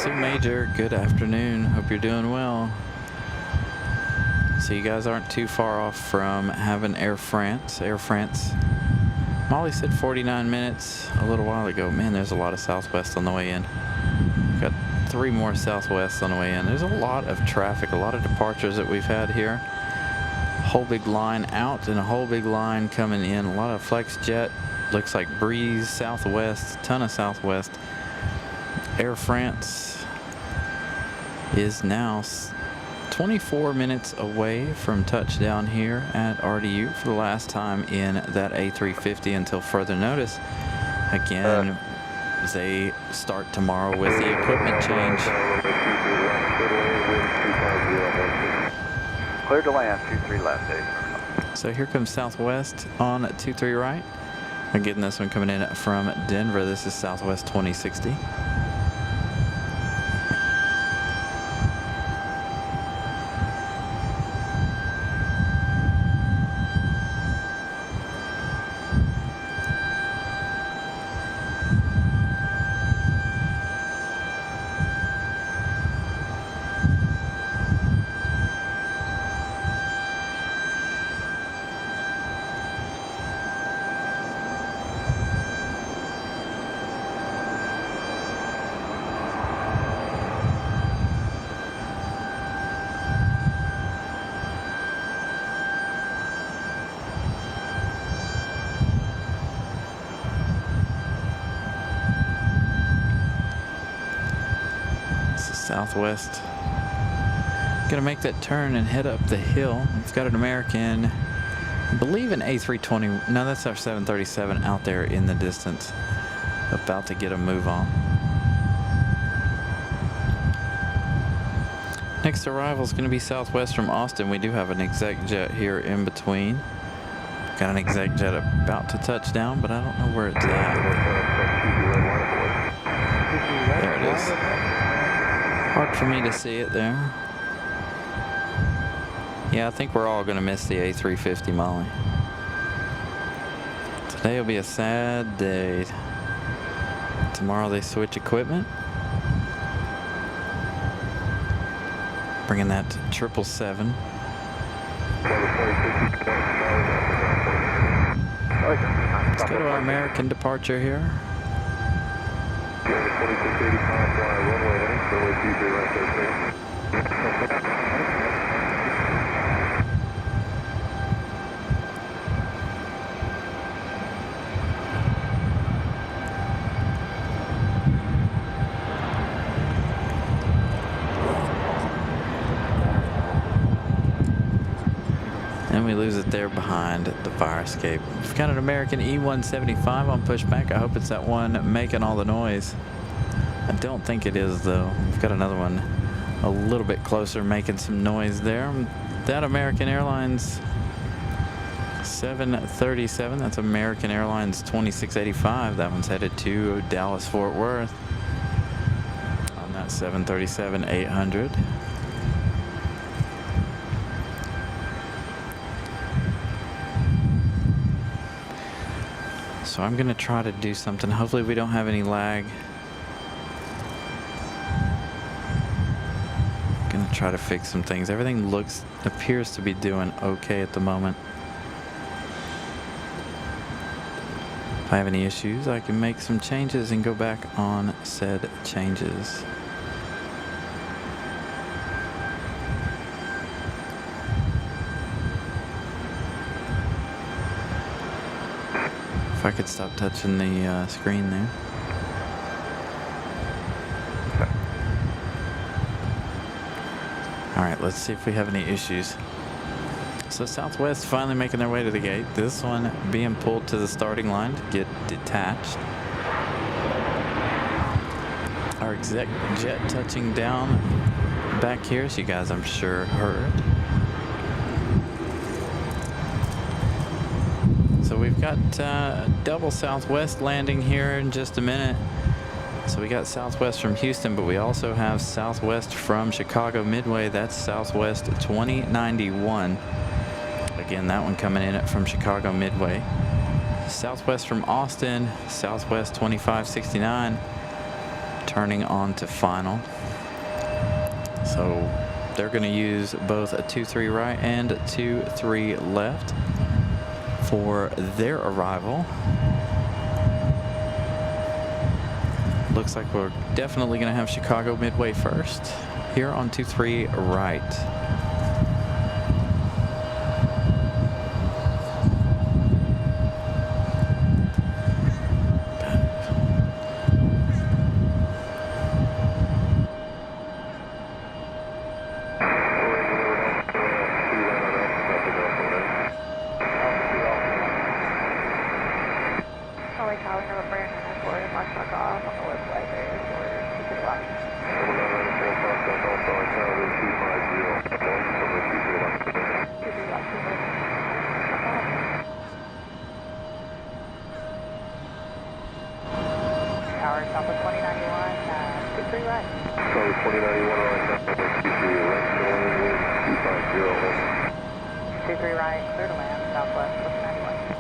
Sue Major, good afternoon. Hope you're doing well. So you guys aren't too far off from having Air France. Air France Molly said 49 minutes a little while ago. Man, there's a lot of southwest on the way in. Got 3 more southwest on the way in. There's a lot of traffic, a lot of departures that we've had here. Whole big line out and a whole big line coming in. A lot of flex jet. Looks like breeze, southwest, ton of southwest. Air France is now 24 minutes away from touchdown here at RDU for the last time in that A350 until further notice. Again, they start tomorrow with the equipment change. Clear to land, 23 left, Dave. So here comes Southwest on 23 right. Again, this one coming in from Denver. This is Southwest 2060. Southwest gonna make that turn and head up the hill. We've got an American, I believe an A320. No, that's our 737 out there in the distance, about to get a move on. Next arrival is going to be Southwest from Austin. We do have an exec jet here in between. Got an exec jet about to touch down, but I don't know where it's at. There it is. Hard for me to see it there. Yeah, I think we're all going to miss the A350, Molly. Today will be a sad day. Tomorrow they switch equipment. Bringing that 777. Let's go to our American departure here. And we lose it there behind the fire escape. We've got an American E-175 on pushback. I hope it's that one making all the noise. I don't think it is, though. We've got another one a little bit closer making some noise there. That American Airlines 737, that's American Airlines 2685. That one's headed to Dallas Fort Worth on that 737-800. So I'm going to try to do something. Hopefully we don't have any lag. Going to try to fix some things. Everything appears to be doing okay at the moment. If I have any issues, I can make some changes and go back on said changes. If I could stop touching the screen there. All right, let's see if we have any issues. So Southwest finally making their way to the gate. This one being pulled to the starting line to get detached. Our exec jet touching down back here, as you guys I'm sure heard. So we've got double Southwest landing here in just a minute. So we got Southwest from Houston, but we also have Southwest from Chicago Midway. That's Southwest 2091. Again, that one coming in from Chicago Midway. Southwest from Austin, Southwest 2569, turning on to final. So they're going to use both a 23 right and a 23 left for their arrival. Looks like we're definitely going to have Chicago Midway first here on 23 right. Only Charlie number brand new for it. Mark back off on the website there for 23 left. Tower South of 2091, 23 right. Sorry, 2091 right now, 23 left, going wind 250. 23 right, clear to land, southwest 2091.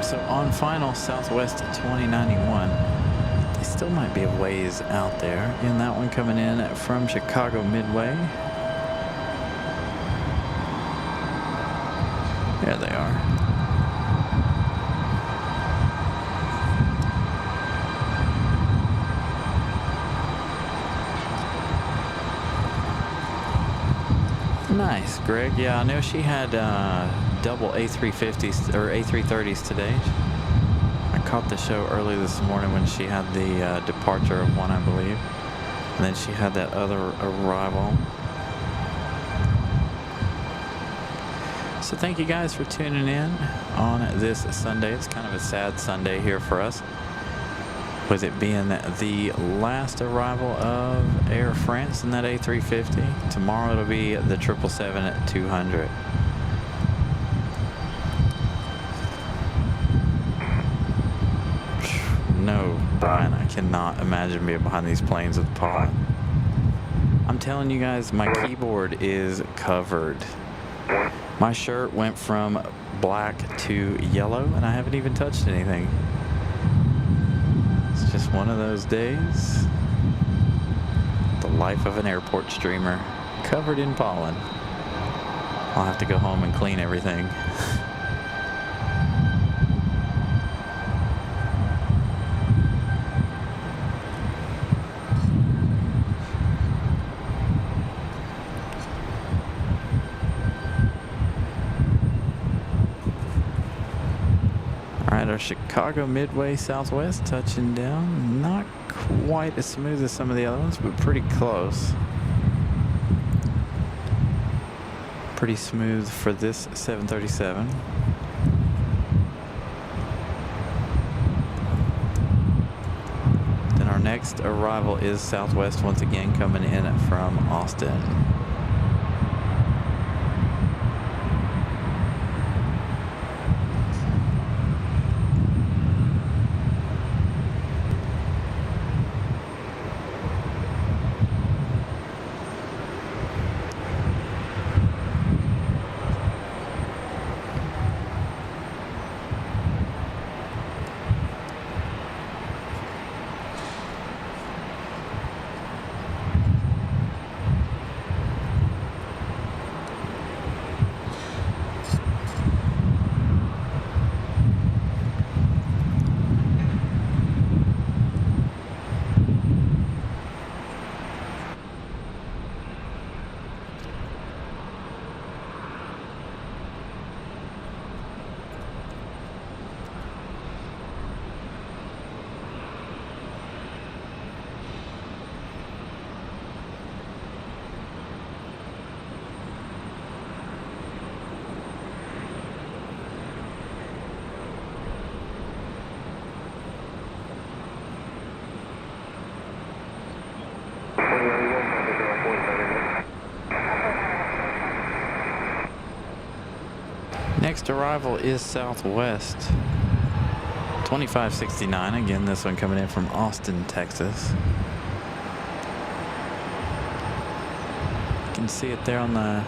So on final Southwest 2091, they still might be a ways out there. And that one coming in from Chicago Midway. There they are. Nice, Greg. Yeah, I know she had double A350s or A330s today. I caught the show early this morning when she had the departure of one, I believe. And then she had that other arrival. So thank you guys for tuning in on this Sunday. It's kind of a sad Sunday here for us, with it being the last arrival of Air France in that A350. Tomorrow it'll be the 777-200. No, Brian, I cannot imagine being behind these planes with pollen. I'm telling you guys, my keyboard is covered. My shirt went from black to yellow, and I haven't even touched anything. It's just one of those days. The life of an airport streamer, covered in pollen. I'll have to go home and clean everything. Our Chicago Midway Southwest touching down. Not quite as smooth as some of the other ones, but pretty close. Pretty smooth for this 737. Then our next arrival is Southwest once again, coming in from Austin. next arrival is Southwest 2569. Again, this one coming in from Austin, Texas. You can see it there on the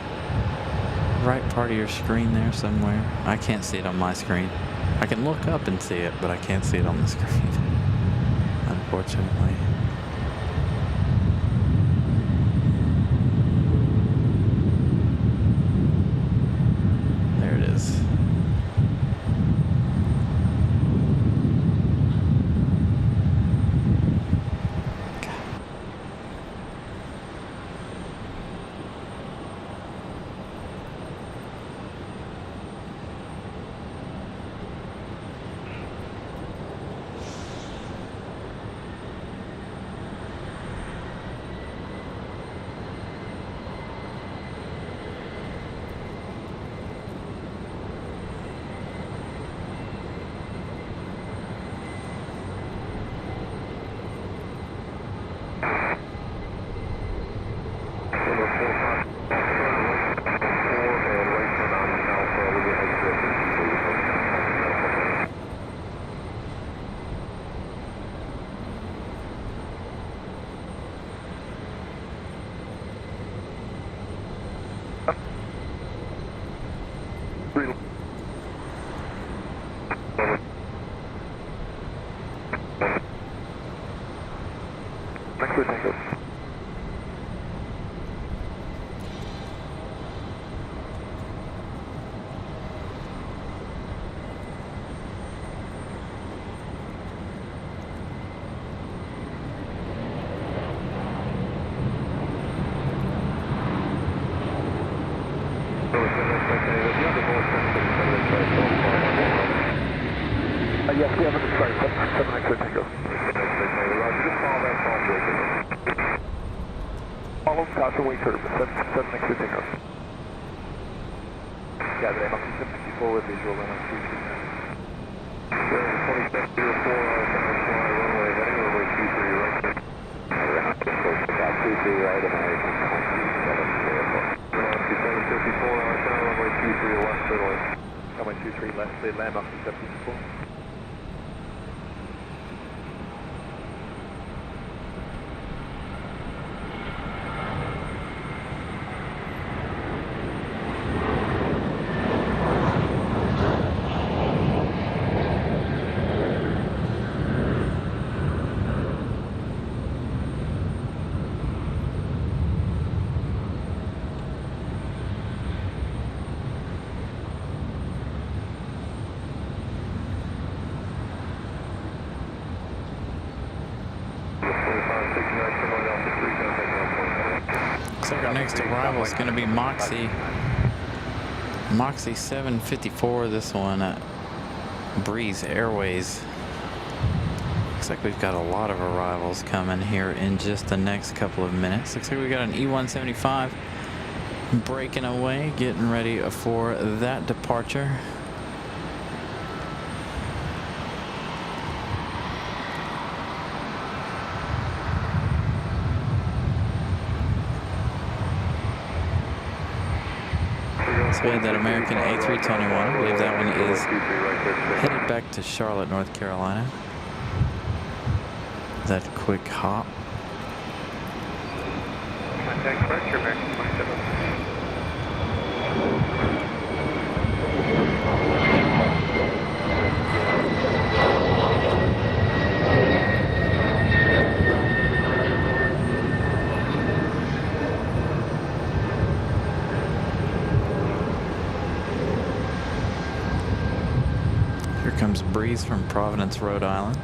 right part of your screen there somewhere. I can't see it on my screen. I can look up and see it, but I can't see it on the screen, unfortunately. There it is. Yes, we have a sorry, 7 exit Tango. Follow caution wing curve, 7 exit Tango. Yeah, they must be 54 with visual and on 239. 2704, runway heading runway 23 right. We're not too close to that 23 right and I 2754, runway 23 left, runway. Runway 23 left, the landmark is 74. Looks like our next arrival is going to be Moxie 754, this one at Breeze Airways. Looks like we've got a lot of arrivals coming here in just the next couple of minutes. Looks like we got an E175 breaking away, getting ready for that departure. We had that American A321. I believe that one is headed back to Charlotte, North Carolina. That quick hop. Contact departure, American 27. Comes Breeze from Providence, Rhode Island.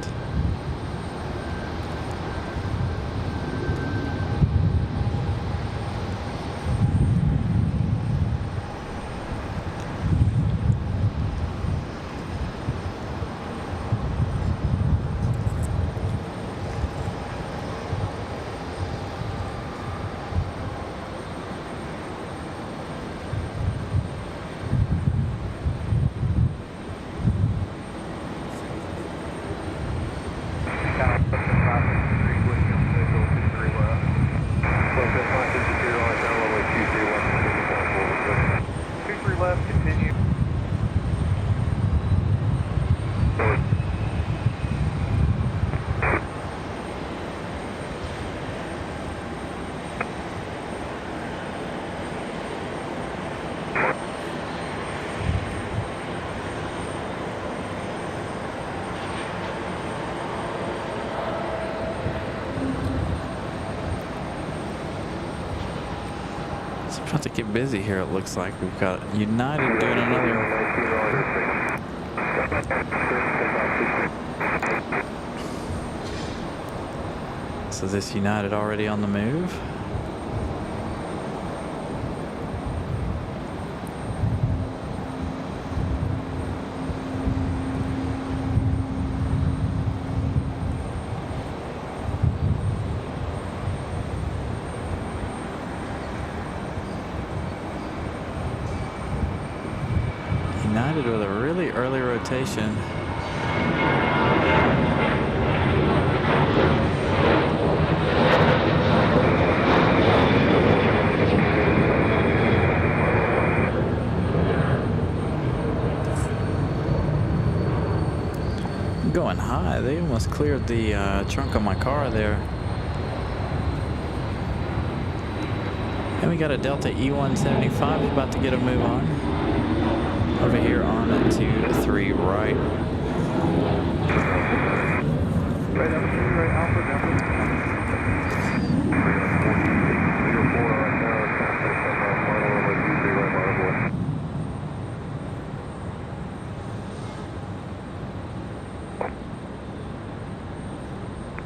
About to get busy here, it looks like. We've got United doing another. So this United already on the move? United with a really early rotation. Going high. They almost cleared the trunk of my car there. And we got a Delta E175 about to get a move on. Over here on 23 right. Right up to right Alpha, Delta.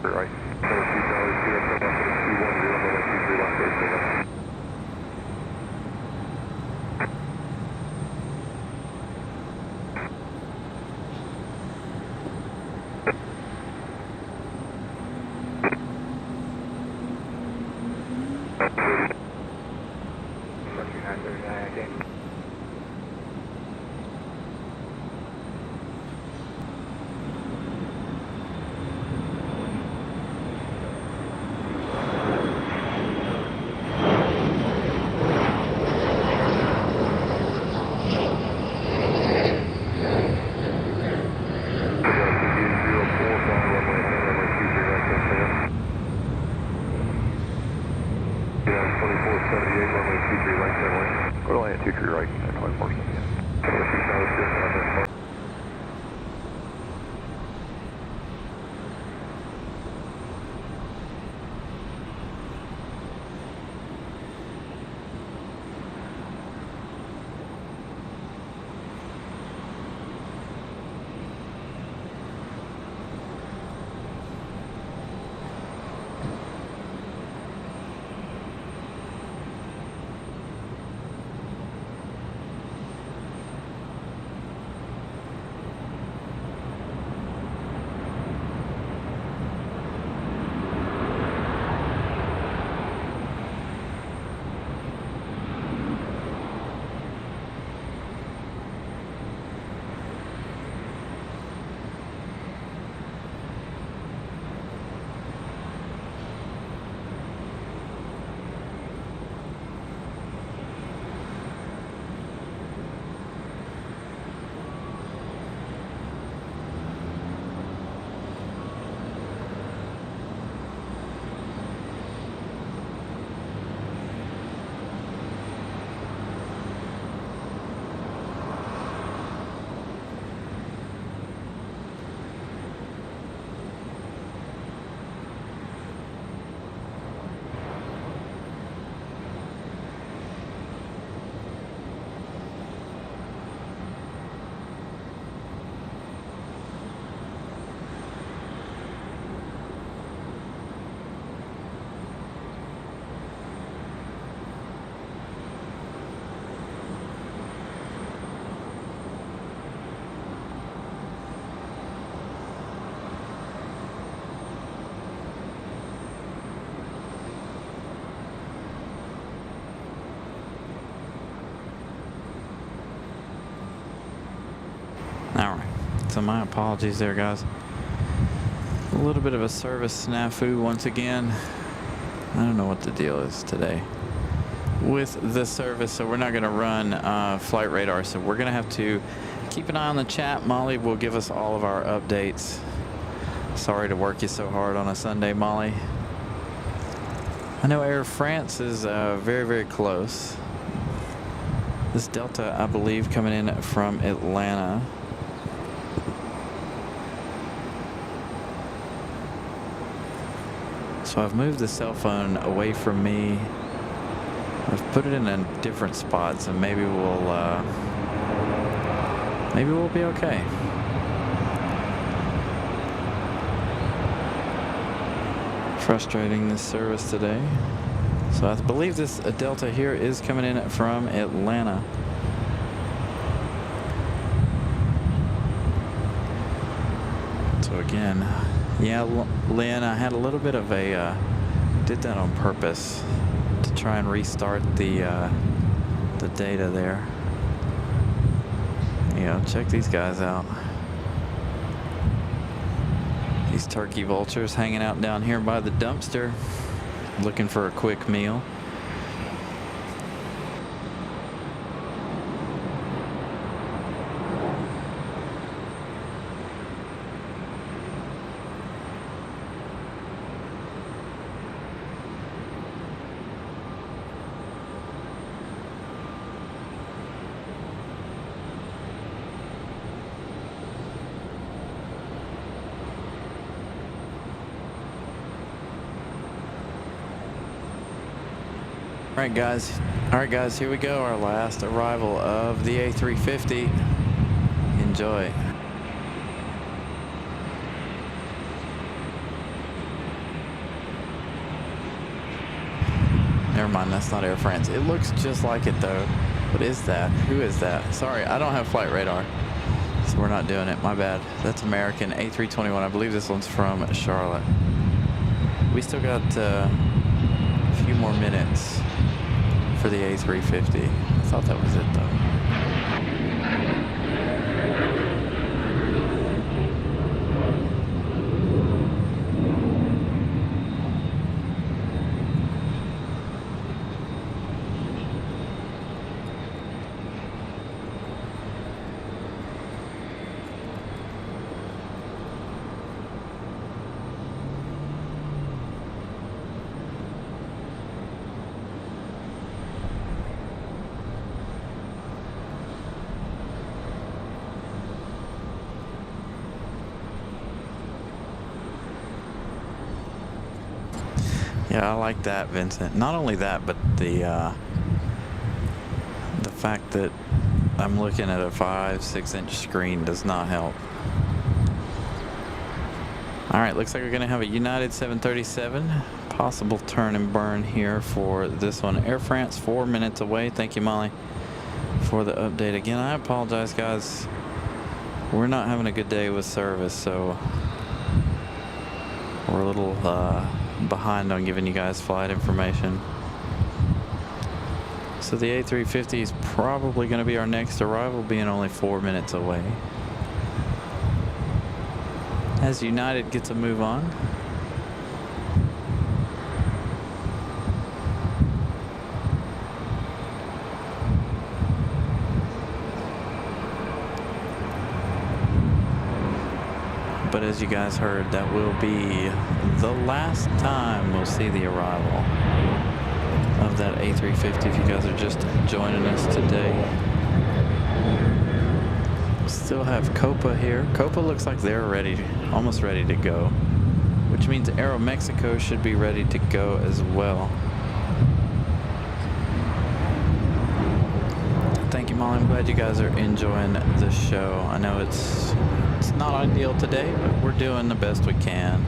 Right. Go to land 23 right, 24 seconds. Alright, so my apologies there, guys. A little bit of a service snafu once again. I don't know what the deal is today with the service, so we're not going to run flight radar, so we're going to have to keep an eye on the chat. Molly will give us all of our updates. Sorry to work you so hard on a Sunday, Molly. I know Air France is very, very close. This Delta, I believe, coming in from Atlanta. So I've moved the cell phone away from me I've put it in a different spot, so maybe we'll be okay. Frustrating, this service today. So I believe this Delta here is coming in from Atlanta. So again, yeah, Lynn, I had a little bit of a, did that on purpose to try and restart the data there. You know, check these guys out. These turkey vultures hanging out down here by the dumpster, looking for a quick meal. All right guys, here we go, our last arrival of the A350. Enjoy. Never mind, that's not Air France. It looks just like it though. What is that? Who is that? Sorry, I don't have flight radar, so we're not doing it. My bad. That's American A321. I believe this one's from Charlotte. We still got a few more minutes for the A350. I thought that was it though. Yeah, I like that, Vincent. Not only that, but the fact that I'm looking at a 5-6 inch screen does not help. All right, looks like we're gonna have a United 737 possible turn and burn here for this one. Air France 4 minutes away. Thank you, Molly, for the update. Again, I apologize, guys. We're not having a good day with service, so we're a little behind on giving you guys flight information. So the A350 is probably going to be our next arrival, being only 4 minutes away, as United gets a move on. But as you guys heard, that will be the last time we'll see the arrival of that A350 if you guys are just joining us today. Still have Copa here. Copa looks like they're ready, almost ready to go, which means Aeromexico should be ready to go as well. Thank you, Molly. I'm glad you guys are enjoying the show. I know it's not ideal today, but we're doing the best we can.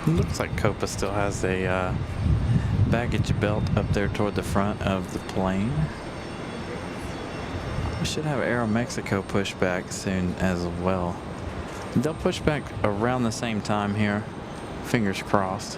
Looks like Copa still has a baggage belt up there toward the front of the plane. We should have Aeromexico push back soon as well. They'll push back around the same time here. Fingers crossed.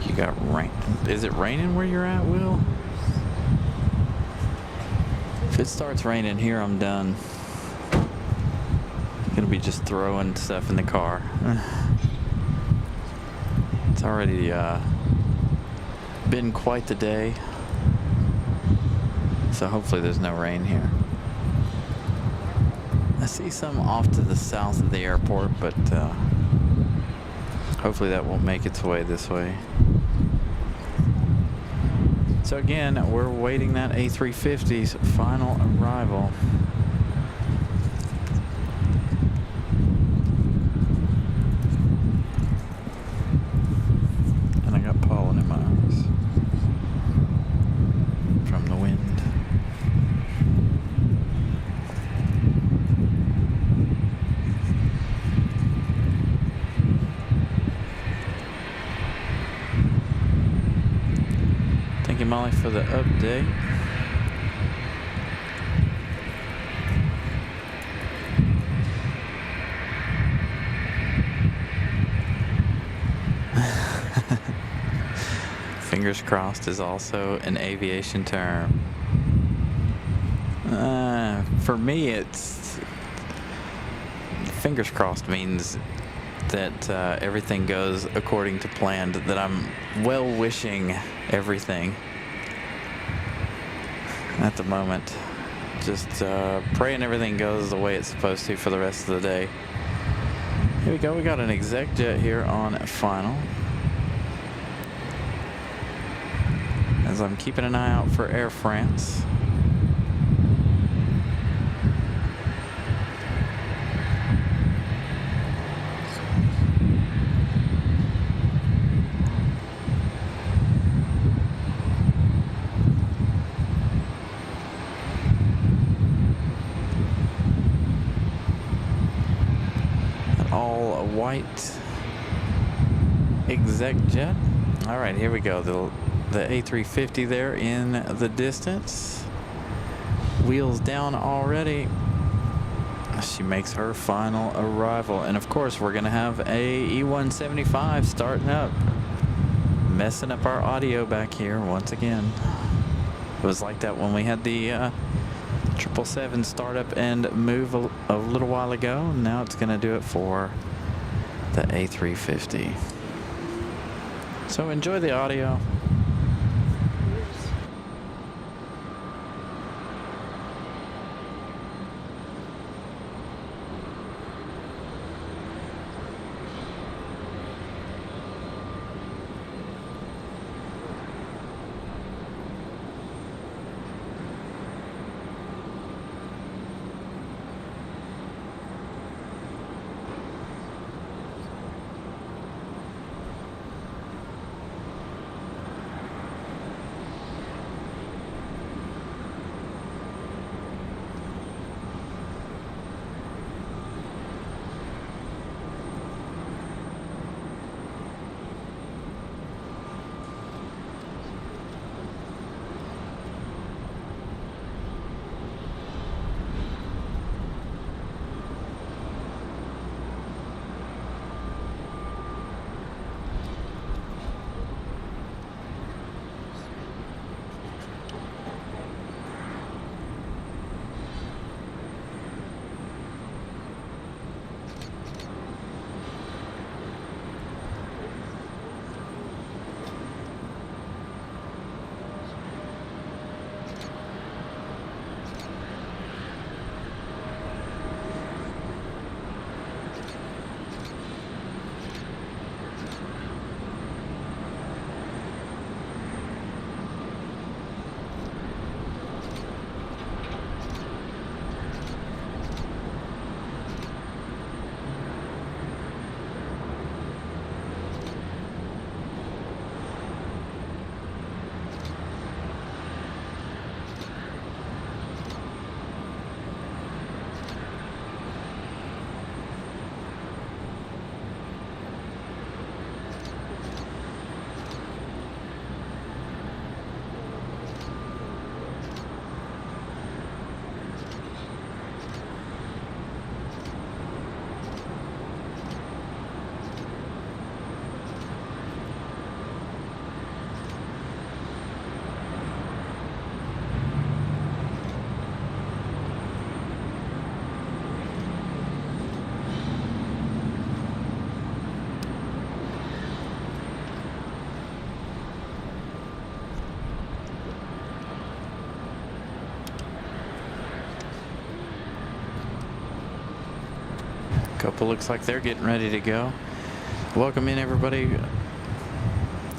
You got rain. Is it raining where you're at, Will? If it starts raining here, I'm done. Gonna be just throwing stuff in the car. It's already been quite the day, so hopefully there's no rain here. I see some off to the south of the airport, but hopefully that won't make its way this way. So again, we're waiting that A350's final arrival. And I got pollen in my eyes from the wind. Thank you, Molly, for the update. Fingers crossed is also an aviation term. For me, it's fingers crossed means that everything goes according to plan, that I'm well wishing everything at the moment. Just praying everything goes the way it's supposed to for the rest of the day. Here we go. We got an exec jet here on final. As I'm keeping an eye out for Air France. All white exec jet. All right, here we go. The A350 there in the distance. Wheels down already. She makes her final arrival. And of course, we're going to have a E175 starting up. Messing up our audio back here once again. It was like that when we had the 777 start up and move a little while ago. Now it's going to do it for the A350. So enjoy the audio. Couple looks like they're getting ready to go. Welcome in, everybody.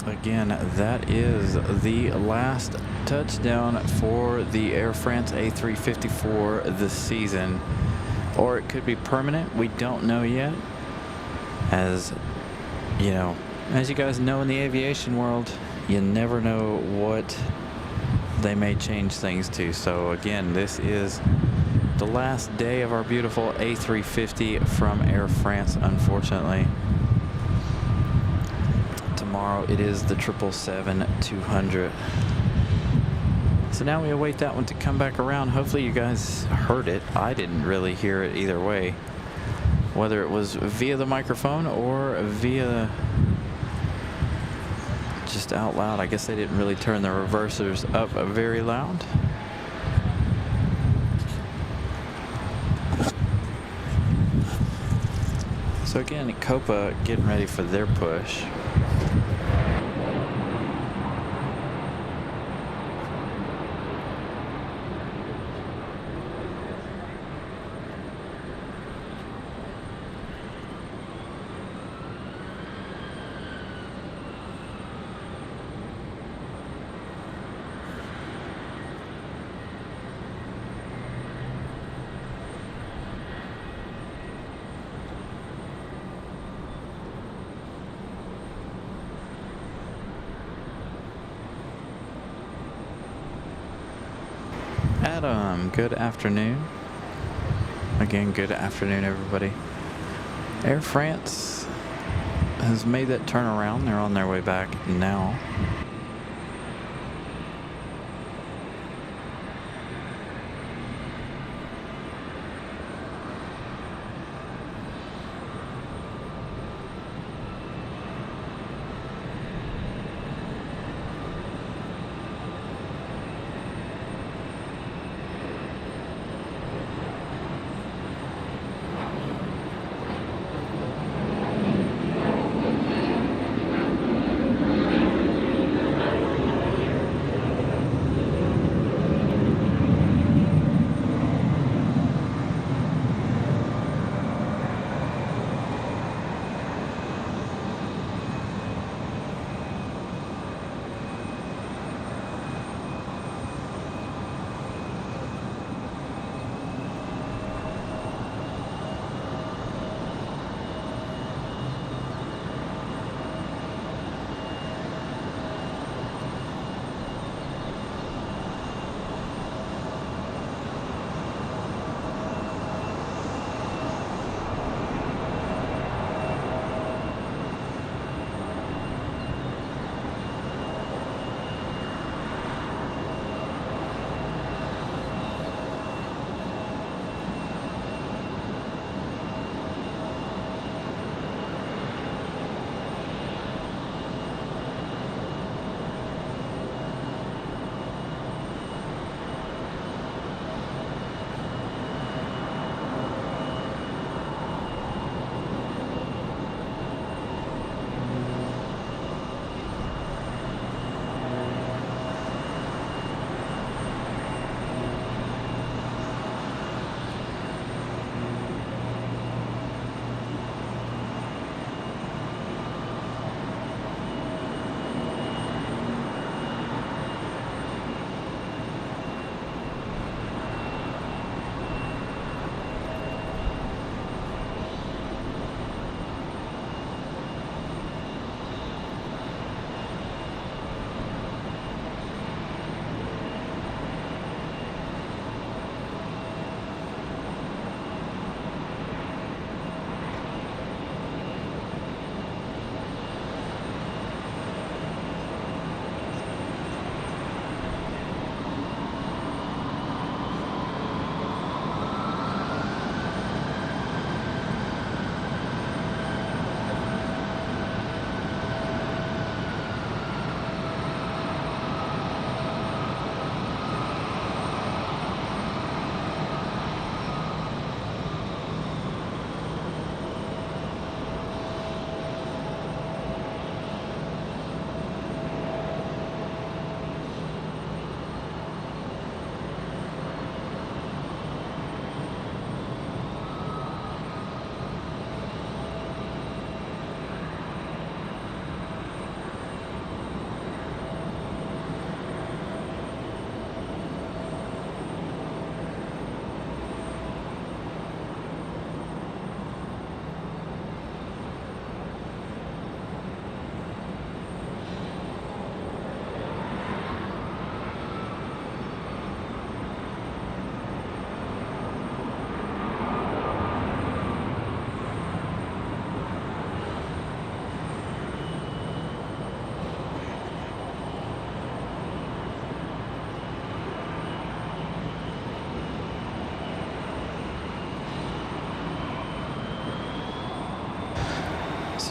Again, that is the last touchdown for the Air France A350 for the season. Or it could be permanent. We don't know yet. As you know, as you guys know in the aviation world, you never know what they may change things to. So again, this is the last day of our beautiful A350 from Air France, unfortunately. Tomorrow it is the 777-200. So now we await that one to come back around. Hopefully you guys heard it. I didn't really hear it either way, whether it was via the microphone or via just out loud. I guess they didn't really turn the reversers up very loud. So again, Copa getting ready for their push. Adam, good afternoon. Again, good afternoon, everybody. Air France has made that turnaround. They're on their way back now.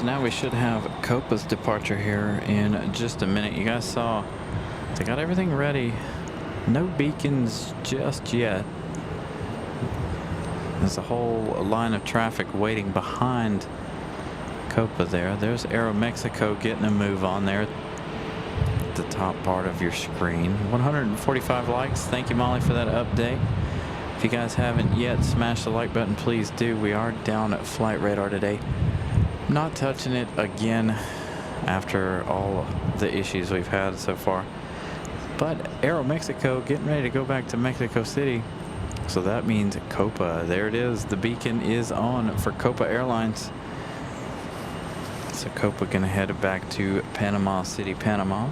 so now we should have Copa's departure here in just a minute. You guys saw they got everything ready. No beacons just yet. There's a whole line of traffic waiting behind Copa there. There's Aeromexico getting a move on there at the top part of your screen. 145 likes. Thank you, Molly, for that update. If you guys haven't yet smashed the like button, please do. We are down at flight radar today. Not touching it again after all the issues we've had so far. But Aeromexico getting ready to go back to Mexico City. So that means Copa. There it is. The beacon is on for Copa Airlines. So Copa gonna head back to Panama City, Panama.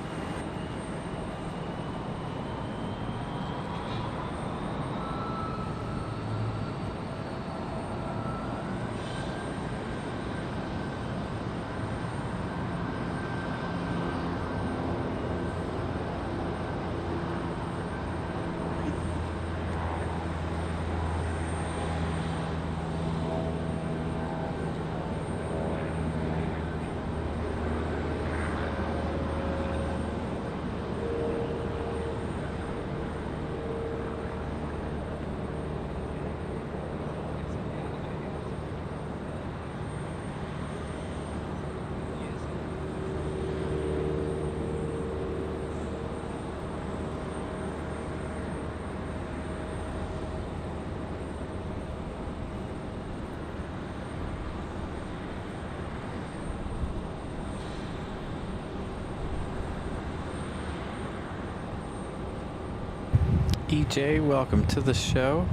EJ, welcome to the show.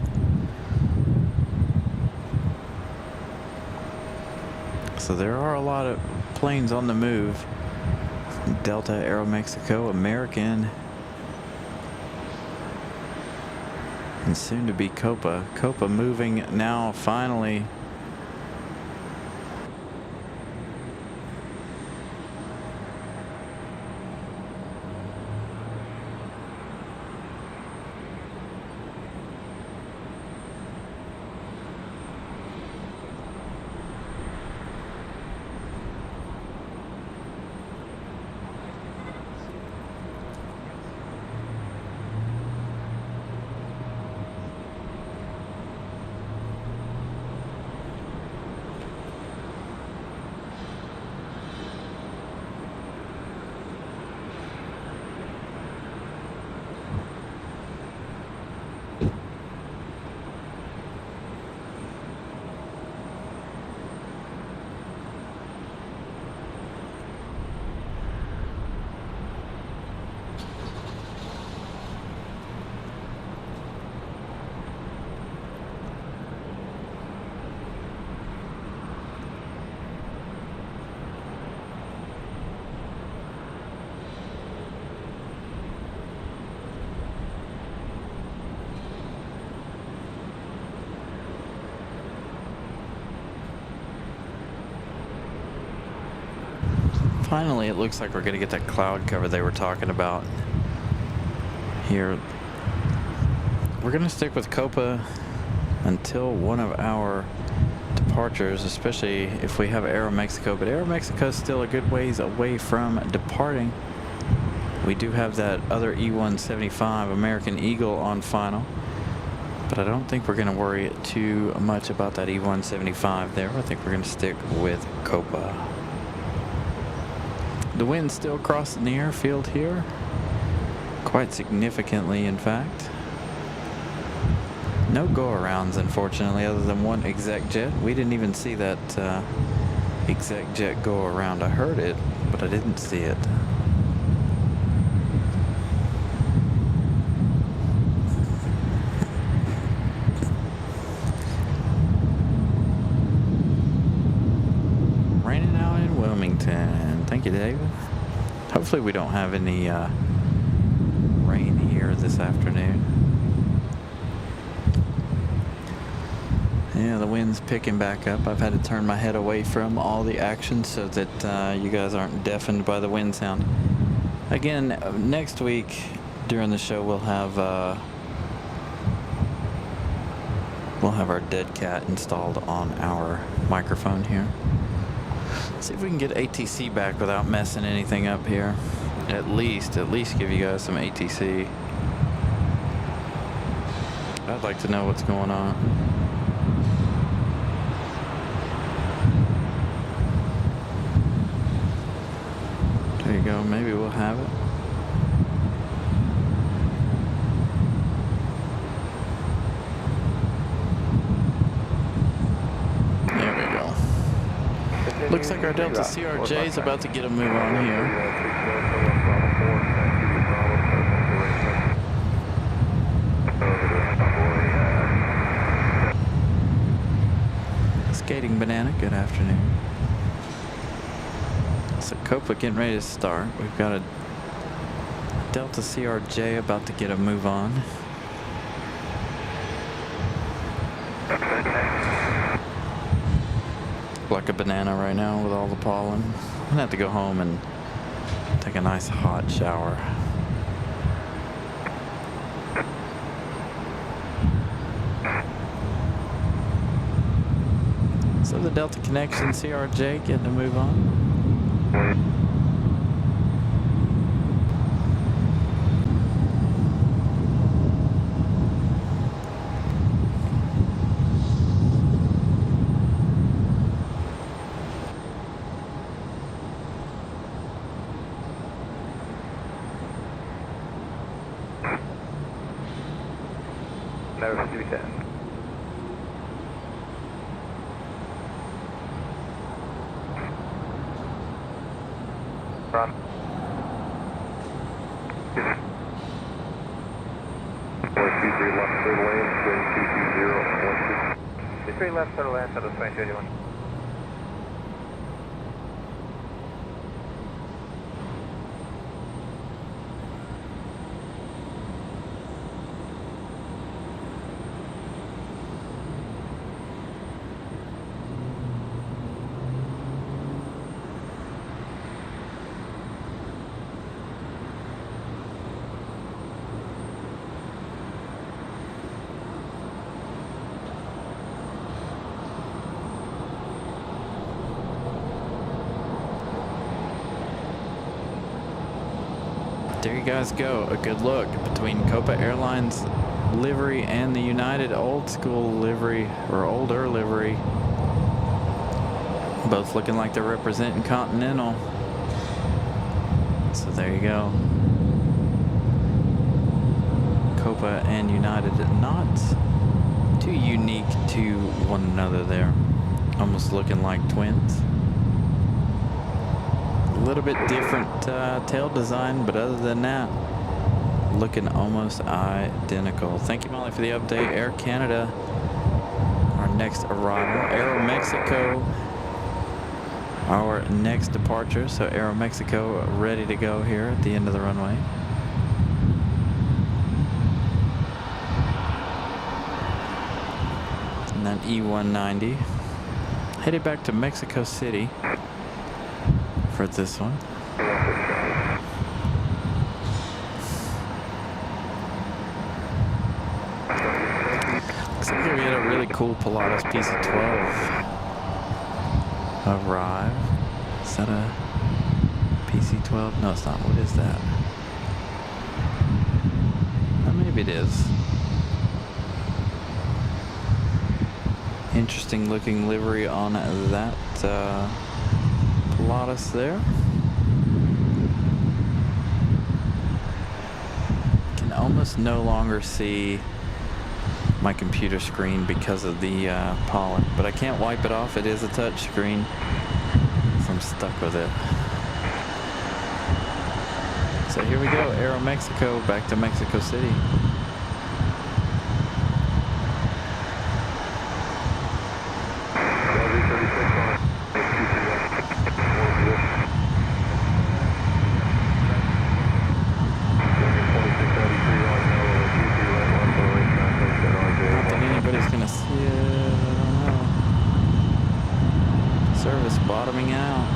So there are a lot of planes on the move. Delta, Aeromexico, American, and soon to be Copa. Copa moving now finally. Finally, it looks like we're going to get that cloud cover they were talking about here. We're going to stick with Copa until one of our departures, especially if we have Aeromexico. But Aeromexico is still a good ways away from departing. We do have that other E-175 American Eagle on final, but I don't think we're going to worry too much about that E-175 there. I think we're going to stick with Copa. The wind's still crossing the airfield here, quite significantly, in fact. No go-arounds, unfortunately, other than one exec jet. We didn't even see that exec jet go around. I heard it, but I didn't see it. Raining out in Wilmington. Thank you, David. Hopefully we don't have any rain here this afternoon. Yeah, the wind's picking back up. I've had to turn my head away from all the action so that you guys aren't deafened by the wind sound. Again, next week during the show we'll have our dead cat installed on our microphone here. See if we can get ATC back without messing anything up here. At least give you guys some ATC. I'd like to know what's going on. There you go, maybe we'll have it. There we go. Looks like our Delta CRJ is about to get a move on here. Skating Banana, good afternoon. So Copa getting ready to start. We've got a Delta CRJ about to get a move on. Like a banana right now with all the pollen. I'm gonna have to go home and take a nice hot shower. So the Delta Connection CRJ getting a move on. Never do that. Run. 123 left clear to land, wind 220, 23 left, total land, total 2021. There you guys go. A good look between Copa Airlines livery and the United old school livery or older livery. Both looking like they're representing Continental. So there you go. Copa and United, not too unique to one another there. Almost looking like twins. A little bit different tail design, but other than that, looking almost identical. Thank you, Molly, for the update. Air Canada, our next arrival. Aero Mexico, our next departure. So Aero Mexico ready to go here at the end of the runway. And then E190 headed back to Mexico City for this one. Looks like we had a really cool Pilatus PC-12 arrive. Is that a PC-12? No, it's not. What is that? Maybe it is. Interesting looking livery on that Pilatus there. Can almost no longer see my computer screen because of the pollen, but I can't wipe it off. It is a touch screen, so I'm stuck with it. So here we go, Aero Mexico back to Mexico City. Bottoming out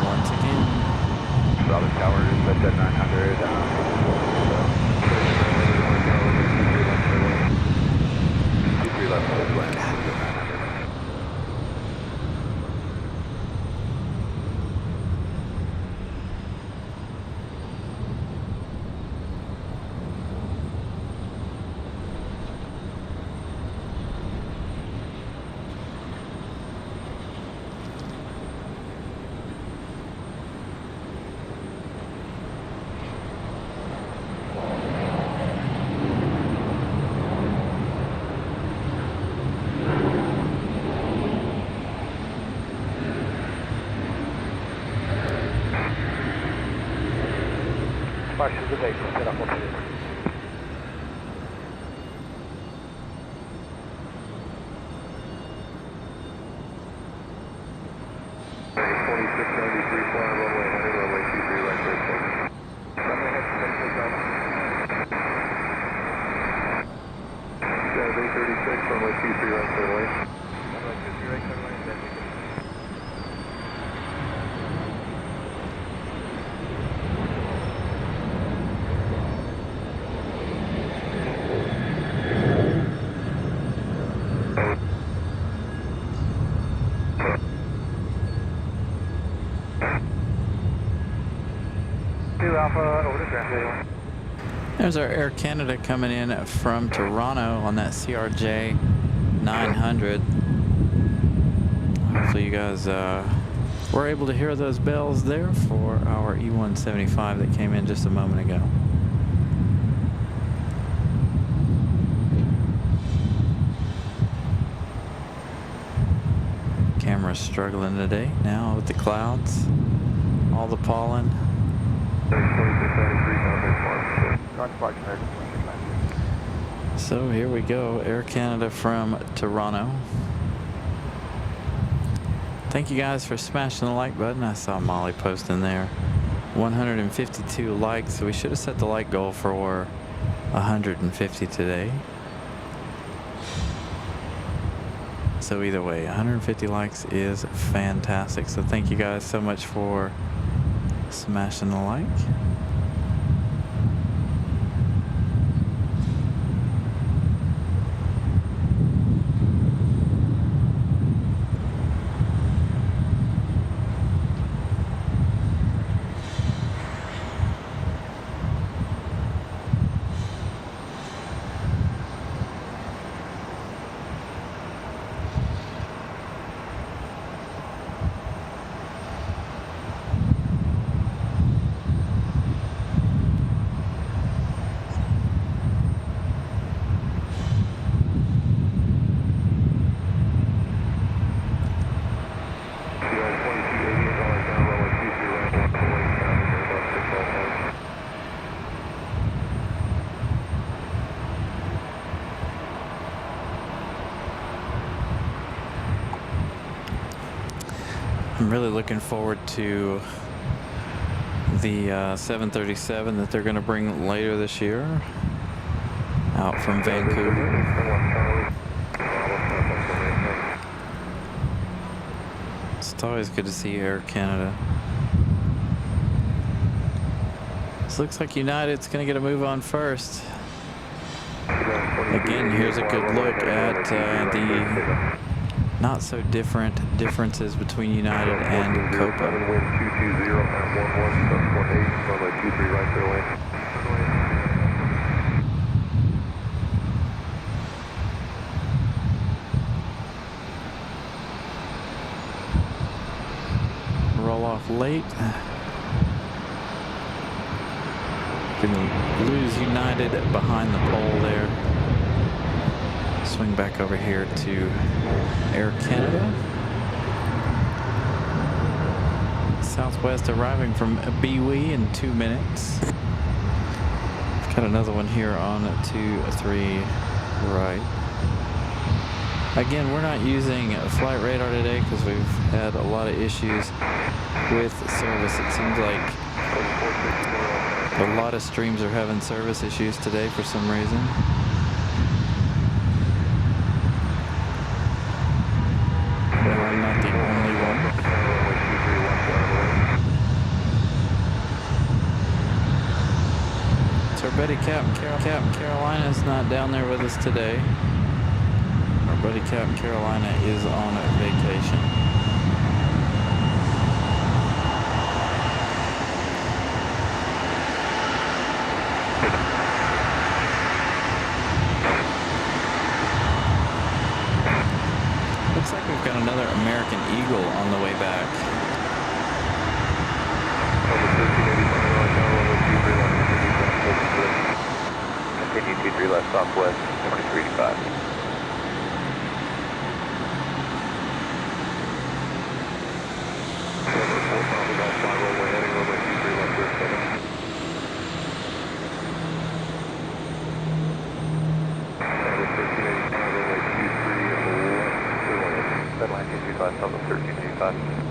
once again. Robin Tower is at 900. Baixo do veículo, será conferido. Alpha over to ground. There's our Air Canada coming in from Toronto on that CRJ 900. Hopefully you guys were able to hear those bells there for our E175 that came in just a moment ago. Camera's struggling today now with the clouds, all the pollen. So here we go, Air Canada from Toronto. Thank you guys for smashing the like button. I saw Molly posting there 152 likes, so we should have set the like goal for 150 today. So either way, 150 likes is fantastic. So thank you guys so much for smashing the like. I'm really looking forward to the 737 that they're going to bring later this year out from Vancouver. It's always good to see Air Canada. This looks like United's going to get a move on first. Again, here's a good look at the not so different differences between United and Copa. Roll off late. Gonna lose United behind the pole there. Swing back over here to Air Canada. Southwest arriving from BWE in 2 minutes. Got another one here on 2-3 right. Again, we're not using flight radar today because we've had a lot of issues with service. It seems like a lot of streams are having service issues today for some reason. Buddy Captain Carolina's not down there with us today. Our buddy Captain Carolina is on vacation. Looks like we've got another American Eagle on the way back. Continue 23 left southwest, 2385. 1385.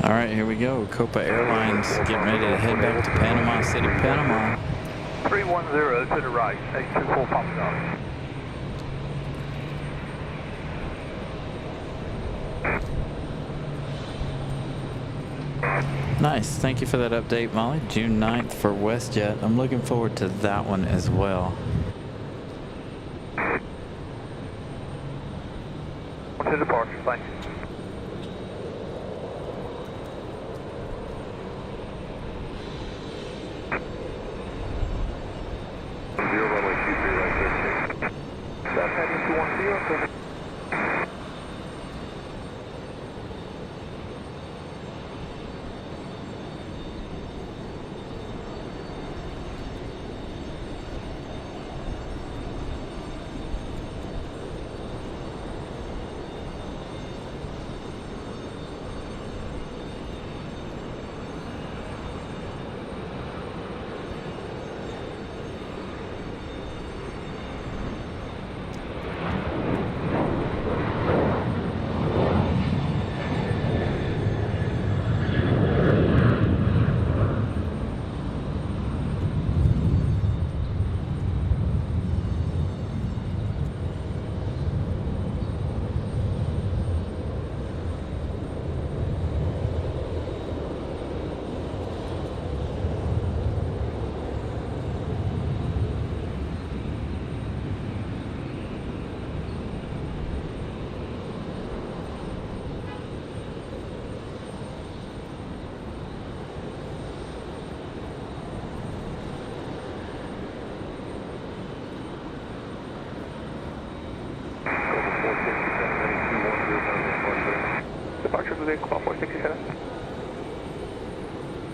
All right, here we go. Copa Airlines getting ready to head back to Panama City, Panama. 310 to the right, 824 popping up. Nice. Thank you for that update, Molly. June 9th for WestJet. I'm looking forward to that one as well. On to departure, thank you.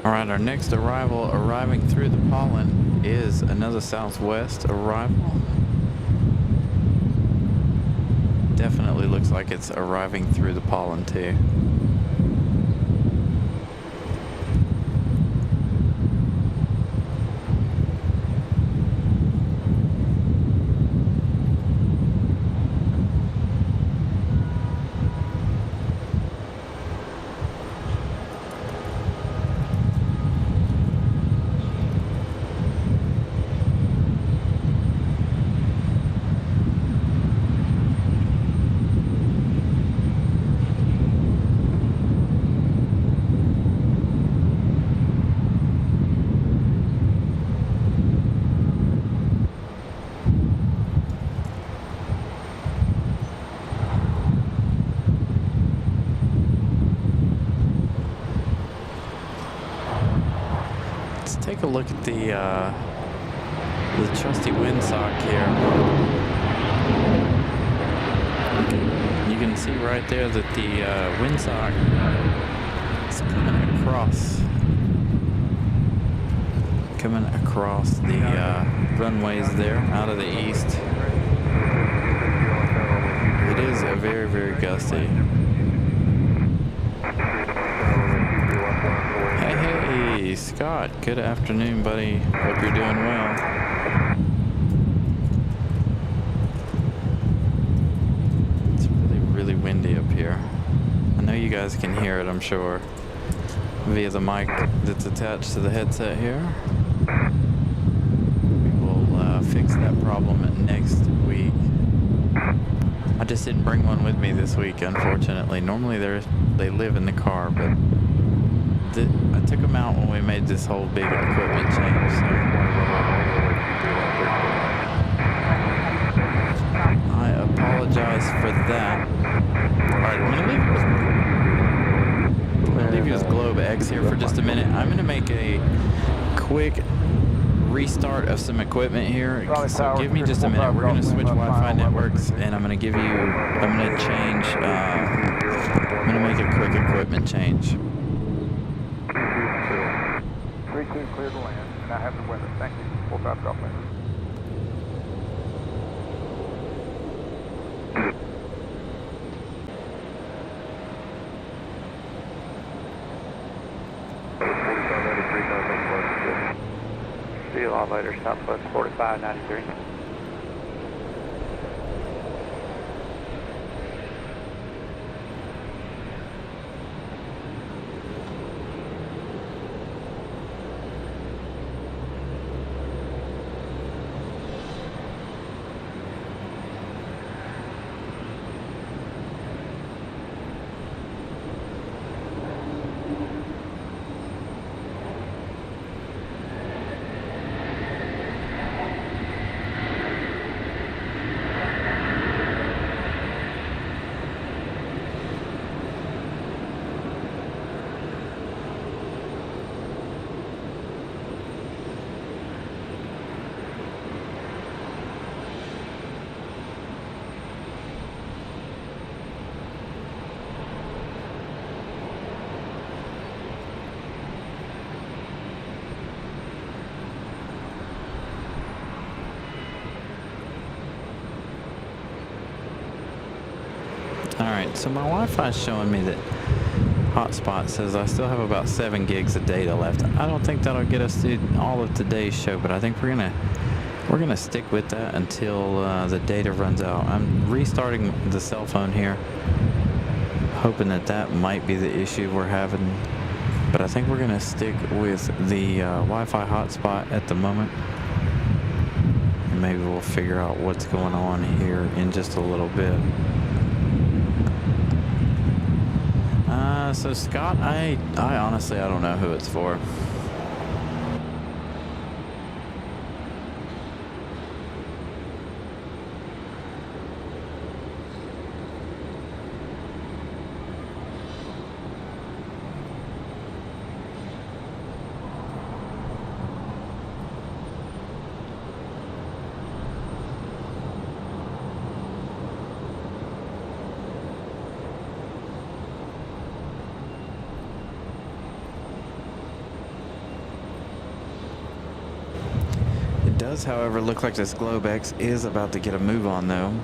All right, our next arrival arriving through the pollen is another Southwest arrival. Definitely looks like it's arriving through the pollen too. Take a look at the trusty windsock here. You can see right there that the windsock is coming across the runways there out of the east. It is a very, very gusty. Hey, Scott. Good afternoon, buddy. Hope you're doing well. It's really, really windy up here. I know you guys can hear it, I'm sure, via the mic that's attached to the headset here. We will fix that problem next week. I just didn't bring one with me this week, unfortunately. Normally they live in the car, but I took them out when we made this whole big equipment change, so I apologize for that. Alright, I'm gonna leave you with Globe X here for just a minute. I'm gonna make a quick restart of some equipment here. Raleigh So Tower, give me just a minute. We're gonna switch Wi-Fi networks, and I'm gonna change. I'm gonna make a quick equipment change. 3-2 clear to land, and I have the weather. Thank you. 45 Golf Lane. See you a lot later, Southwest 4593. Alright, so my Wi-Fi is showing me that hotspot says I still have about 7 gigs of data left. I don't think that'll get us through all of today's show, but I think we're gonna stick with that until the data runs out. I'm restarting the cell phone here, hoping that might be the issue we're having, but I think we're gonna stick with the Wi-Fi hotspot at the moment, and maybe we'll figure out what's going on here in just a little bit. So Scott, I honestly, I don't know who it's for. Does, however, look like this Globex is about to get a move on, though.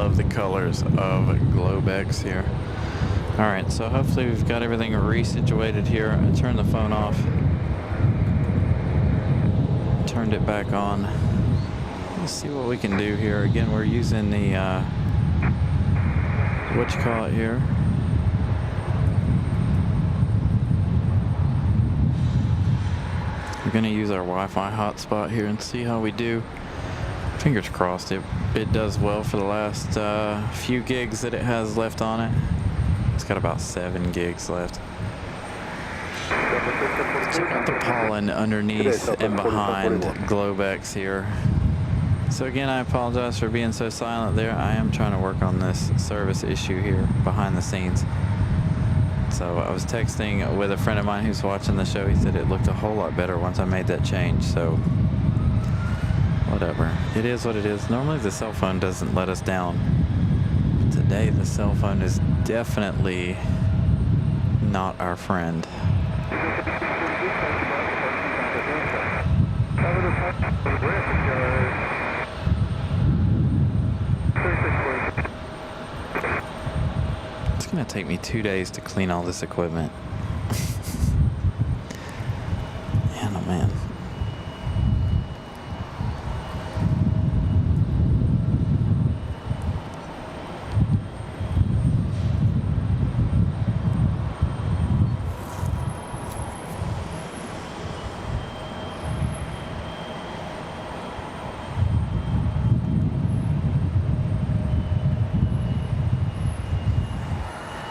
love the colors of Globex here. Alright, so hopefully we've got everything resituated here. I turned the phone off. Turned it back on. Let's see what we can do here. Again, we're using the, what you call it here? We're going to use our Wi-Fi hotspot here and see how we do. Fingers crossed it does well for the last few gigs that it has left on it. It's got about 7 gigs left. Check out the pollen underneath and behind Globex here. So again, I apologize for being so silent there. I am trying to work on this service issue here behind the scenes. So I was texting with a friend of mine who's watching the show. He said it looked a whole lot better once I made that change. So whatever. It is what it is. Normally the cell phone doesn't let us down. But today the cell phone is definitely not our friend. It's gonna take me 2 days to clean all this equipment. Man, oh man.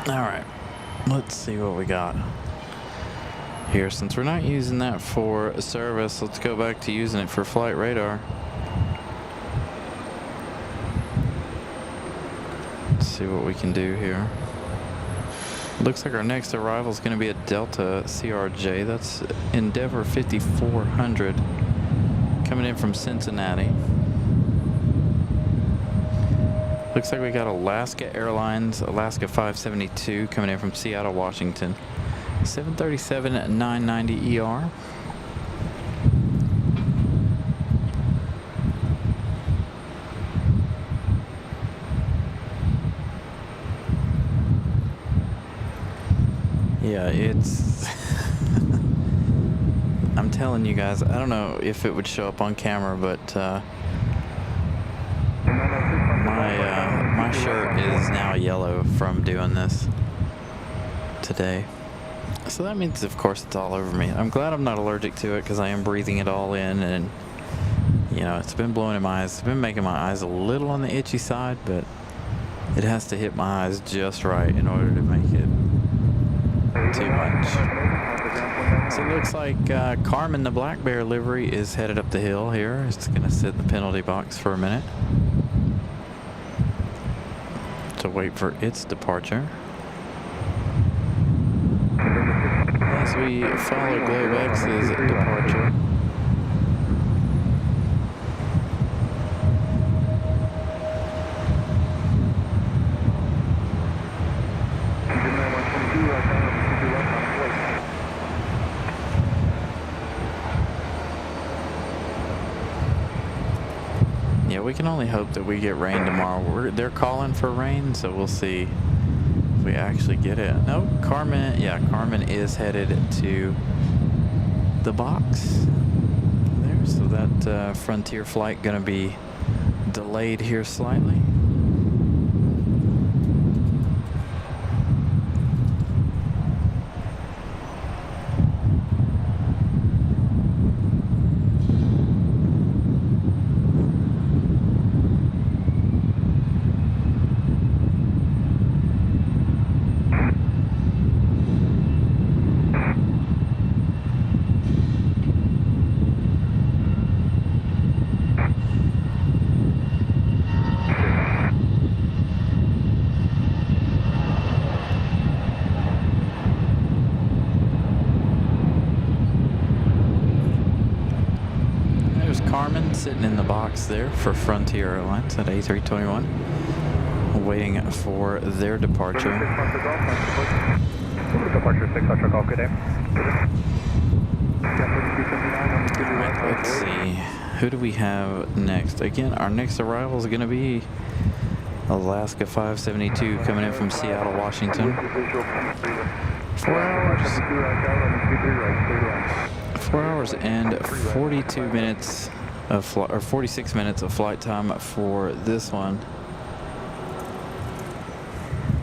Alright, let's see what we got here. Since we're not using that for service, let's go back to using it for flight radar. Let's see what we can do here. Looks like our next arrival is going to be a Delta CRJ. That's Endeavor 5400 coming in from Cincinnati. Looks like we got Alaska Airlines, Alaska 572 coming in from Seattle, Washington. 737-990ER. Yeah, it's... I'm telling you guys, I don't know if it would show up on camera, but my shirt is now yellow from doing this today. So that means, of course, it's all over me. I'm glad I'm not allergic to it because I am breathing it all in, and you know, it's been blowing in my eyes. It's been making my eyes a little on the itchy side, but it has to hit my eyes just right in order to make it too much. So it looks like Carmen the Black Bear livery is headed up the hill here. It's going to sit in the penalty box for a minute to wait for its departure. As we follow Globex's departure. Yeah, we can only hope that we get rain tomorrow. They're calling for rain, so we'll see if we actually get it. No, Carmen is headed to the box there. So that Frontier flight gonna be delayed here slightly. Carmen sitting in the box there for Frontier Airlines at A321, waiting for their departure. Departure 6 Foxtrot Golf, good day. Let's see, who do we have next? Again, our next arrival is going to be Alaska 572 coming in from Seattle, Washington. 4 hours. 4 hours and 42 minutes of or 46 minutes of flight time for this one.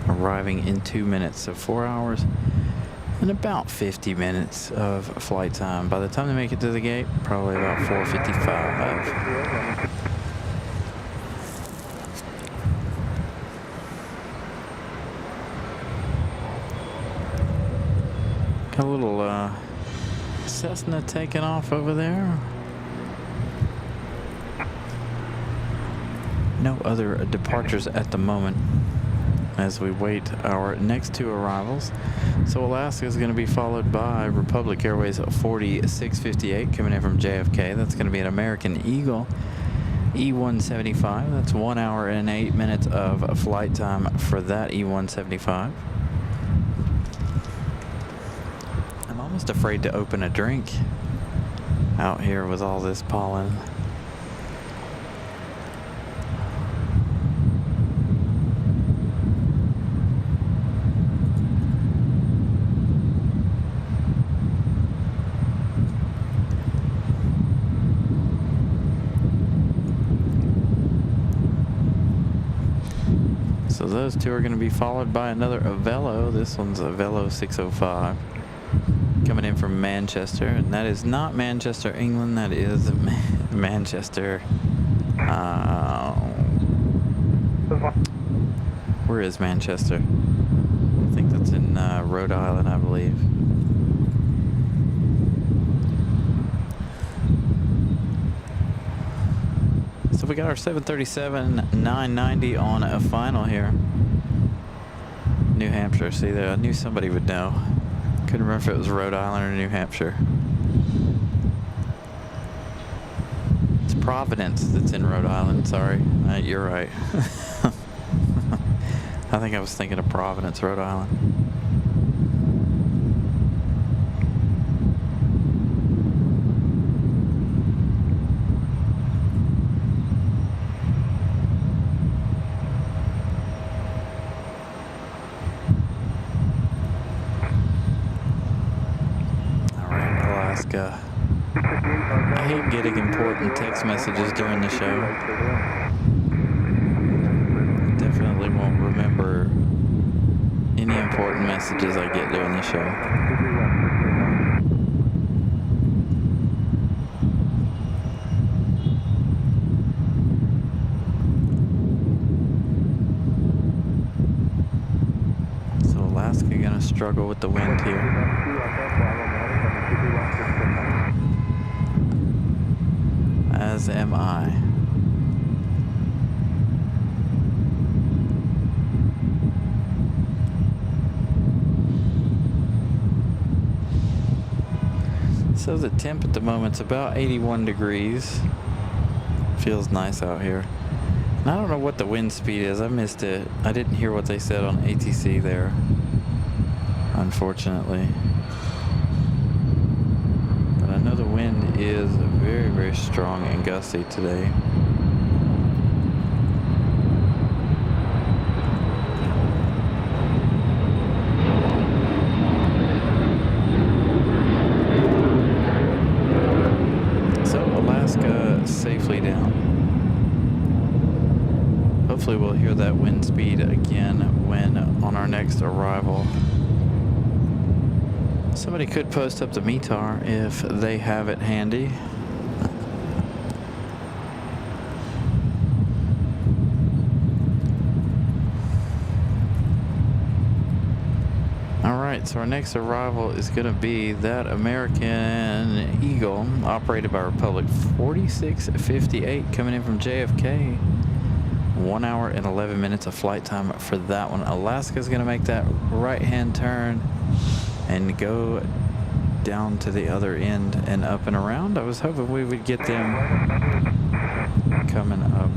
Arriving in 2 minutes, so 4 hours and about 50 minutes of flight time. By the time they make it to the gate, probably about 4:55. Got a little Cessna taking off over there. No other departures at the moment as we wait our next two arrivals. So Alaska is going to be followed by Republic Airways 4658 coming in from JFK. That's going to be an American Eagle E175. That's 1 hour and 8 minutes of flight time for that E175. I'm almost afraid to open a drink out here with all this pollen. So those two are going to be followed by another Avelo. This one's Avelo 605 coming in from Manchester, and that is not Manchester, England. That is Manchester. Where is Manchester? I think that's in Rhode Island, I believe. So we got our 737-990 on a final here. New Hampshire. See there, I knew somebody would know. Couldn't remember if it was Rhode Island or New Hampshire. It's Providence that's in Rhode Island. Sorry, you're right. I think I was thinking of Providence, Rhode Island. I hate getting important text messages during the show. Definitely won't remember any important messages I get during the show. So Alaska gonna struggle with the wind here. As am I. So the temp at the moment's about 81 degrees. Feels nice out here. And I don't know what the wind speed is. I missed it. I didn't hear what they said on ATC there, unfortunately. But I know the wind is very, very strong and gusty today. So Alaska safely down. Hopefully we'll hear that wind speed again when on our next arrival. Somebody could post up the METAR if they have it handy. Alright, so our next arrival is going to be that American Eagle operated by Republic 4658 coming in from JFK. 1 hour and 11 minutes of flight time for that one. Alaska's going to make that right-hand turn and go down to the other end and up and around. I was hoping we would get them coming up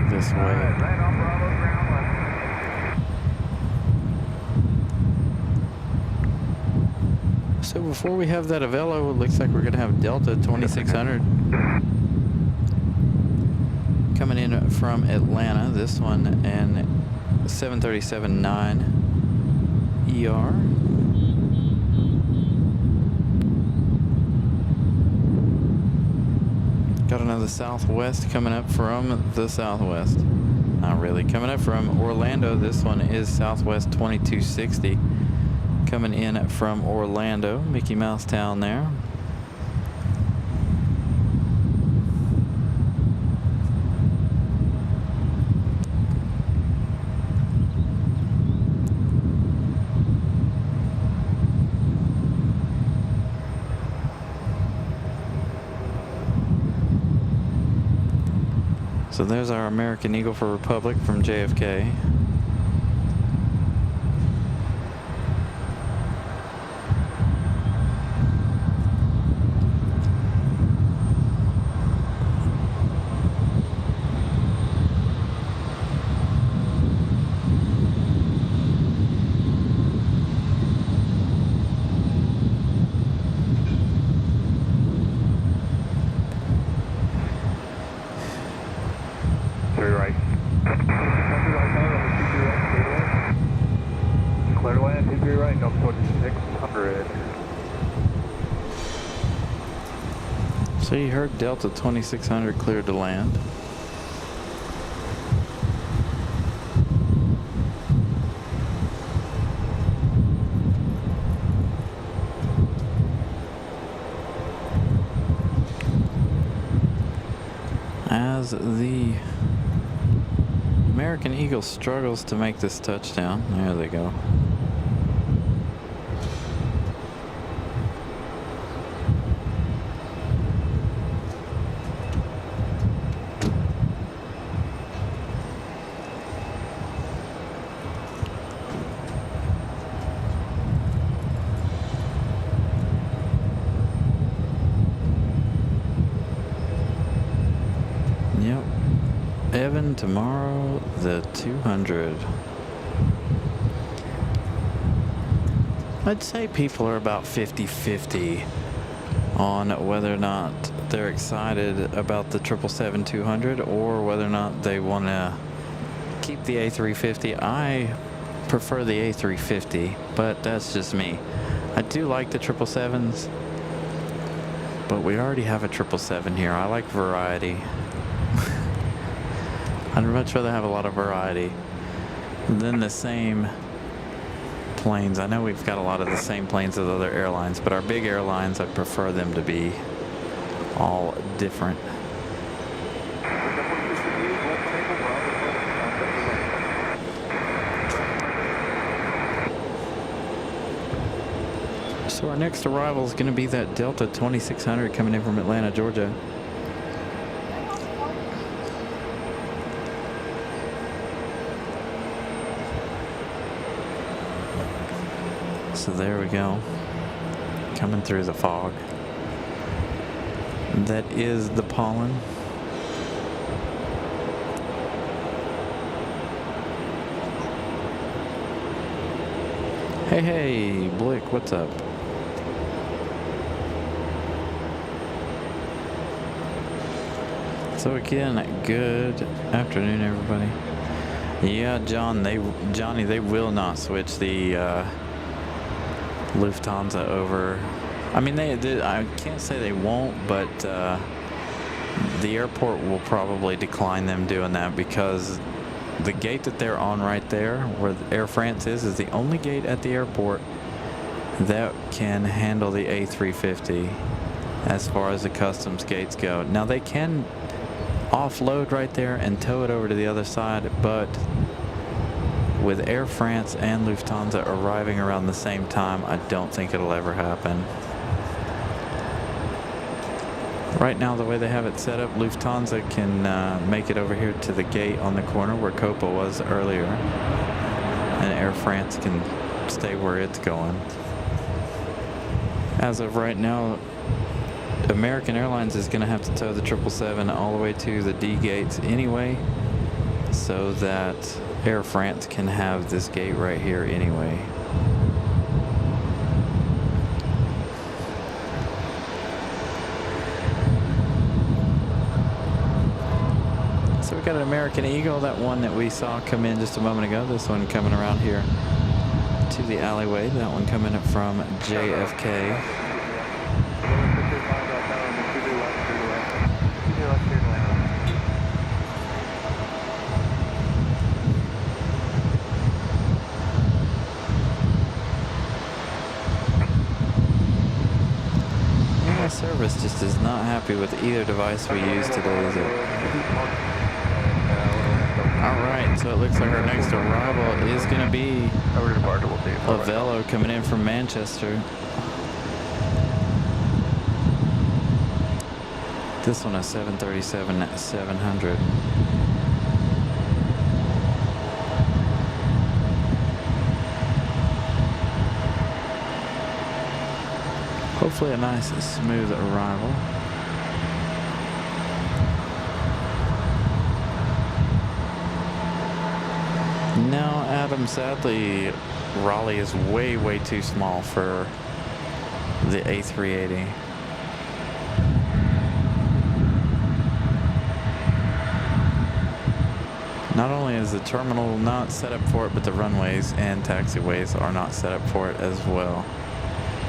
this way. So before we have that Avelo, it looks like we're going to have Delta 2600 coming in from Atlanta. This one and 737-9 ER. Got another Southwest coming up from the Southwest. Not really. Coming up from Orlando, this one is Southwest 2260. Coming in from Orlando, Mickey Mouse Town there. So there's our American Eagle for Republic from JFK. Clear to land, 23 right, no 2600. So you heard Delta 2600 cleared to land. As the American Eagle struggles to make this touchdown. There they go. Yep. Evan tomorrow, the 200. I'd say people are about 50-50 on whether or not they're excited about the 777-200 or whether or not they want to keep the A350. I prefer the A350, but that's just me. I do like the 777s, but we already have a 777 here. I like variety. I'd much rather have a lot of variety than the same planes. I know we've got a lot of the same planes as other airlines, but our big airlines, I prefer them to be all different. So our next arrival is going to be that Delta 2600 coming in from Atlanta, Georgia. So there we go, coming through the fog. That is the pollen. Hey, Blick, what's up? So again, good afternoon, everybody. Yeah, Johnny, they will not switch the Lufthansa over. I mean, I can't say they won't, but the airport will probably decline them doing that because the gate that they're on right there, where Air France is the only gate at the airport that can handle the A350 as far as the customs gates go. Now, they can offload right there and tow it over to the other side, but with Air France and Lufthansa arriving around the same time, I don't think it'll ever happen. Right now, the way they have it set up, Lufthansa can make it over here to the gate on the corner where Copa was earlier, and Air France can stay where it's going. As of right now, American Airlines is going to have to tow the 777 all the way to the D gates anyway, so that Air France can have this gate right here anyway. So we've got an American Eagle, that one that we saw come in just a moment ago. This one coming around here to the alleyway. That one coming from JFK. Yeah, service just is not happy with either device we use today, is it? Alright, so it looks like our next arrival is going to be a Velo coming in from Manchester. This one a 737-700. Hopefully a nice smooth arrival. No, Adam, sadly, Raleigh is way too small for the A380. Not only is the terminal not set up for it, but the runways and taxiways are not set up for it as well.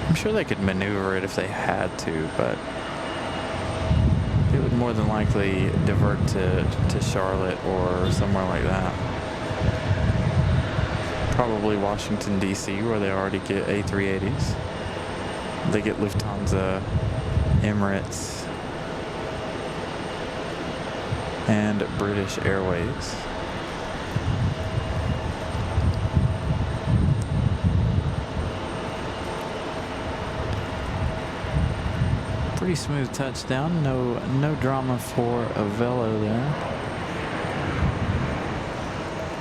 I'm sure they could maneuver it if they had to, but it would more than likely divert to Charlotte or somewhere like that. Probably Washington, D.C., where they already get A380s. They get Lufthansa, Emirates, and British Airways. Pretty smooth touchdown. No drama for a Velo there.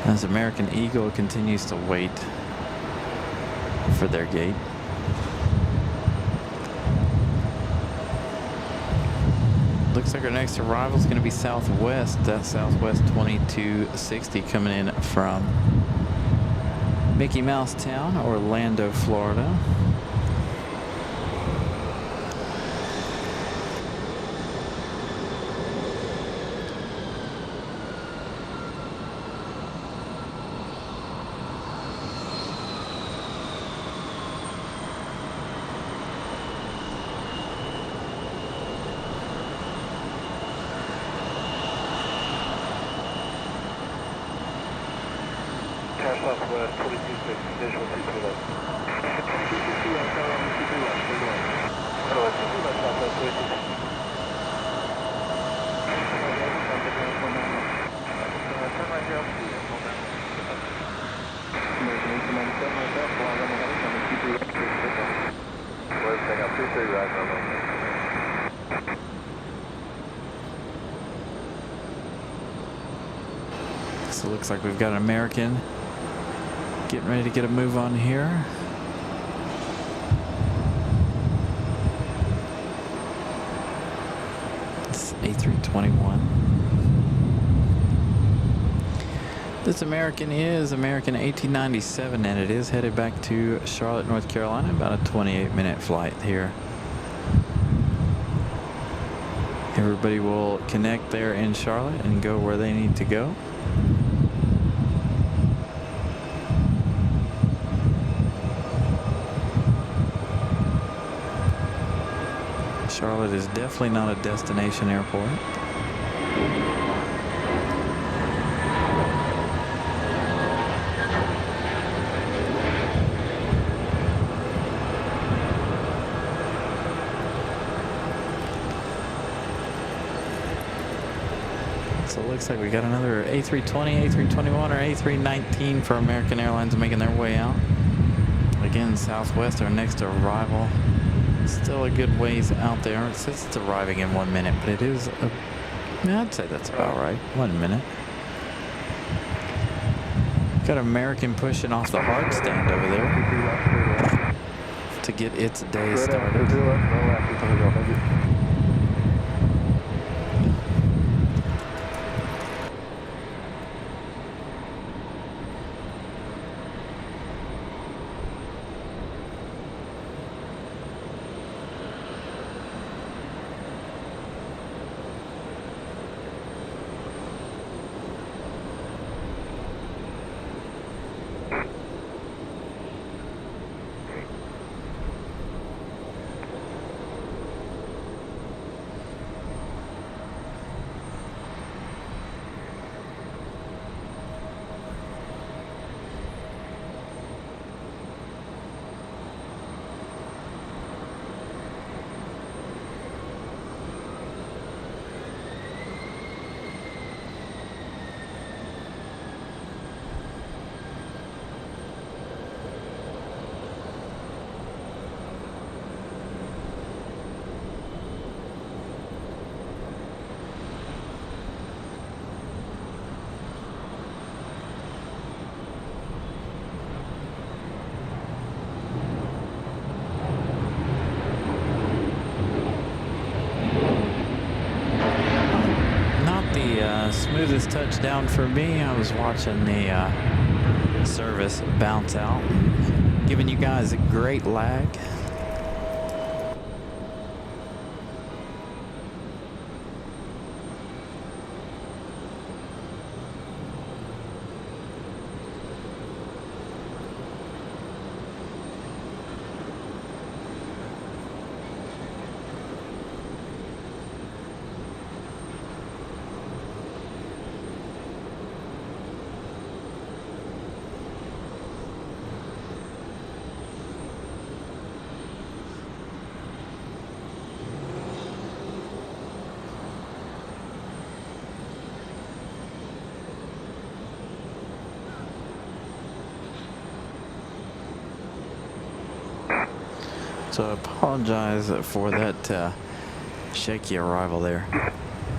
As American Eagle continues to wait for their gate. Looks like our next arrival is going to be Southwest. That's Southwest 2260 coming in from Mickey Mouse Town, Orlando, Florida. Southwest 2260, visual 22 left. 22 left, Southwest 22. Turn right here, I'll see you. Let's take out 23 right now. So it looks like we've got an American getting ready to get a move on here. It's A321. This American is American 1897, and it is headed back to Charlotte, North Carolina. About a 28-minute flight here. Everybody will connect there in Charlotte and go where they need to go. Charlotte is definitely not a destination airport. So it looks like we got another A320, A321, or A319 for American Airlines making their way out. Again, Southwest, our next arrival. Still a good ways out there. It says it's arriving in 1 minute, but it is I'd say that's about right. 1 minute. Got American pushing off the hard stand over there to get its day started. smoothest touchdown for me. I was watching the service bounce out, giving you guys a great lag. So I apologize for that shaky arrival there.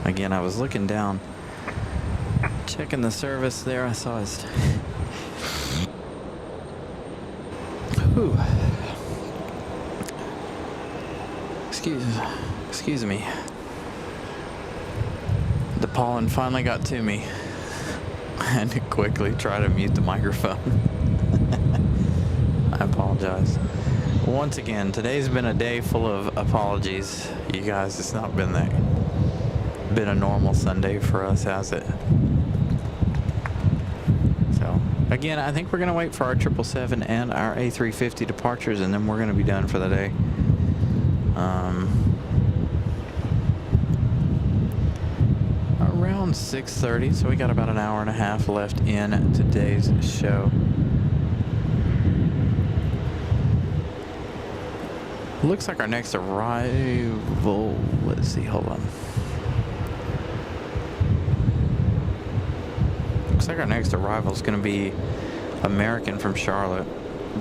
Again, I was looking down, checking the service there. I saw his... Whew. Excuse me. The pollen finally got to me. I had to quickly try to mute the microphone. I apologize. Once again, today's been a day full of apologies. You guys, it's not been a normal Sunday for us, has it? So, again, I think we're going to wait for our 777 and our A350 departures, and then we're going to be done for the day. Around 6:30, so we got about an hour and a half left in today's show. Looks like our next arrival, let's see, hold on. Looks like our next arrival is going to be American from Charlotte.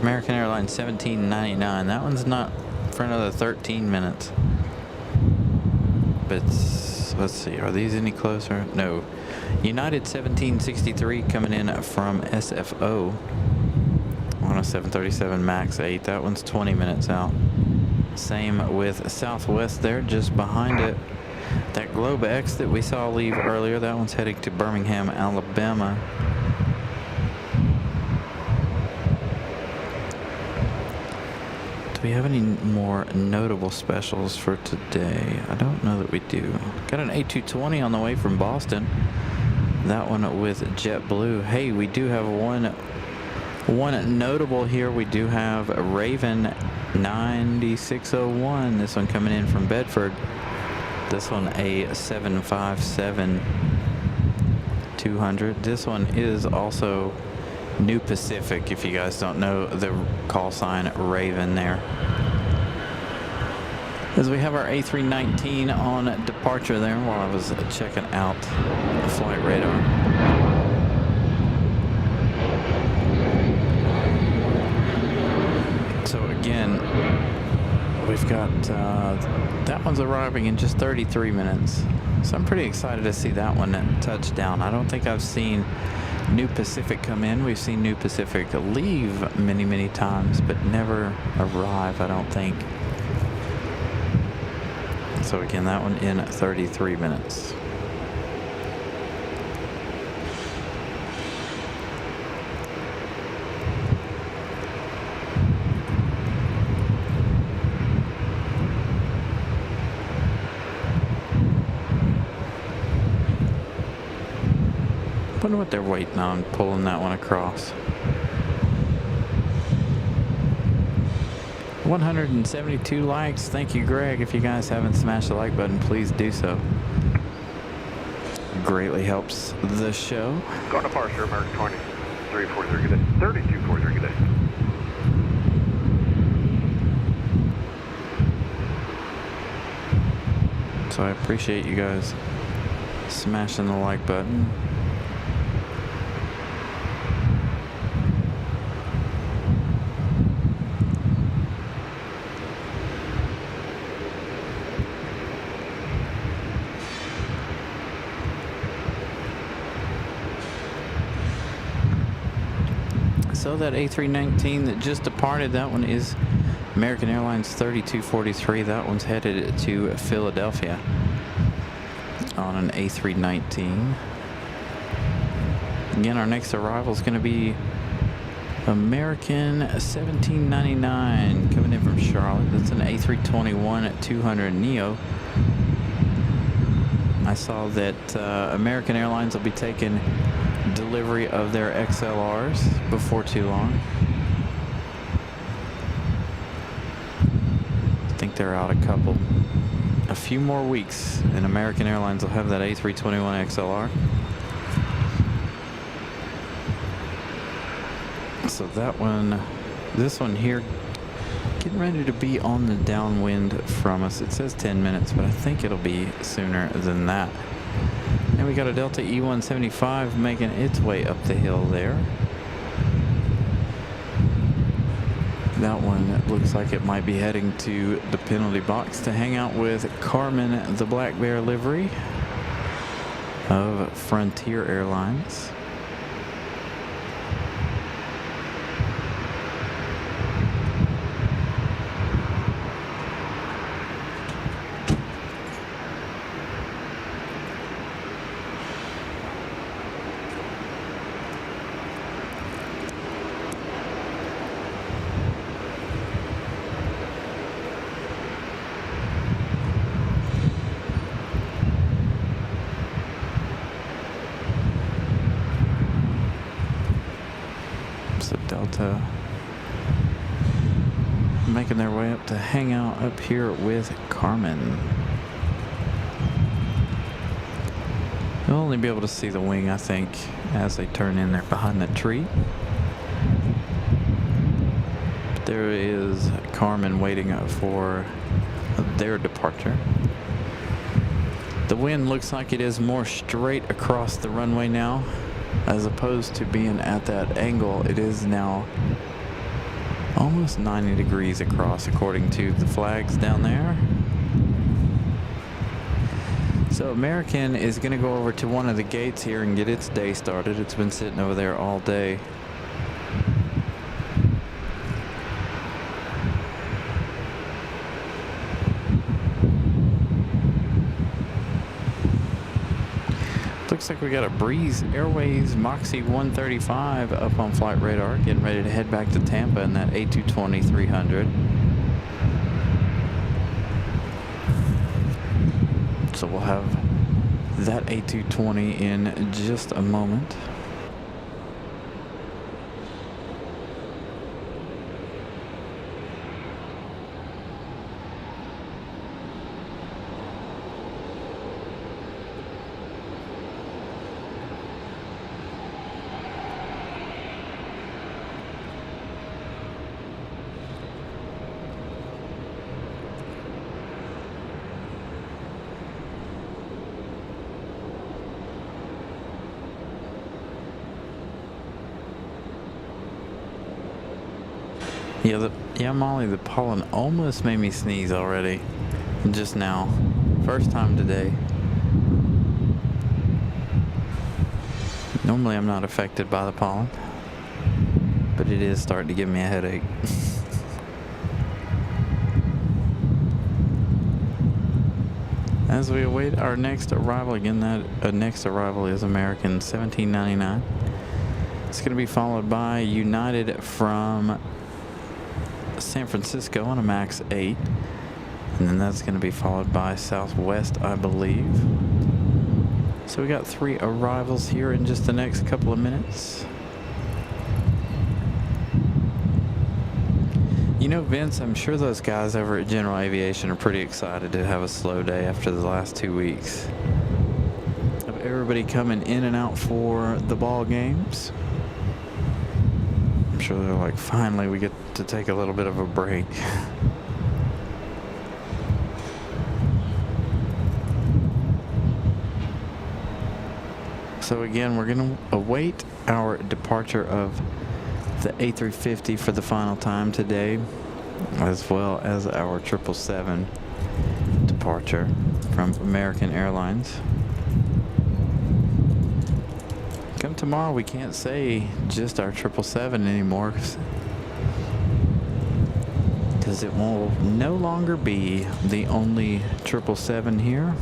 American Airlines 1799. That one's not for another 13 minutes. But let's see, are these any closer? No. United 1763 coming in from SFO on a 737 MAX 8. That one's 20 minutes out. Same with Southwest there, just behind it. That Globe X that we saw leave earlier, that one's heading to Birmingham, Alabama. Do we have any more notable specials for today? I don't know that we do. Got an A220 on the way from Boston. That one with JetBlue. Hey, we do have one notable here. We do have a Raven 9601. This one coming in from Bedford. This one a 757-200. This one is also New Pacific, if you guys don't know the call sign Raven there. As we have our A319 on departure there while I was checking out the flight radar. So again, we've got that one's arriving in just 33 minutes. So I'm pretty excited to see that one touch down. I don't think I've seen New Pacific come in. We've seen New Pacific leave many times, but never arrive, I don't think. So again, that one in 33 minutes. Wonder what they're waiting on, pulling that one across. 172 likes. Thank you, Greg. If you guys haven't smashed the like button, please do so. Greatly helps the show. Go to departure, American 2340, good day. 3240, good day. So I appreciate you guys smashing the like button. So that A319 that just departed, that one is American Airlines 3243. That one's headed to Philadelphia on an A319. Again, our next arrival is going to be American 1799 coming in from Charlotte. That's an A321 at 200 Neo. I saw that American Airlines will be taking delivery of their XLRs before too long. I think they're out a few more weeks, and American Airlines will have that A321 XLR. So that one, this one here, getting ready to be on the downwind from us. It says 10 minutes, but I think it'll be sooner than that. And we got a Delta E-175 making its way up the hill there. That one looks like it might be heading to the penalty box to hang out with Carmen, the Black Bear livery of Frontier Airlines. Delta making their way up to hang out up here with Carmen. You'll only be able to see the wing, I think, as they turn in there behind the tree. But there is Carmen waiting for their departure. The wind looks like it is more straight across the runway now. As opposed to being at that angle, it is now almost 90 degrees across according to the flags down there. So American is going to go over to one of the gates here and get its day started. It's been sitting over there all day. Looks like we got a Breeze Airways Moxie 135 up on flight radar, getting ready to head back to Tampa in that A220-300. So we'll have that A220 in just a moment. Yeah, Molly, the pollen almost made me sneeze already. Just now. First time today. Normally I'm not affected by the pollen, but it is starting to give me a headache. As we await our next arrival, again, that next arrival is American 1799. It's going to be followed by United from San Francisco on a MAX 8, and then that's going to be followed by Southwest, I believe. So we got 3 arrivals here in just the next couple of minutes. You know, Vince, I'm sure those guys over at General Aviation are pretty excited to have a slow day after the last 2 weeks of everybody coming in and out for the ball games. I'm sure they're like, finally we get to take a little bit of a break. So again, we're going to await our departure of the A350 for the final time today, as well as our 777 departure from American Airlines. Come tomorrow, we can't say just our 777 anymore, because it will no longer be the only 777 here.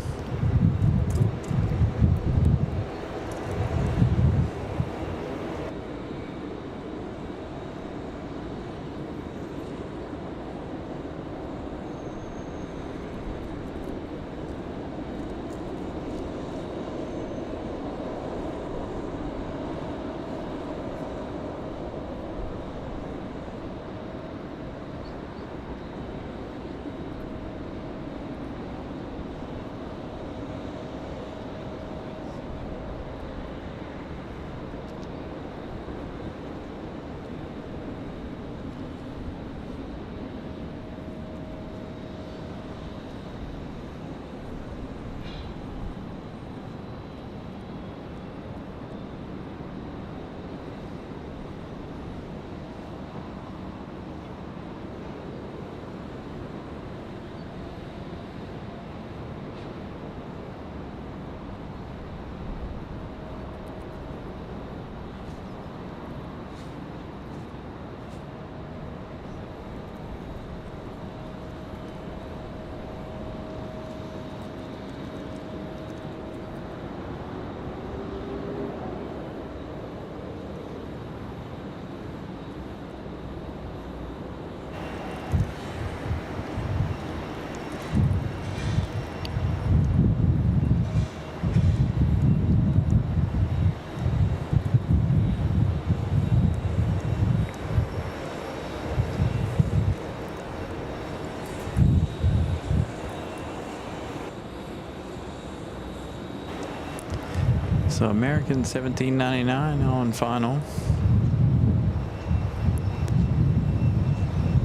So American 1799 on final.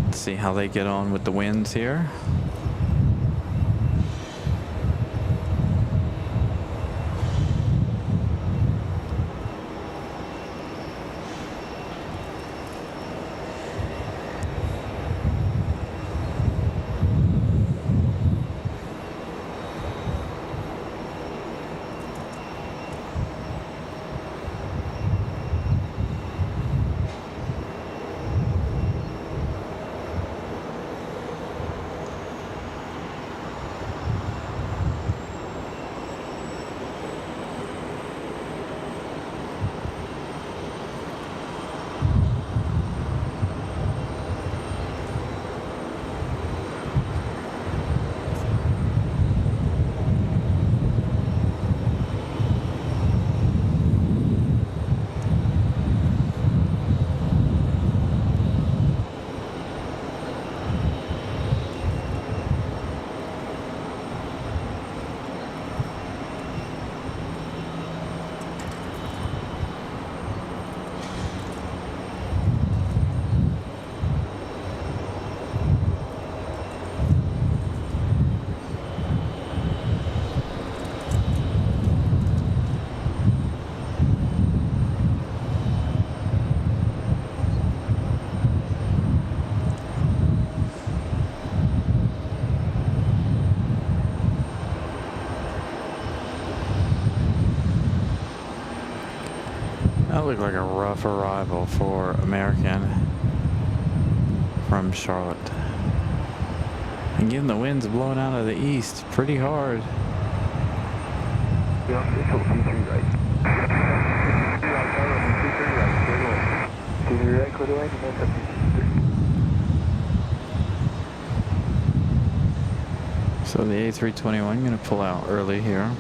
Let's see how they get on with the winds here. That looked like a rough arrival for American from Charlotte. Again, the wind's blowing out of the east pretty hard. Yeah, it's all T3 right. T3 right, clear away, and then So the A321 going to pull out early here.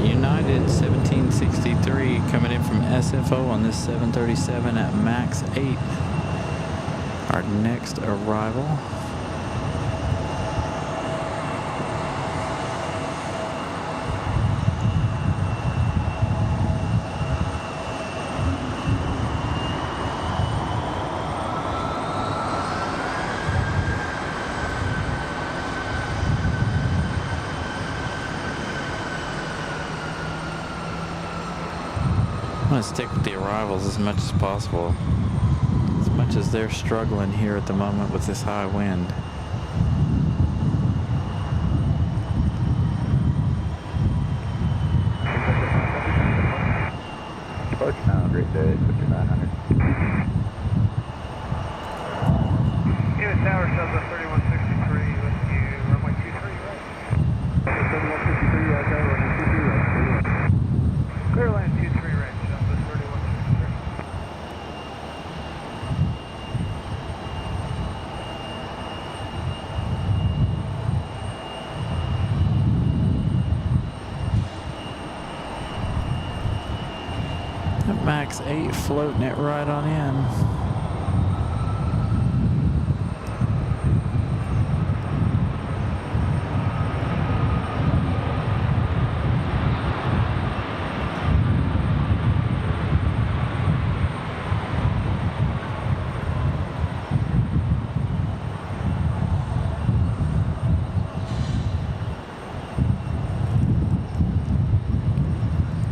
United 1763 coming in from SFO on this 737 at max 8. Our next arrival. I'm going to stick with the arrivals as much as possible, as much as they're struggling here at the moment with this high wind. Departure now, great day, 5900. Unit Tower shows up 3163 with you, runway 23 right. 3163 right there, runway 23 right. Clear land 23 right, shows up 3163. Max 8 floating it right on in.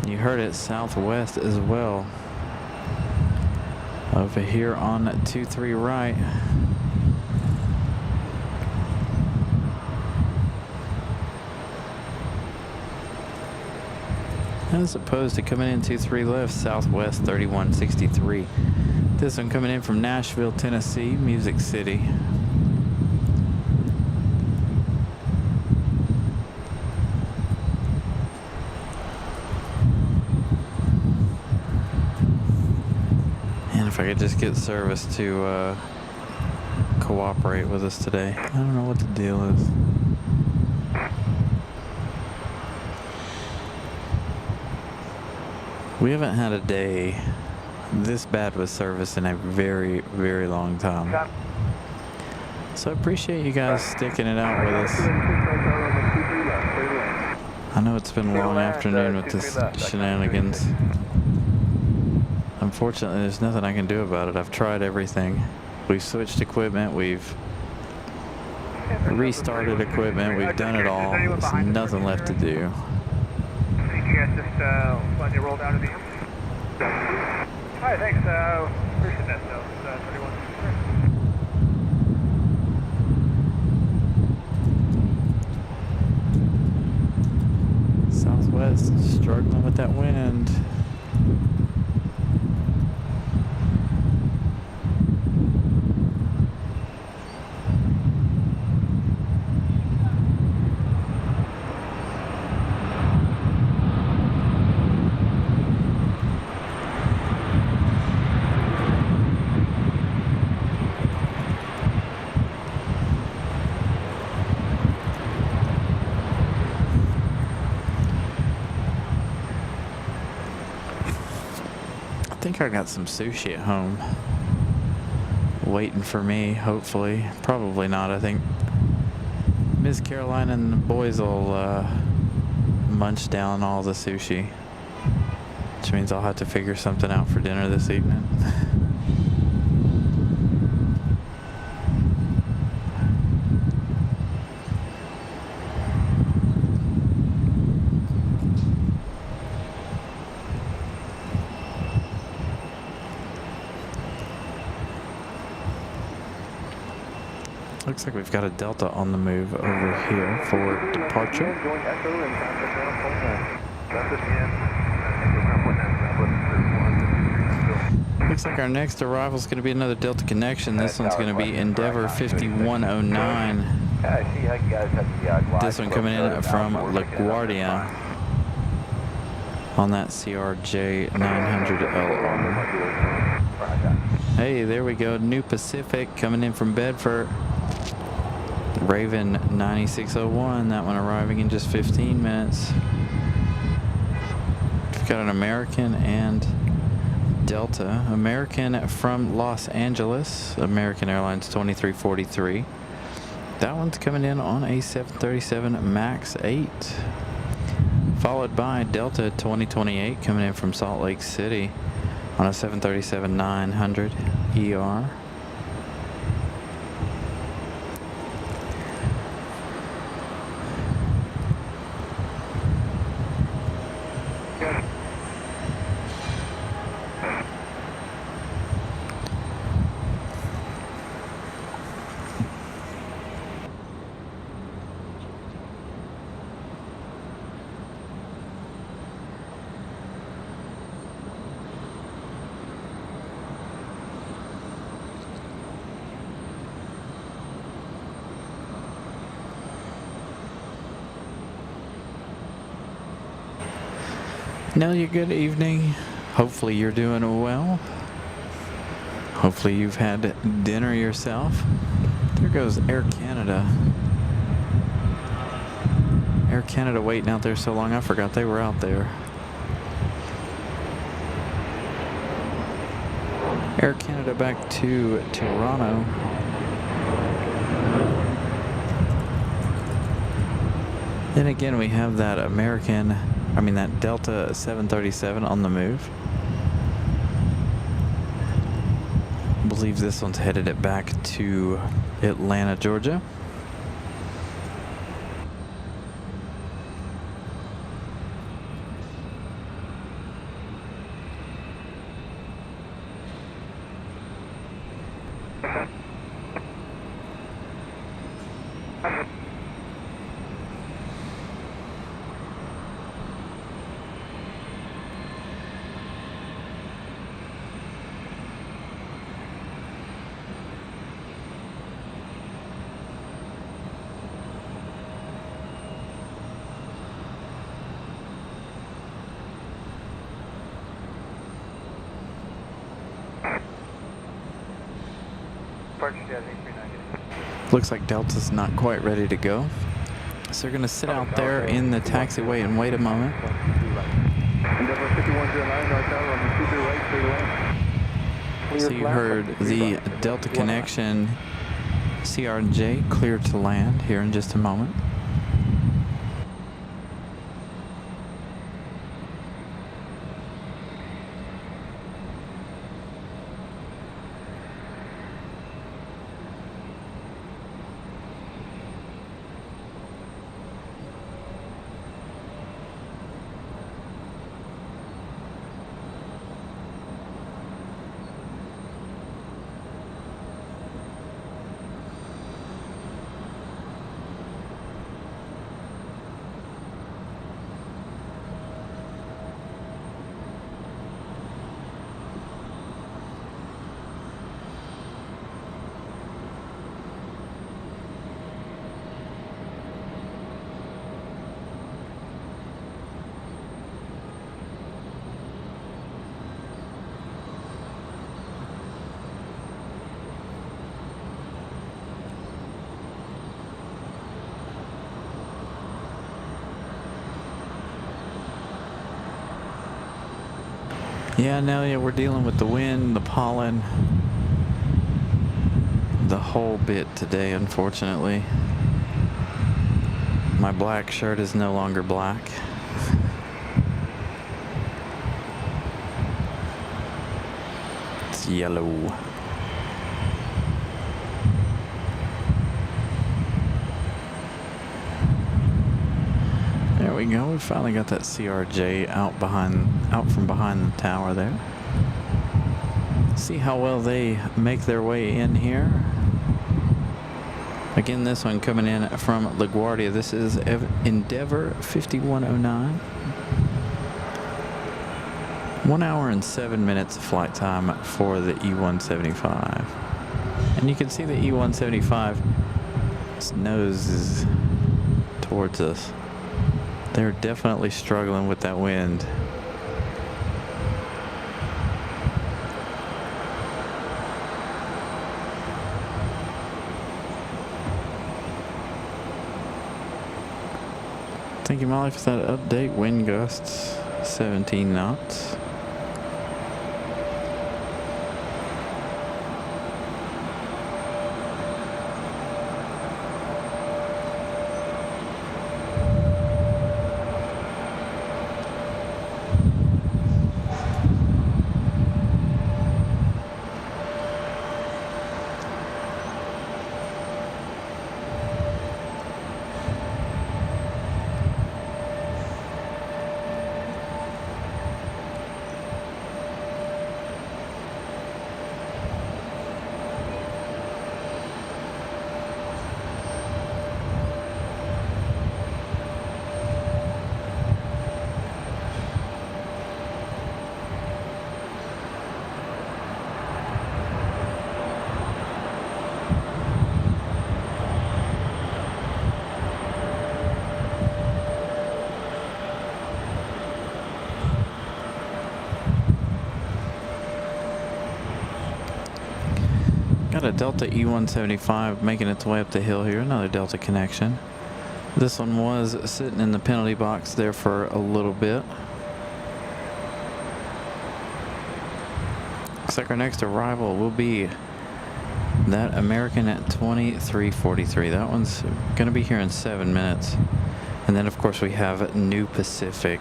You heard it southwest as well. Over here on 23 right. As opposed to coming in 23 left, southwest 3163. This one coming in from Nashville, Tennessee, Music City. If I could just get service to cooperate with us today. I don't know what the deal is. We haven't had a day this bad with service in a very, very long time. So I appreciate you guys sticking it out with us. I know it's been a long afternoon with this shenanigans. Unfortunately, there's nothing I can do about it. I've tried everything. We've switched equipment. We've restarted equipment. We've done it all. There's nothing left to do. You guys just let you roll down to the end. Alright, thanks. Appreciate that. So, 31. Southwest struggling with that wind. I think I got some sushi at home waiting for me, hopefully. Probably not. I think Miss Caroline and the boys will munch down all the sushi, which means I'll have to figure something out for dinner this evening. Looks like we've got a Delta on the move over here for departure. Looks like our next arrival is going to be another Delta connection. This one's going to be Endeavor 5109. This one coming in from LaGuardia on that CRJ 900LR. Hey, there we go. New Pacific coming in from Bedford. Raven 9601. That one arriving in just 15 minutes. We've got an American and Delta. American from Los Angeles. American Airlines 2343. That one's coming in on a 737 MAX 8. Followed by Delta 2028 coming in from Salt Lake City on a 737-900 ER. Nelia, good evening. Hopefully you're doing well. Hopefully you've had dinner yourself. There goes Air Canada. Air Canada waiting out there so long, I forgot they were out there. Air Canada back to Toronto. Then again, we have that that Delta 737 on the move. I believe this one's headed it back to Atlanta, Georgia. Looks like Delta's not quite ready to go. So they're going to sit out there in the taxiway and wait a moment. So you heard the Delta connection CRJ clear to land here in just a moment. Yeah, we're dealing with the wind, the pollen, the whole bit today, unfortunately. My black shirt is no longer black. It's yellow. There we go. We finally got that CRJ out from behind the tower there. See how well they make their way in here. Again, this one coming in from LaGuardia. This is Endeavor 5109. 1 hour and 7 minutes of flight time for the E175. And you can see the E175's nose is towards us. They're definitely struggling with that wind. Thank you, Molly, for that update. Wind gusts 17 knots. Got a Delta E175 making its way up the hill here. Another Delta connection. This one was sitting in the penalty box there for a little bit. Looks like our next arrival will be that American at 2343. That one's going to be here in 7 minutes. And then, of course, we have New Pacific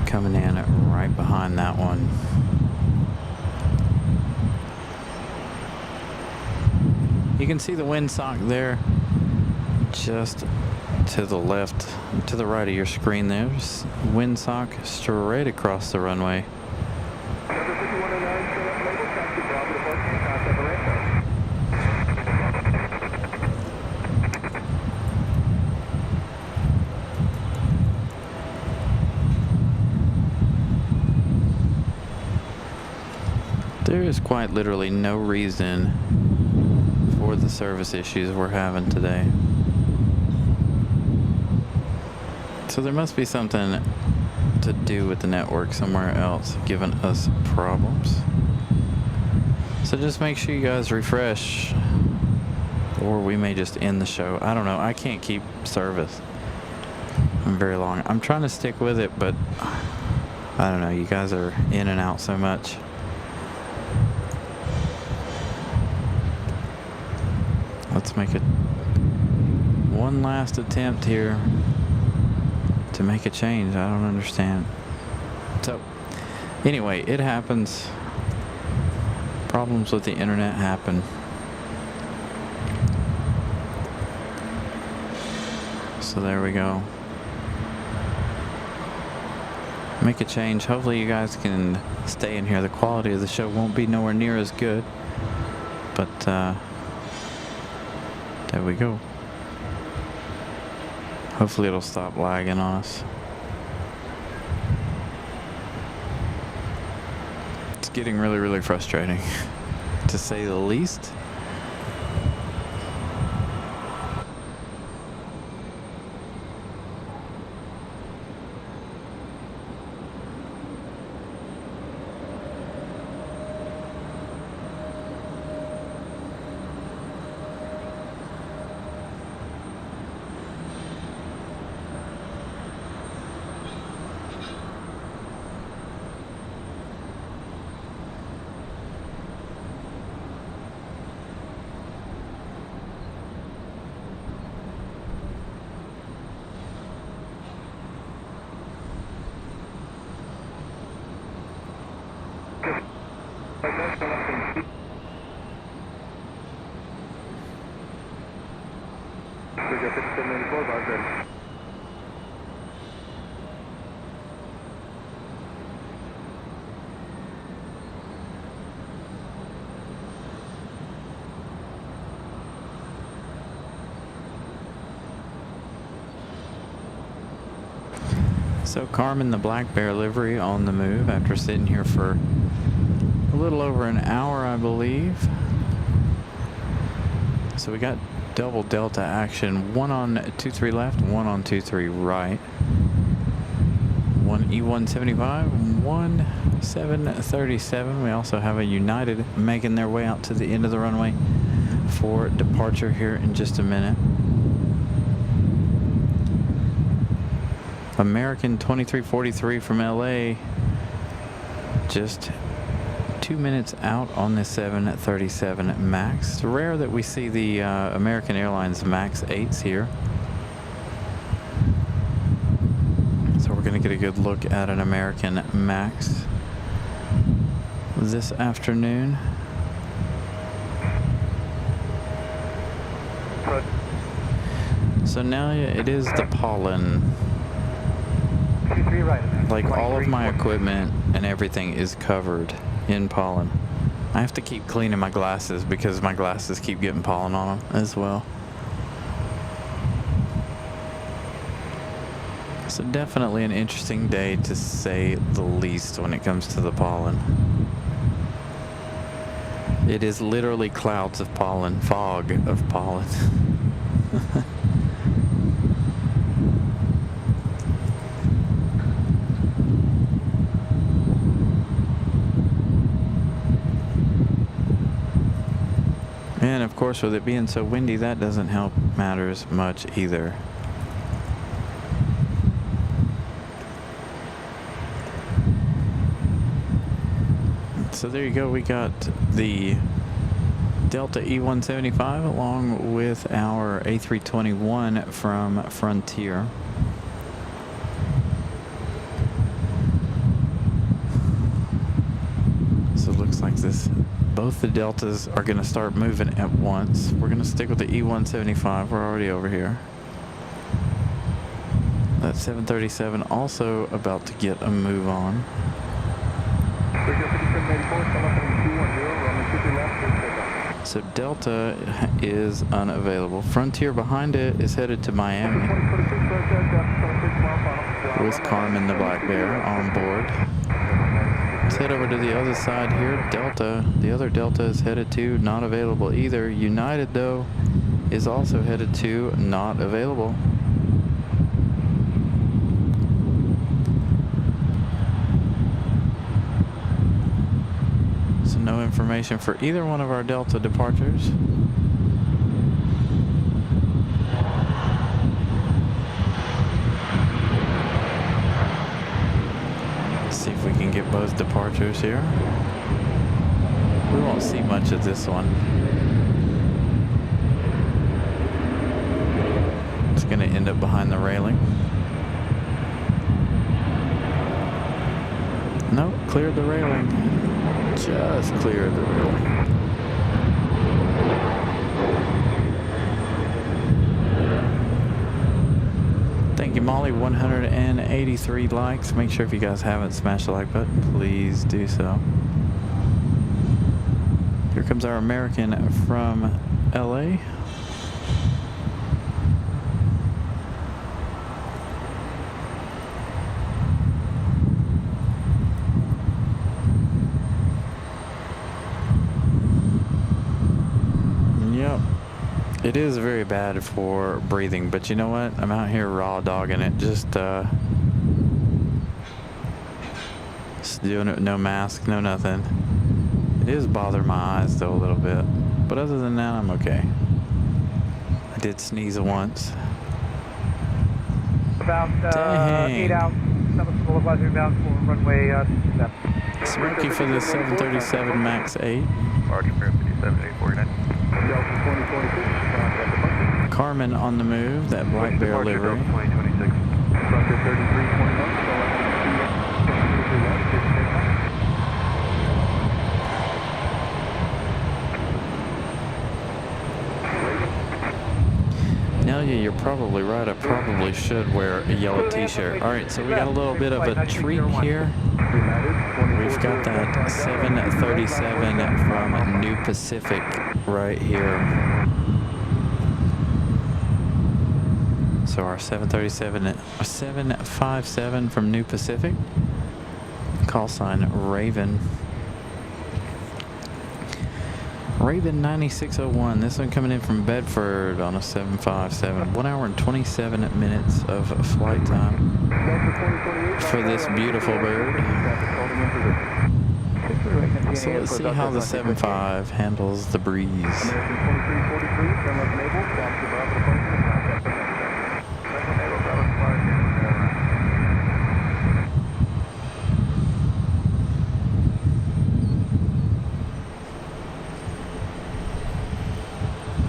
coming in right behind that one. You can see the windsock there just to the left, to the right of your screen. There's windsock straight across the runway. Number 5109, show up label, taxi Bravo to Boston, contact Lorenzo. There is quite literally no reason for the service issues we're having today. So there must be something to do with the network somewhere else giving us problems. So just make sure you guys refresh, or we may just end the show. I don't know. I can't keep service very long. I'm trying to stick with it, but I don't know. You guys are in and out so much. Let's make it one last attempt here to make a change. I don't understand. So anyway, it happens. Problems with the internet happen. So there we go. Make a change. Hopefully you guys can stay in here. The quality of the show won't be nowhere near as good, but there we go. Hopefully it'll stop lagging on us. It's getting really, really frustrating, to say the least. So Carmen, the Black Bear livery, on the move after sitting here for a little over an hour, I believe. So we got double Delta action, one on 23 left, one on 23 right. One E175, one 737. We also have a United making their way out to the end of the runway for departure here in just a minute. American 2343 from LA, just 2 minutes out on the 737 MAX. It's rare that we see the American Airlines MAX 8s here. So we're going to get a good look at an American MAX this afternoon. So now it is the pollen. Like all of my equipment and everything is covered in pollen. I have to keep cleaning my glasses because my glasses keep getting pollen on them as well. So definitely an interesting day, to say the least, when it comes to the pollen. It is literally clouds of pollen, fog of pollen. And of course, with it being so windy, that doesn't help matters much either. So there you go. We got the Delta E175 along with our A321 from Frontier. So it looks like both the Deltas are going to start moving at once. We're going to stick with the E175. We're already over here. That 737 also about to get a move on. So Delta is unavailable. Frontier behind it is headed to Miami with Carmen the Black Bear on board. Let's head over to the other side here. Delta, the other Delta is headed to not available either. United though is also headed to not available. No information for either one of our Delta departures. Let's see if we can get both departures here. We won't see much of this one. It's going to end up behind the railing. Nope, cleared the railing. Just cleared the railing. Thank you, Molly. 183 likes. Make sure if you guys haven't smashed the like button, please do so. Here comes our American from LA. It is very bad for breathing, but you know what? I'm out here raw dogging it, just doing it, no mask, no nothing. It is bothering my eyes though a little bit, but other than that, I'm okay. I did sneeze once. About 8 Dang. out, 7 stabilizing inbound for runway 7. Smoky for the 737 MAX 8. Arch Air 57849. Carmen on the move, that Black Bear livery. 2026. Nelia, you're probably right. I probably should wear a yellow t-shirt. Alright, so we got a little bit of a treat here. We've got that 737 from New Pacific right here. So our 757 from New Pacific. Call sign Raven. Raven 9601. This one coming in from Bedford on a 757. 1 hour and 27 minutes of flight time for this beautiful bird. So let's see how the 75 handles the breeze.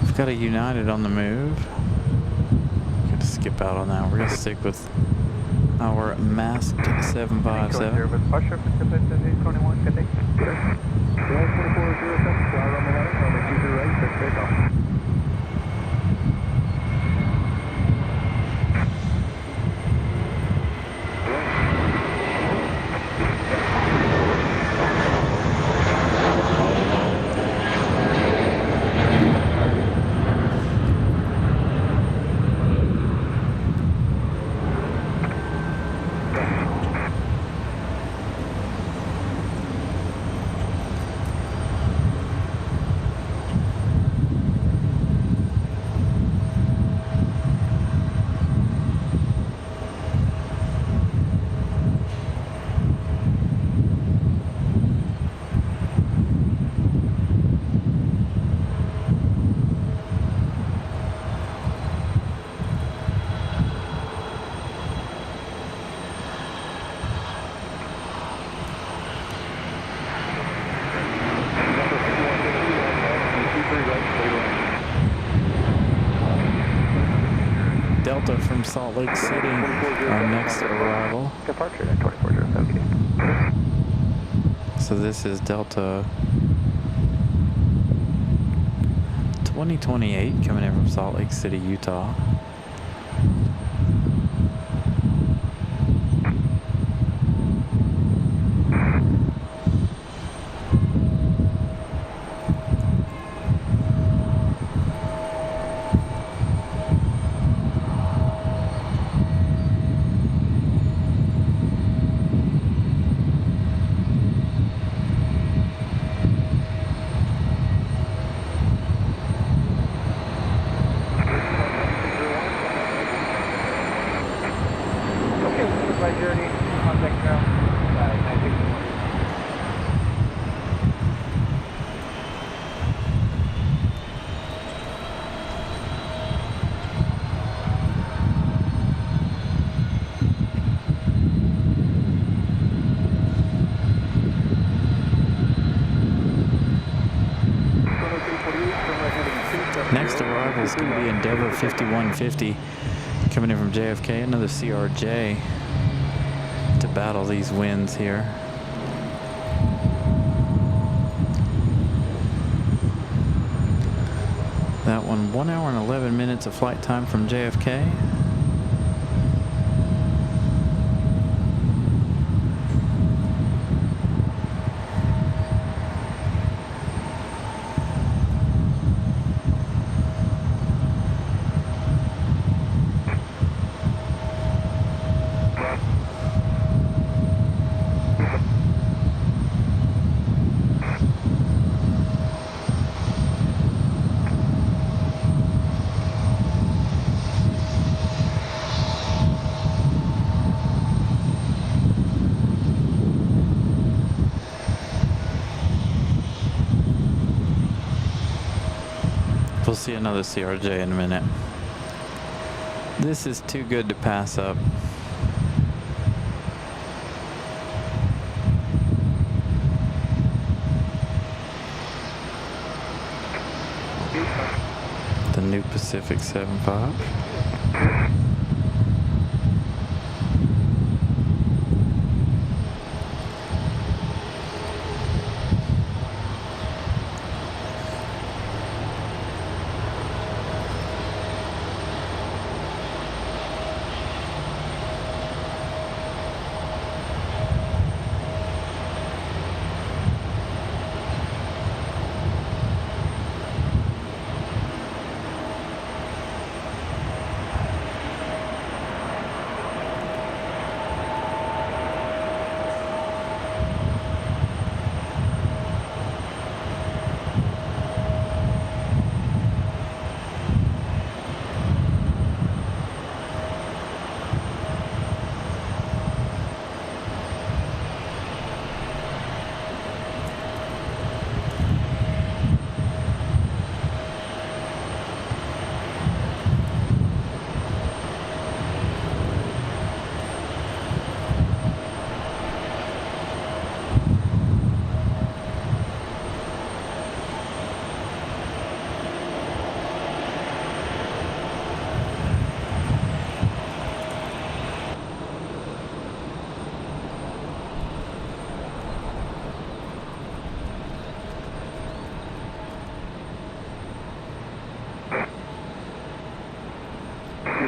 We've got a United on the move. Got to skip out on that. We're going to stick with our masked 757. Salt Lake City, our next arrival. Departure at 2407. So this is Delta 2028 coming in from Salt Lake City, Utah. My journey, contact now. I think Next arrival is going to be Endeavor 5150 coming in from JFK, another CRJ to battle these winds here. That one, 1 hour and 11 minutes of flight time from JFK. We'll see another CRJ in a minute. This is too good to pass up. The new Pacific 75.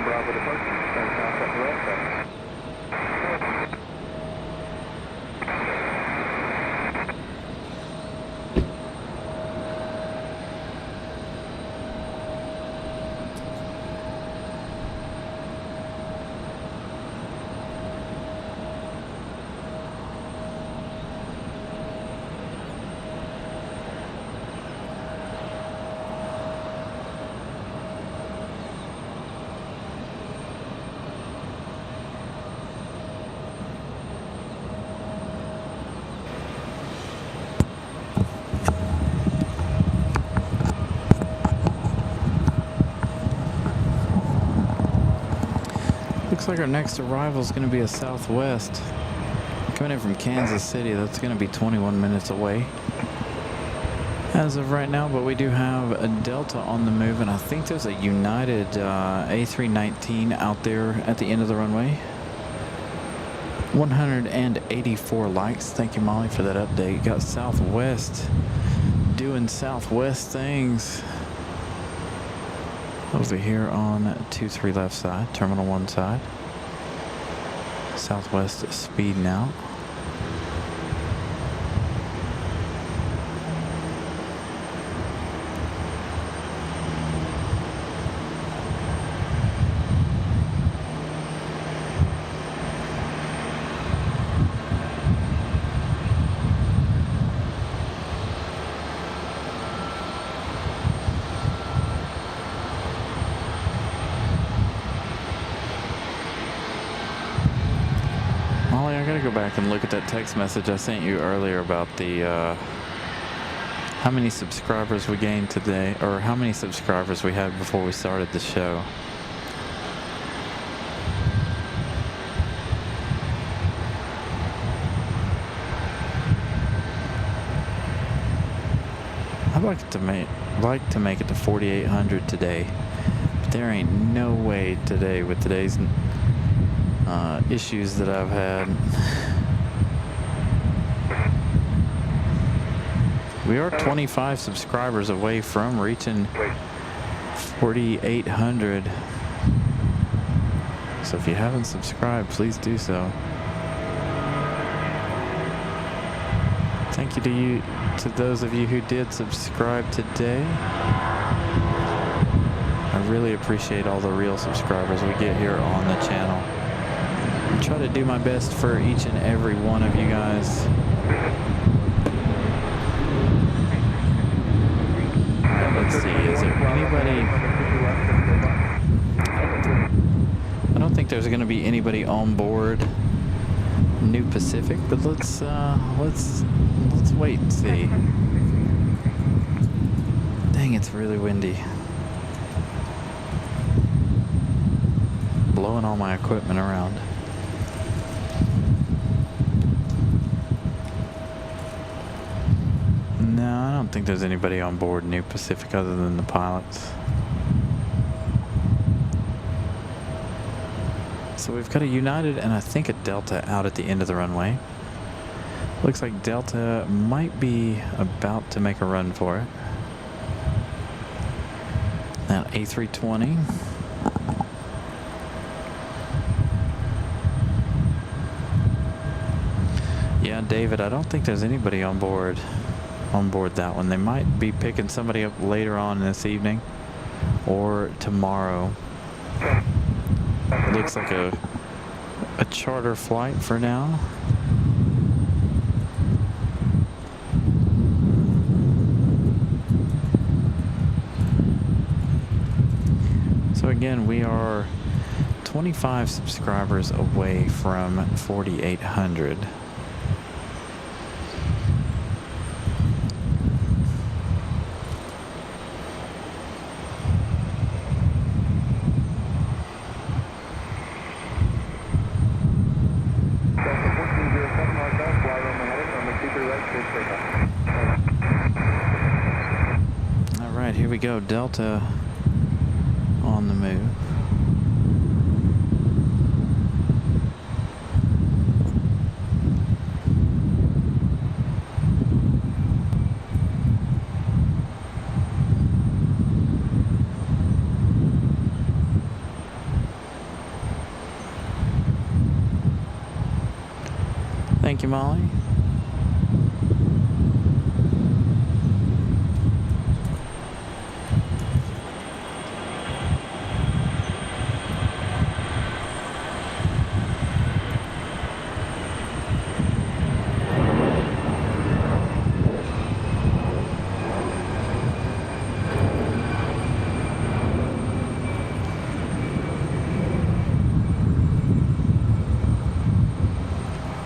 Bravo departure. Contact direct. Looks like our next arrival is going to be a Southwest. Coming in from Kansas City, that's going to be 21 minutes away. as of right now, but we do have a Delta on the move, and I think there's a United A319 out there at the end of the runway. 184 likes. Thank you, Molly, for that update. Got Southwest doing Southwest things over here on 23 left side, Terminal 1 side. Southwest speeding out. Go back and look at that text message I sent you earlier about the how many subscribers we gained today, or how many subscribers we had before we started the show. I'd like to make it to 4,800 today, but there ain't no way today with today's issues that I've had. We are 25 subscribers away from reaching 4,800. So if you haven't subscribed, please do so. Thank you to those of you who did subscribe today. I really appreciate all the real subscribers we get here on the channel. I try to do my best for each and every one of you guys. Let's see, is there anybody? I don't think there's going to be anybody on board New Pacific, but let's wait and see. Dang, it's really windy. Blowing all my equipment around. No, I don't think there's anybody on board New Pacific other than the pilots. So we've got a United and I think a Delta out at the end of the runway. Looks like Delta might be about to make a run for it. Now A320. Yeah, David, I don't think there's anybody on board that one. They might be picking somebody up later on this evening or tomorrow. Looks like a charter flight for now. So again, we are 25 subscribers away from 4,800. Here we go, Delta on the move. Thank you, Molly.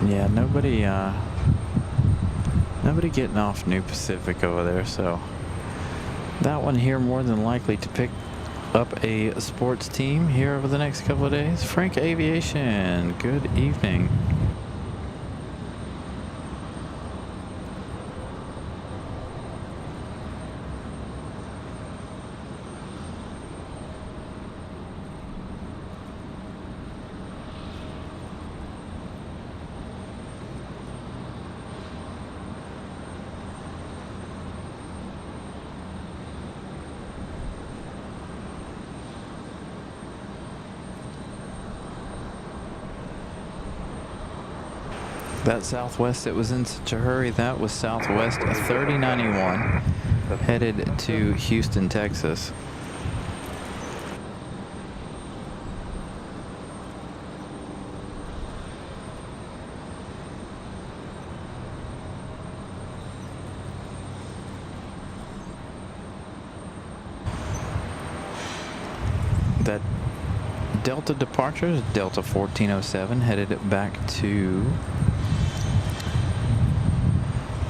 Yeah, nobody getting off New Pacific over there, so that one here more than likely to pick up a sports team here over the next couple of days. Frank Aviation, good evening. That Southwest that was in such a hurry, that was Southwest 3091 headed to Houston, Texas. That Delta departure is Delta 1407 headed back to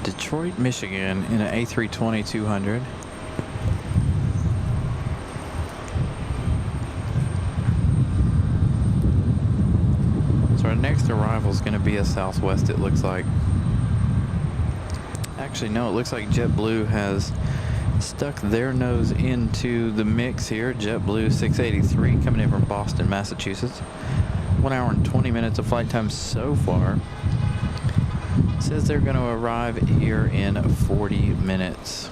Detroit, Michigan in an A320-200. So our next arrival is going to be a Southwest, it looks like. Actually, no, it looks like JetBlue has stuck their nose into the mix here. JetBlue 683 coming in from Boston, Massachusetts. 1 hour and 20 minutes of flight time so far. Says they're going to arrive here in 40 minutes.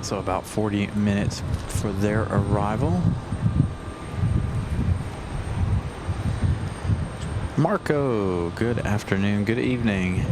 So about 40 minutes for their arrival. Marco, good afternoon, good evening.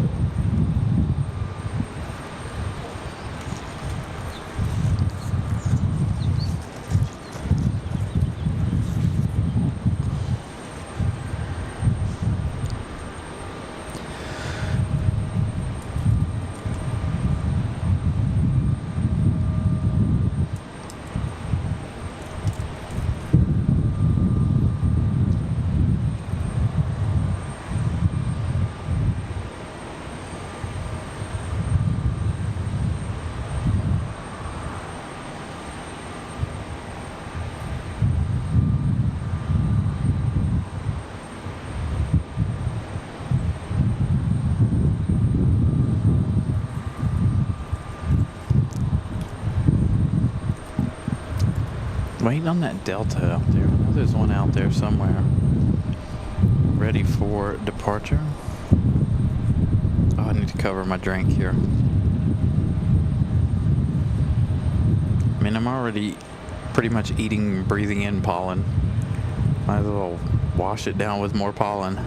Waiting on that Delta out there. I know there's one out there somewhere. Ready for departure. Oh, I need to cover my drink here. I mean, I'm already pretty much eating and breathing in pollen. Might as well wash it down with more pollen.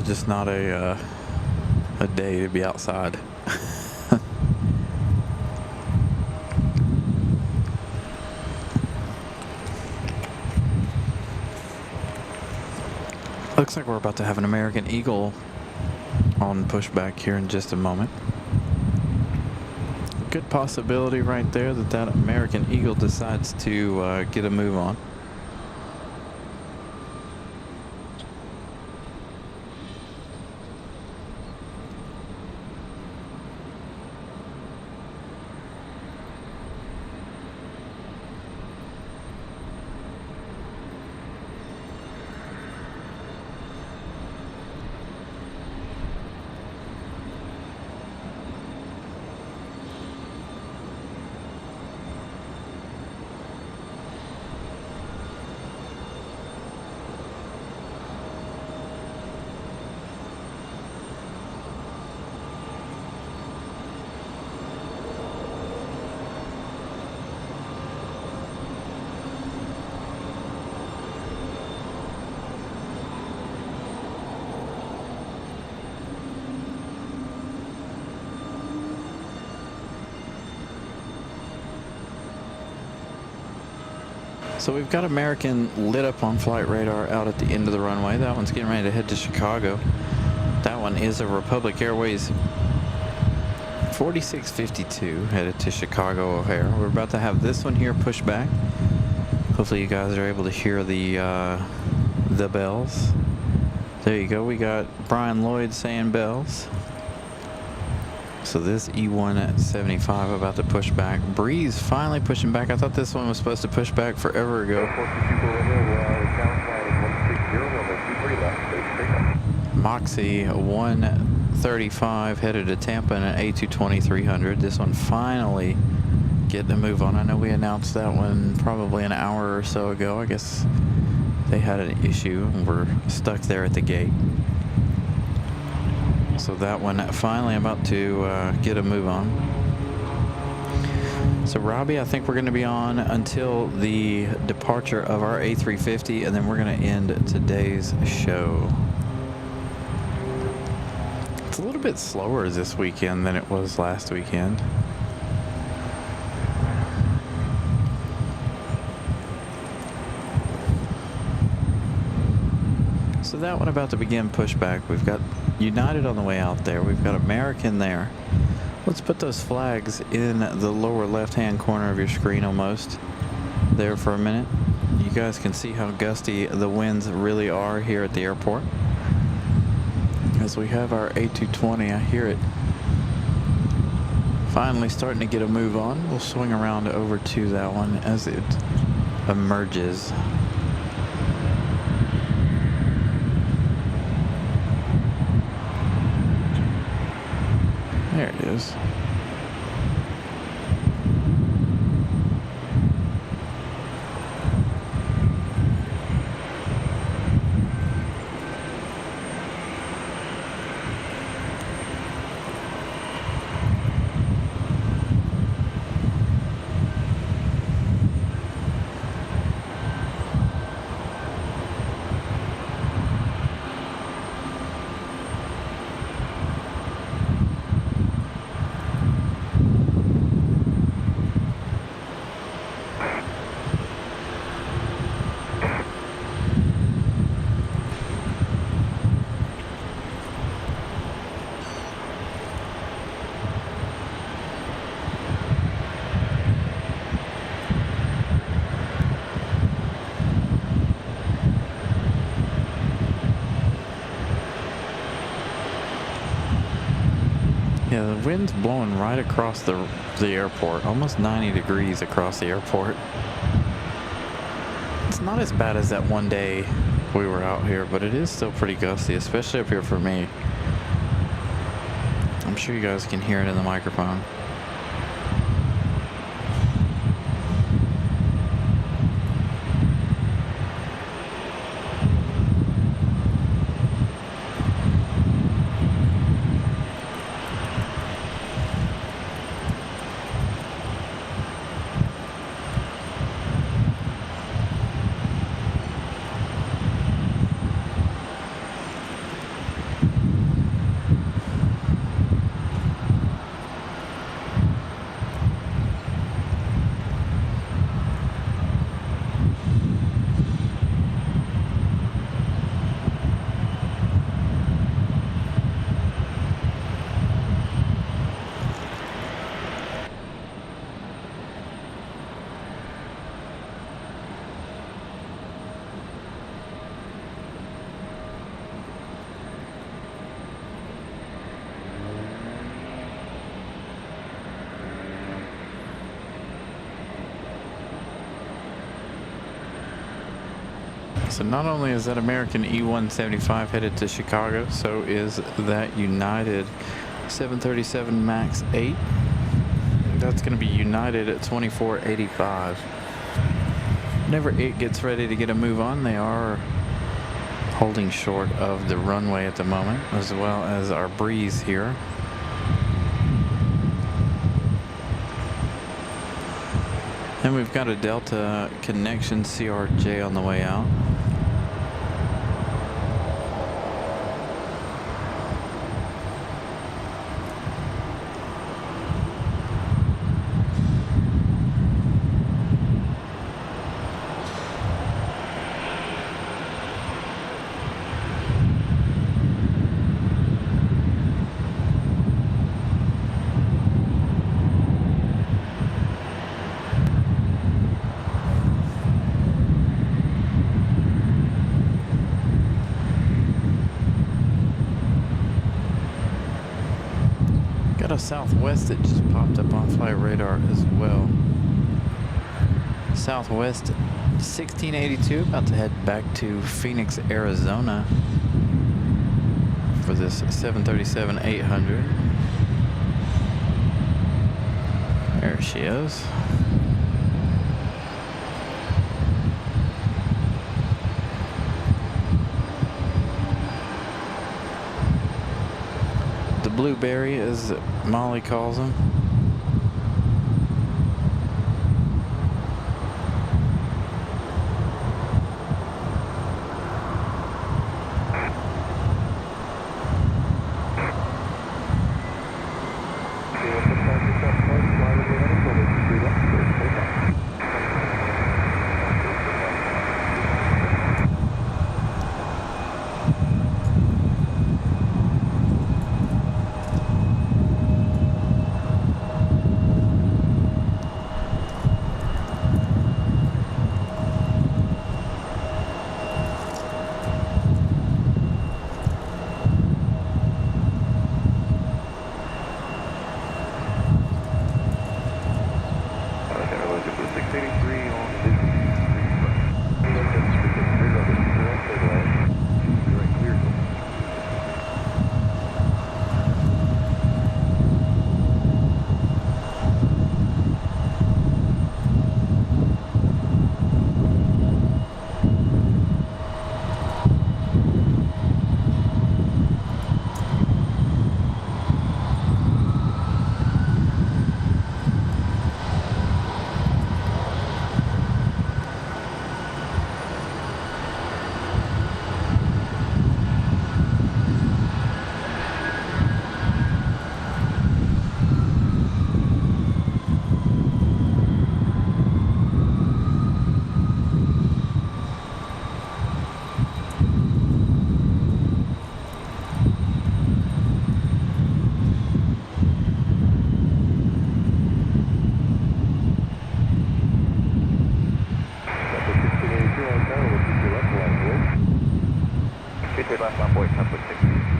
Just not a day to be outside. Looks like we're about to have an American Eagle on pushback here in just a moment. Good possibility right there that that American Eagle decides to get a move on. So we've got American lit up on flight radar out at the end of the runway. That one's getting ready to head to Chicago. That one is a Republic Airways 4652 headed to Chicago O'Hare. We're about to have this one here push back. Hopefully you guys are able to hear the bells. There you go. We got Brian Lloyd saying bells. So this E175 about to push back. Breeze finally pushing back. I thought this one was supposed to push back forever ago. Moxie 135 headed to Tampa in an A220-300. This one finally getting a move on. I know we announced that one probably an hour or so ago. I guess they had an issue and were stuck there at the gate. So that one finally about to get a move on. So Robbie, I think we're going to be on until the departure of our A350, and then we're going to end today's show. It's a little bit slower this weekend than it was last weekend. So that one about to begin pushback. We've got United on the way out there. We've got American there. Let's put those flags in the lower left-hand corner of your screen almost there for a minute. You guys can see how gusty the winds really are here at the airport. As we have our A220, I hear it finally starting to get a move on. We'll swing around over to that one as it emerges. There it is. Yeah, the wind's blowing right across the airport, almost 90 degrees across the airport. It's not as bad as that one day we were out here, but it is still pretty gusty, especially up here for me. I'm sure you guys can hear it in the microphone. So not only is that American E-175 headed to Chicago, so is that United 737 MAX 8. That's going to be United at 2485. Whenever it gets ready to get a move on, they are holding short of the runway at the moment, as well as our breeze here. And we've got a Delta connection CRJ on the way out. Got a Southwest that just popped up on flight radar as well. Southwest 1682, about to head back to Phoenix, Arizona for this 737-800. There she is. Blueberry, as Molly calls him. 23 left on board, 10.6.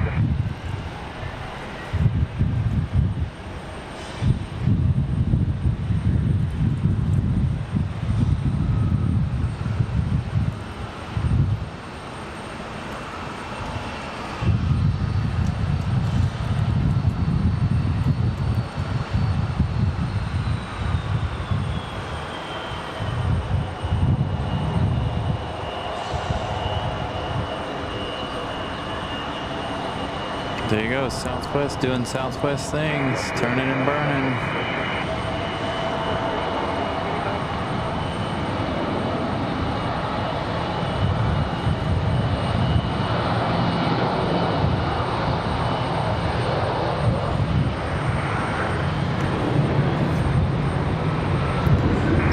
There you go, Southwest doing Southwest things, turning and burning.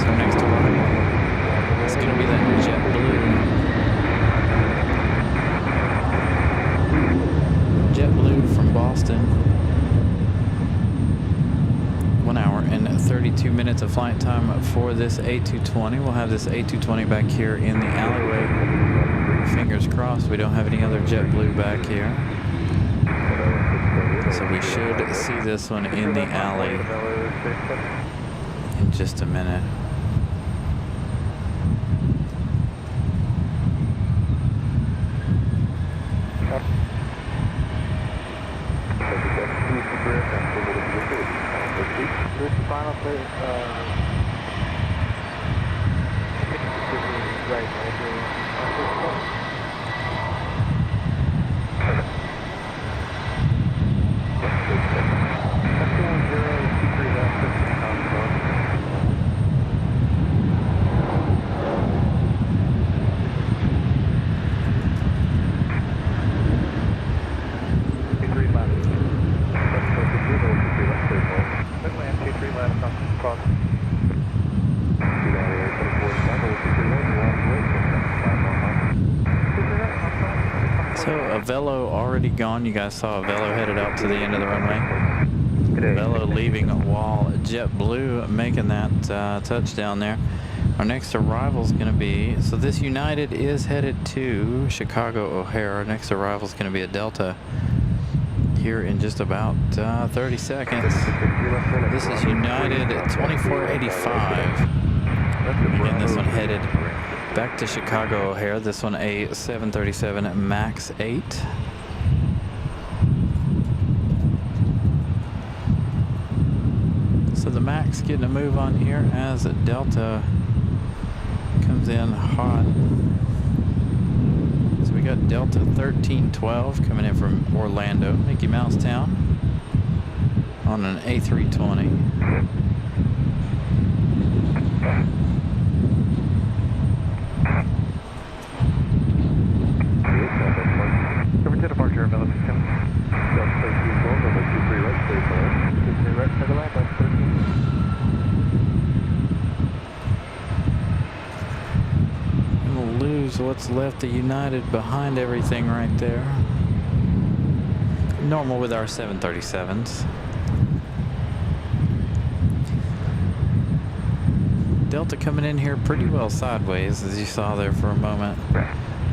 So next arrival, it's gonna be that JetBlue from Boston. 1 hour and 32 minutes of flight time for this A220. We'll have this A220 back here in the alleyway. Fingers crossed we don't have any other JetBlue back here. So we should see this one in the alley in just a minute. This final plate, right, So a Velo already gone. You guys saw a Velo headed out to the end of the runway. Velo leaving while JetBlue making that touchdown there. Our next arrival is going to be, so this United is headed to Chicago O'Hare. Our next arrival is going to be a Delta here in just about 30 seconds. This is United 2485. Again, this one headed back to Chicago O'Hare. This one a 737 MAX 8. So the MAX getting a move on here as Delta comes in hot. So we got Delta 1312 coming in from Orlando, Mickey Mouse Town, on an A320. Over to departure, Velo system. Delta 1312, number 23 right, stay forward. 23 right, for the line, that's 13. Lose what's left of United behind everything right there. Normal with our 737s. Delta coming in here pretty well sideways, as you saw there for a moment.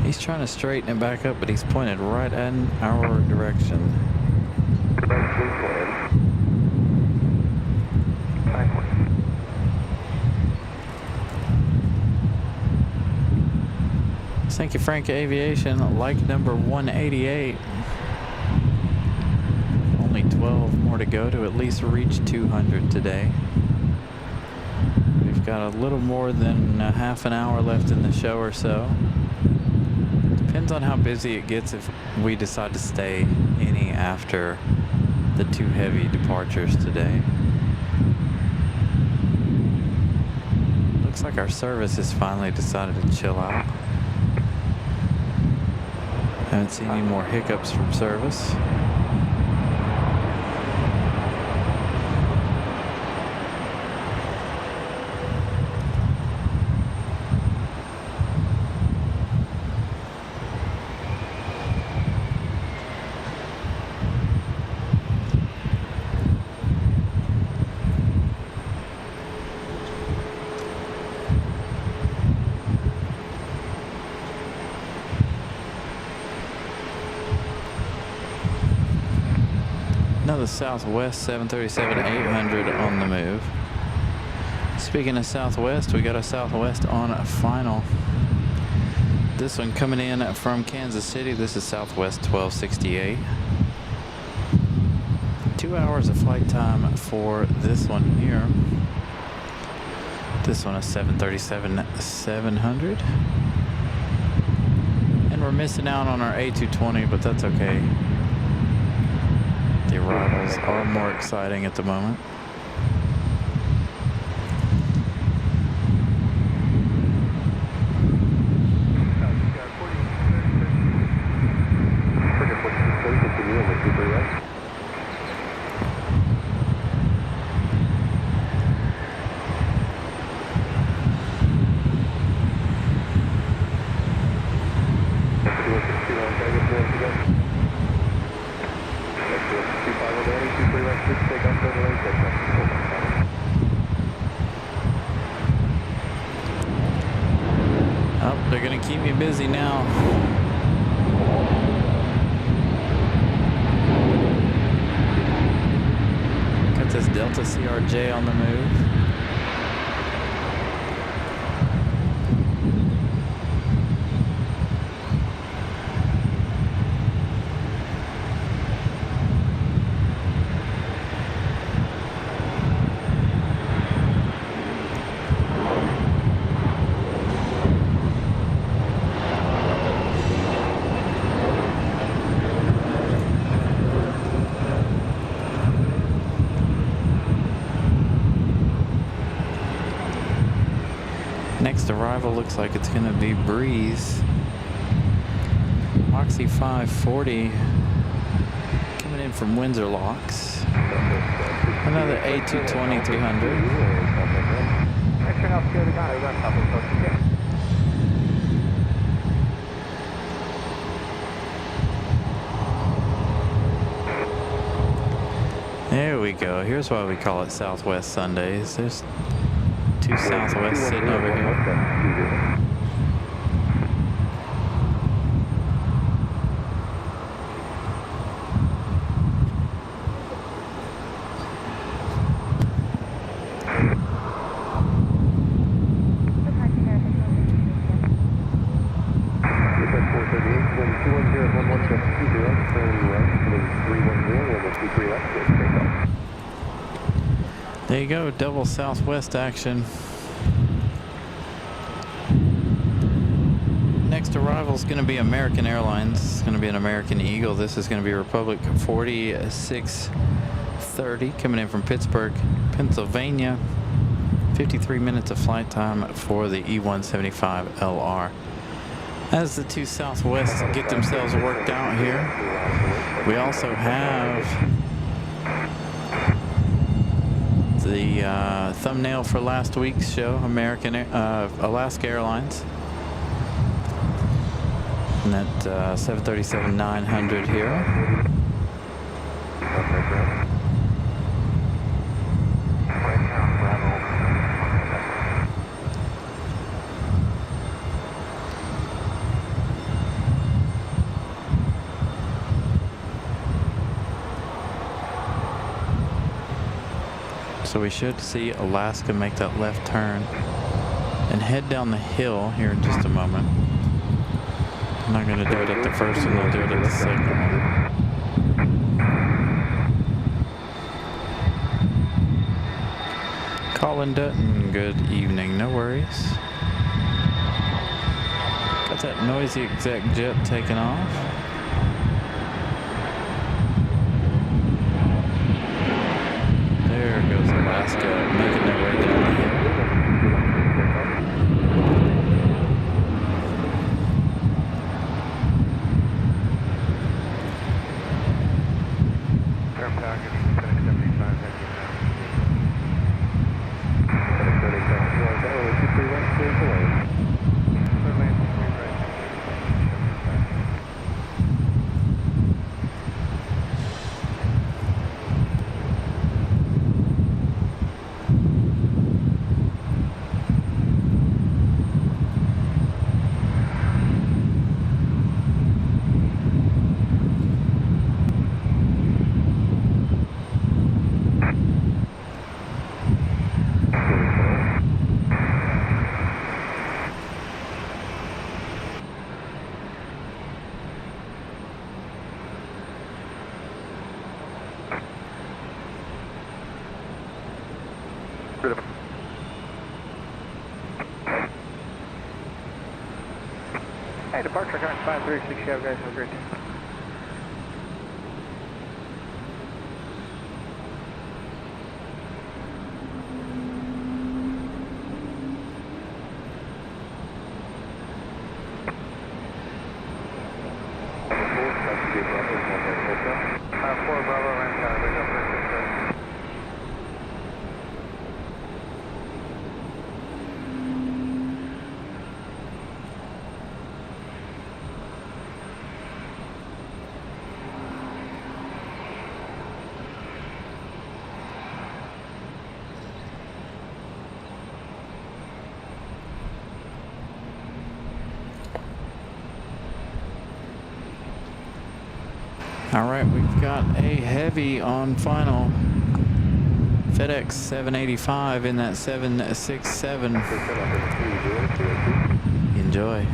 He's trying to straighten it back up, but he's pointed right in our direction. Thank you, Frank Aviation. Like number 188. Only 12 more to go to at least reach 200 today. We've got a little more than a half an hour left in the show or so. Depends on how busy it gets if we decide to stay any after the two heavy departures today. Looks like our service has finally decided to chill out. Haven't seen any more hiccups from service. Another Southwest 737-800 on the move. Speaking of Southwest, we got a Southwest on final. This one coming in from Kansas City. This is Southwest 1268. 2 hours of flight time for this one here. This one is 737-700. And we're missing out on our A220, but that's okay. The arrivals are more exciting at the moment. Oh, they're gonna keep me busy now. Got this Delta CRJ on the move. Next arrival looks like it's going to be Breeze. Oxy 540 coming in from Windsor Locks. Another A220 200. There we go. Here's why we call it Southwest Sundays. There's two Southwest sitting over here. There you go, double Southwest action. Next arrival is going to be American Airlines. It's going to be an American Eagle. This is going to be Republic 4630 coming in from Pittsburgh, Pennsylvania. 53 minutes of flight time for the E175LR. As the two Southwests get themselves worked out here, we also have the thumbnail for last week's show, Alaska Airlines. And that 737-900 here. So we should see Alaska make that left turn and head down the hill here in just a moment. I'm not going to do it at the first one, I'll do it at the second one. Colin Dutton, good evening, no worries. Got that noisy exec jet taking off. There goes Alaska, making their way down the hill. Hey, departure current 536, you guys have a great day. Four Bravo, and radio for All right, we've got a heavy on final. FedEx 785 in that 767. Enjoy.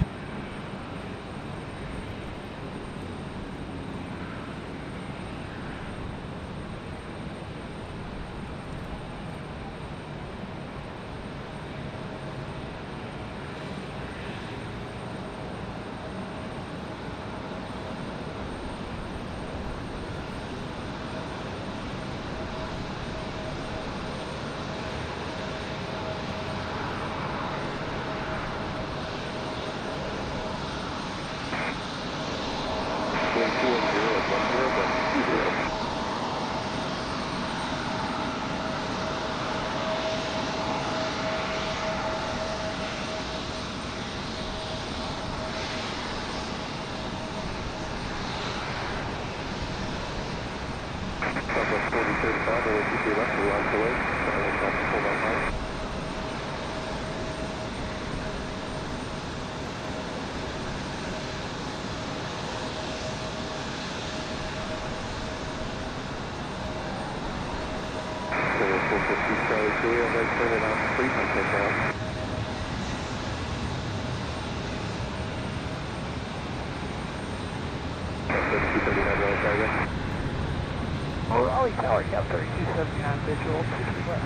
Raleigh Tower, you have 3279 visual, 60 left.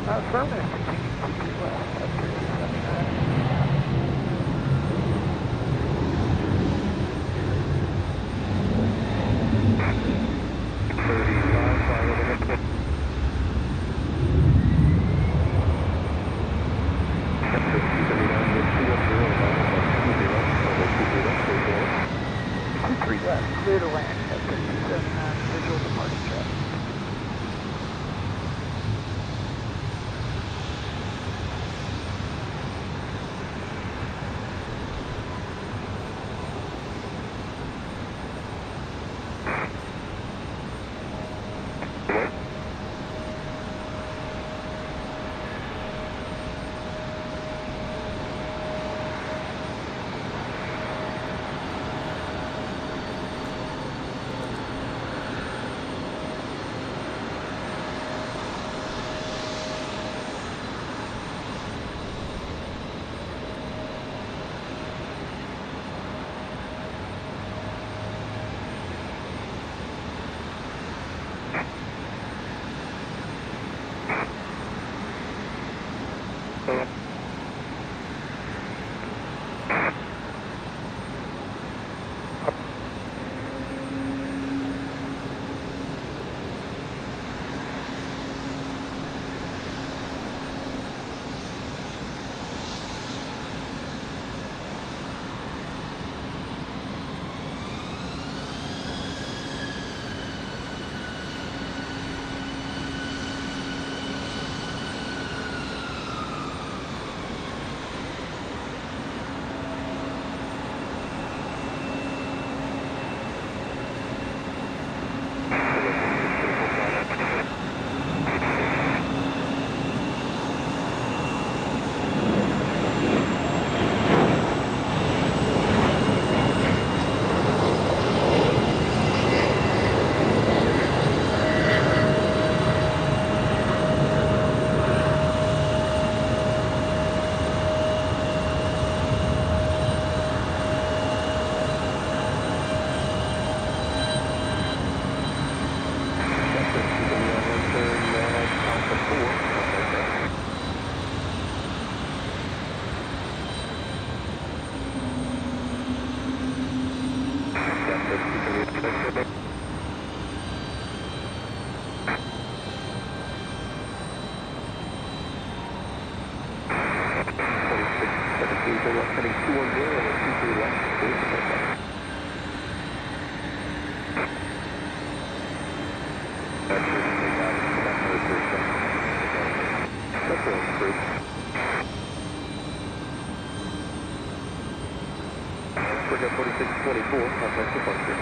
Affirmative, continue 60 left, have 3279. Clear to land at 3279 visual departure traffic. Anything left heading 210 and 23 left, clear for takeoff. That's all approved. Forget 4624, contact departure.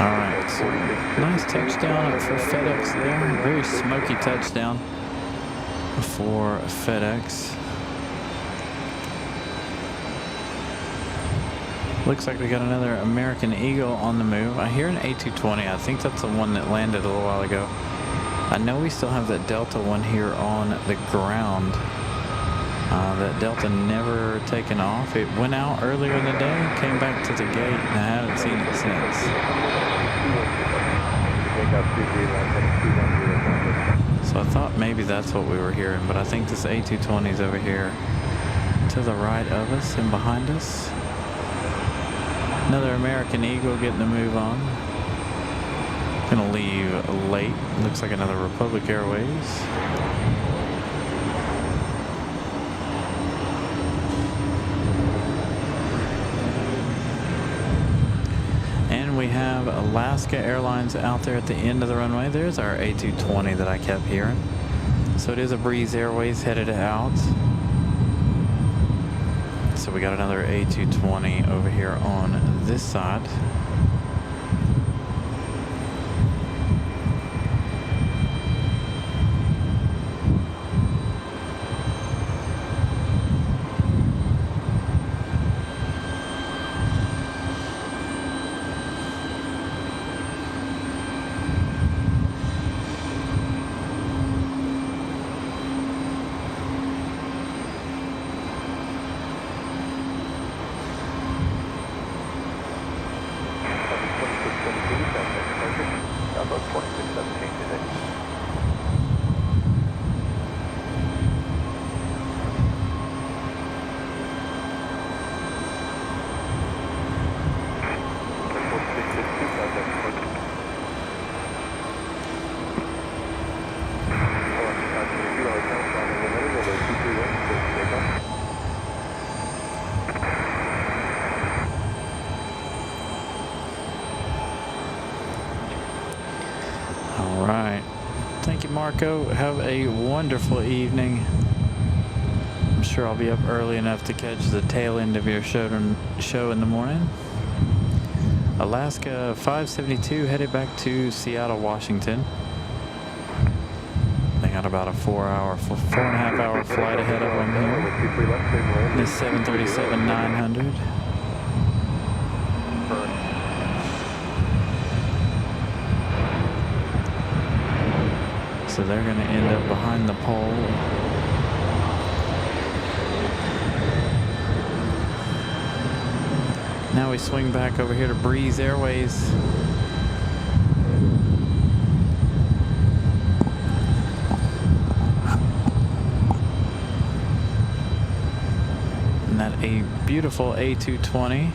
Alright, so nice touchdown for FedEx there. Very smoky touchdown for FedEx. Looks like we got another American Eagle on the move. I hear an A220. I think that's the one that landed a little while ago. I know we still have that Delta one here on the ground. That Delta never taken off. It went out earlier in the day, came back to the gate, and I haven't seen it since. So I thought maybe that's what we were hearing, but I think this A220 is over here to the right of us and behind us. Another American Eagle getting the move on. Gonna leave late. Looks like another Republic Airways. We have Alaska Airlines out there at the end of the runway. There's our A220 that I kept hearing. So it is a Breeze Airways headed out. So we got another A220 over here on this side. All right. Thank you, Marco. Have a wonderful evening. I'm sure I'll be up early enough to catch the tail end of your show in the morning. Alaska 572 headed back to Seattle, Washington. They got about a 4.5 hour flight ahead of them here. This 737-900. So they're going to end up behind the pole. Now we swing back over here to Breeze Airways. And that a beautiful A220.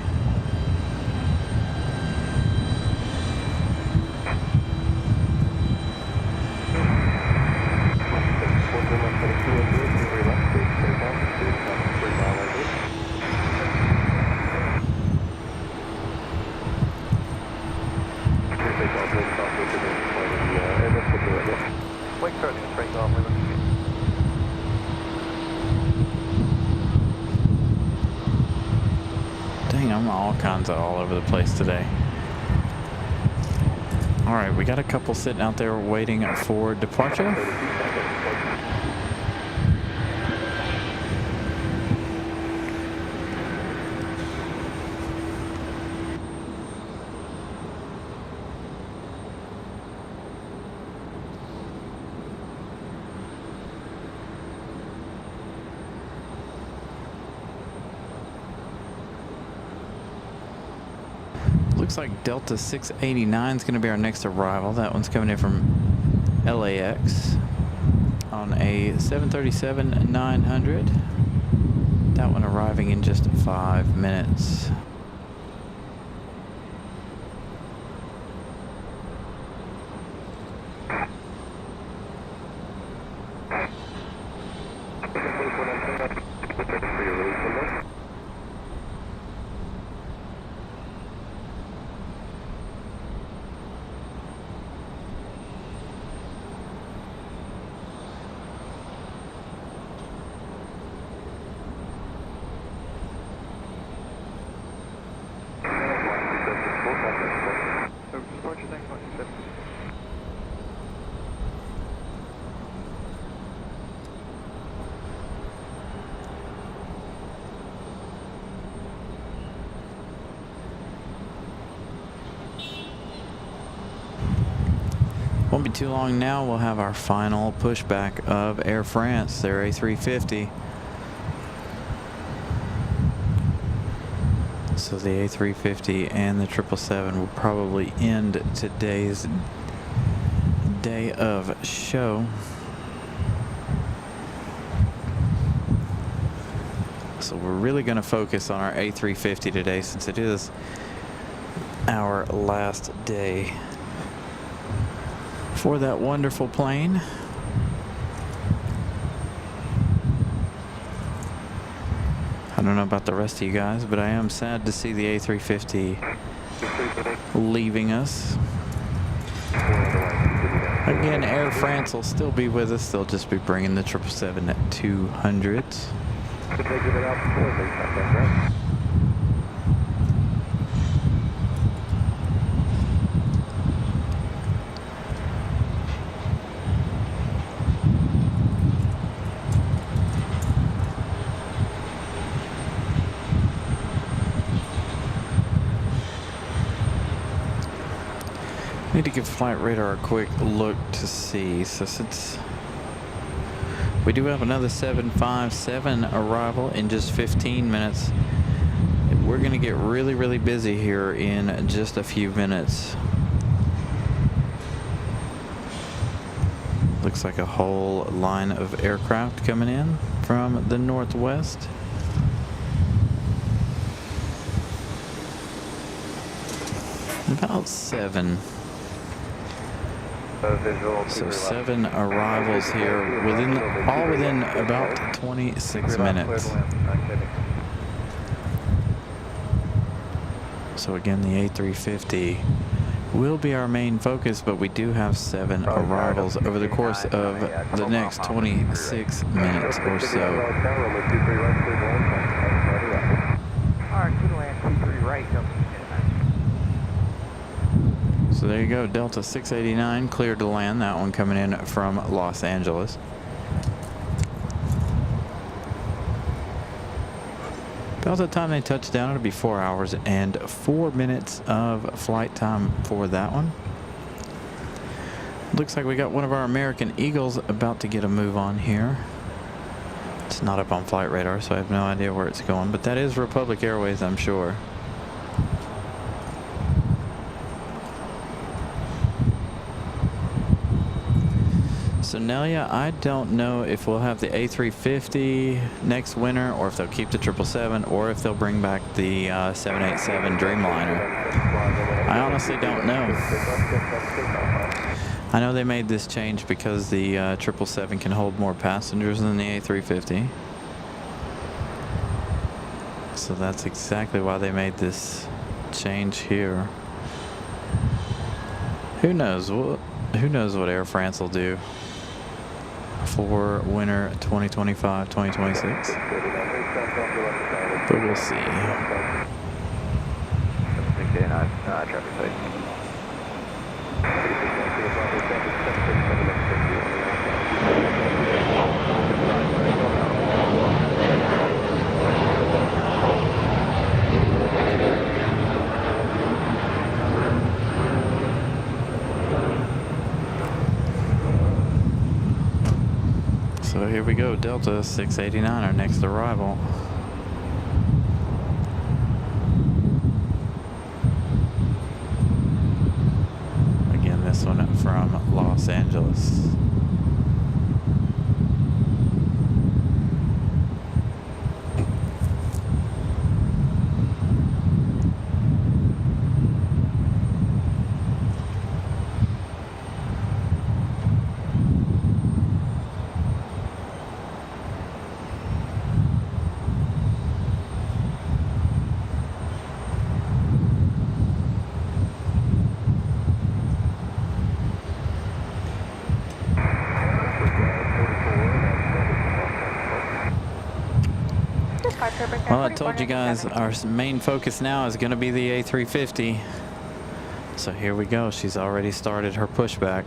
Dang, I'm all kinds of all over the place today. All right, we got a couple sitting out there waiting for departure. Looks like Delta 689 is going to be our next arrival. That one's coming in from LAX on a 737-900. That one arriving in just 5 minutes. We're ready for your release window. Won't be too long now. We'll have our final pushback of Air France, their A350. So the A350 and the 777 will probably end today's day of show. So we're really going to focus on our A350 today, since it is our last day for that wonderful plane. I don't know about the rest of you guys, but I am sad to see the A350 leaving us. Again, Air France will still be with us. They'll just be bringing the 777 at 200. Need to give flight radar a quick look to see. So since we do have another 757 arrival in just 15 minutes, we're going to get really busy here in just a few minutes. Looks like a whole line of aircraft coming in from the northwest. About 7. So 7 arrivals here all within about 26 minutes. So again, the A350 will be our main focus, but we do have 7 arrivals over the course of the next 26 minutes or so. Alright, good land, 23 right, So there you go, Delta 689 cleared to land. That one coming in from Los Angeles. About the time they touch down, it'll be 4 hours and 4 minutes of flight time for that one. Looks like we got one of our American Eagles about to get a move on here. It's not up on flight radar, so I have no idea where it's going, but that is Republic Airways, I'm sure. So Nelia, I don't know if we'll have the A350 next winter, or if they'll keep the 777, or if they'll bring back the 787 Dreamliner. I honestly don't know. I know they made this change because the 777 can hold more passengers than the A350. So that's exactly why they made this change here. Who knows? Who knows what Air France will do for winter 2025-2026, but we'll see. 769, traffic sight. So here we go, Delta 689, our next arrival. Again, this one from Los Angeles. departure break Well, I told you guys our main focus now is going to be the A350. So here we go. She's already started her pushback.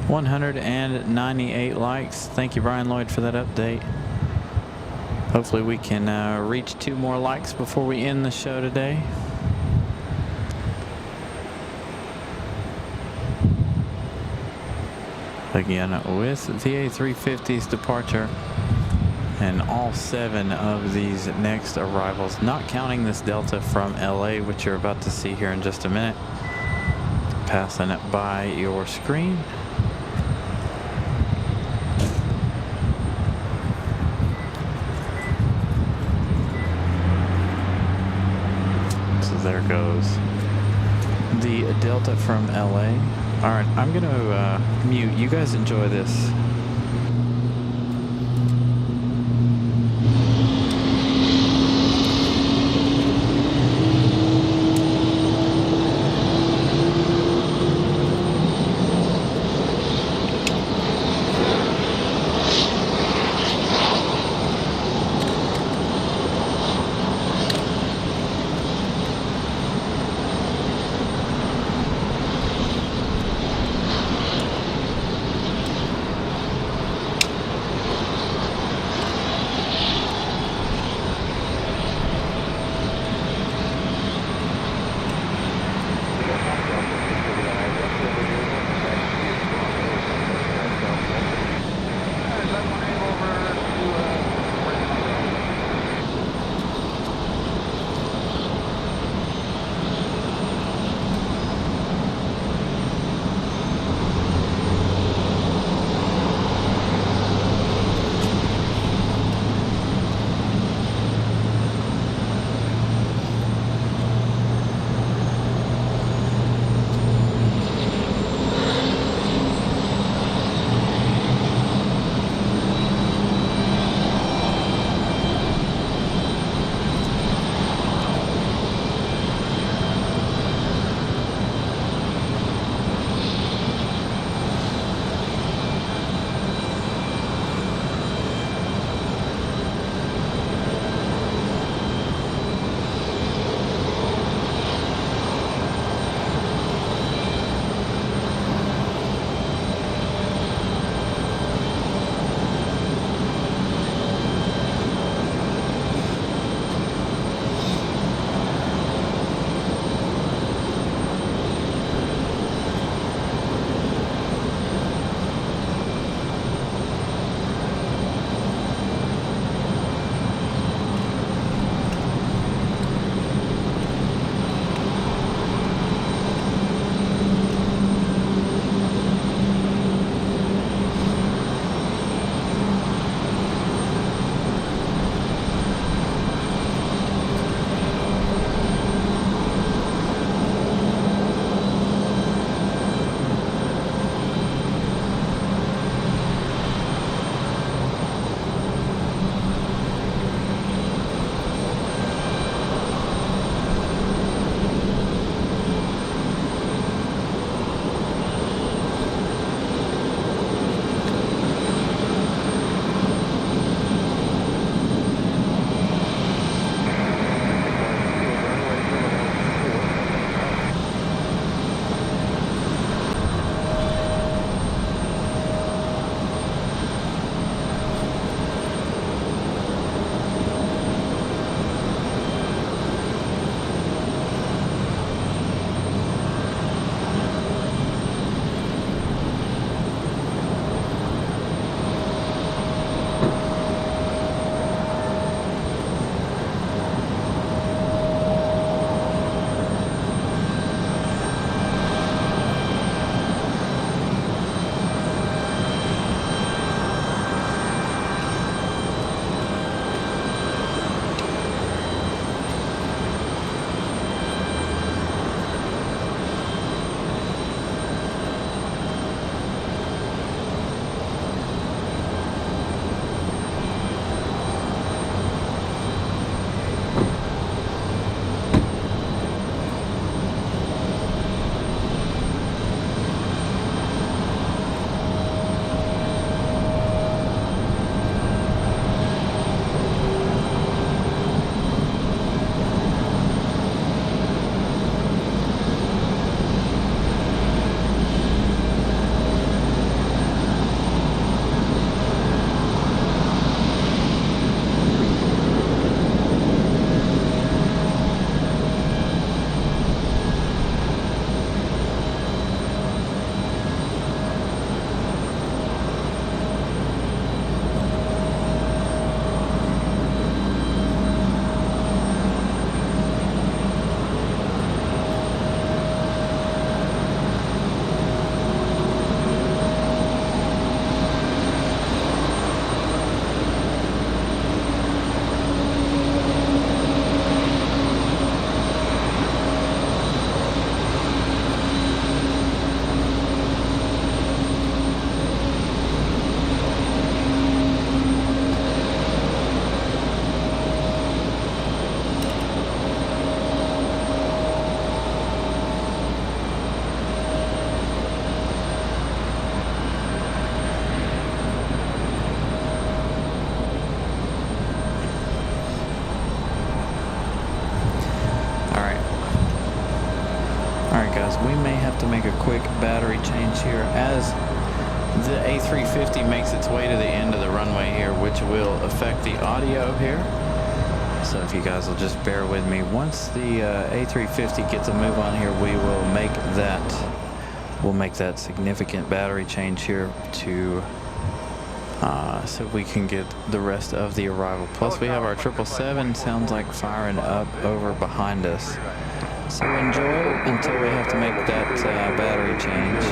$198 likes. Thank you, Brian Lloyd, for that update. Hopefully we can reach 2 more likes before we end the show today. Again, with the A350's departure and all 7 of these next arrivals, not counting this Delta from LA, which you're about to see here in just a minute, passing it by your screen. There goes the Delta from LA. All right, I'm going to mute. You guys enjoy this. may have to make a quick battery change here as the A350 makes its way to the end of the runway here, which will affect the audio here. So if you guys will just bear with me, once the A350 gets a move on here, we will make that significant battery change here to so we can get the rest of the arrival. Plus we have our 777 sounds like firing up over behind us. So enjoy until we have to make that battery change.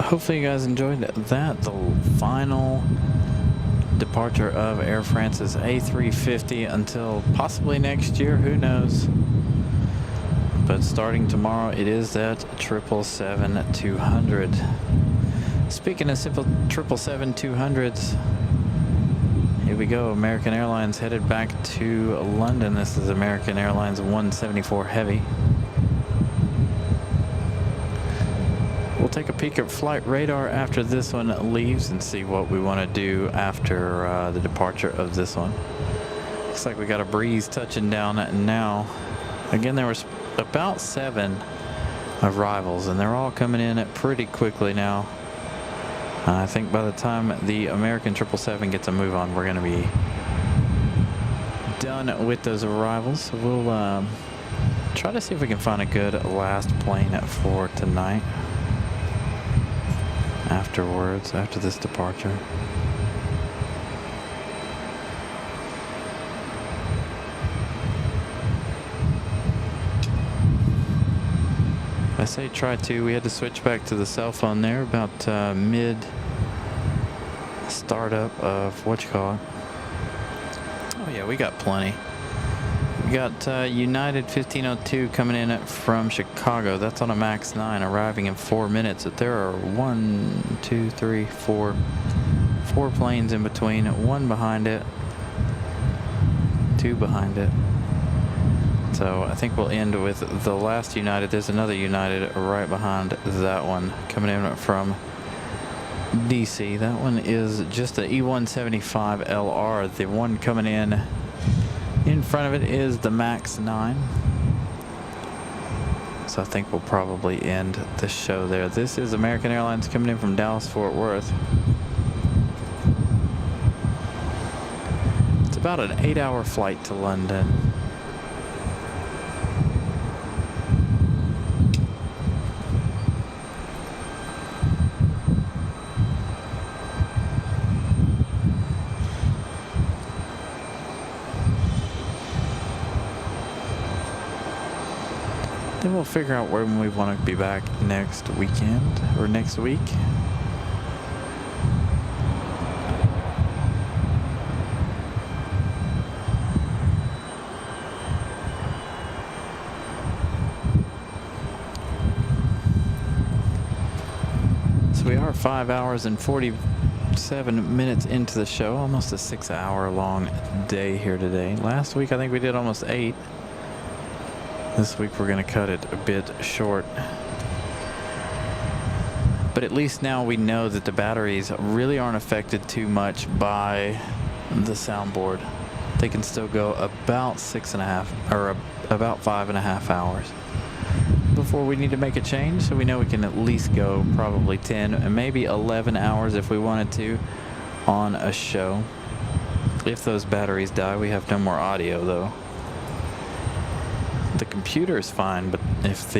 hopefully you guys enjoyed that. The final departure of Air France's A350 until possibly next year, who knows. But starting tomorrow, it is that 777-200. Speaking of 777-200s, here we go. American Airlines headed back to London. This is American Airlines 174 Heavy. We'll take a peek at flight radar after this one leaves and see what we want to do after the departure of this one. Looks like we got a breeze touching down now. Again, there was about 7 arrivals, and they're all coming in pretty quickly now. I think by the time the American 777 gets a move on, we're going to be done with those arrivals. So we'll try to see if we can find a good last plane for tonight afterwards, after this departure. I say try to. We had to switch back to the cell phone there about mid startup of what you call it. Oh yeah, we got plenty. We got United 1502 coming in from Chicago. That's on a MAX 9, arriving in 4 minutes. But there are 4 planes in between. 1 behind it, 2 behind it. So I think we'll end with the last United. There's another United right behind that one coming in from DC. That one is just the E175 LR. The one coming in front of it is the MAX 9. So I think we'll probably end the show there. This is American Airlines coming in from Dallas, Fort Worth. It's about an 8-hour flight to London. Then we'll figure out when we want to be back next weekend or next week. So we are 5 hours and 47 minutes into the show, almost a 6-hour long day here today. Last week I think we did almost 8. This week we're going to cut it a bit short. But at least now we know that the batteries really aren't affected too much by the soundboard. They can still go about 6.5 or about 5.5 hours before we need to make a change. So we know we can at least go probably 10 and maybe 11 hours if we wanted to on a show. If those batteries die, we have no more audio though. The computer is fine, but if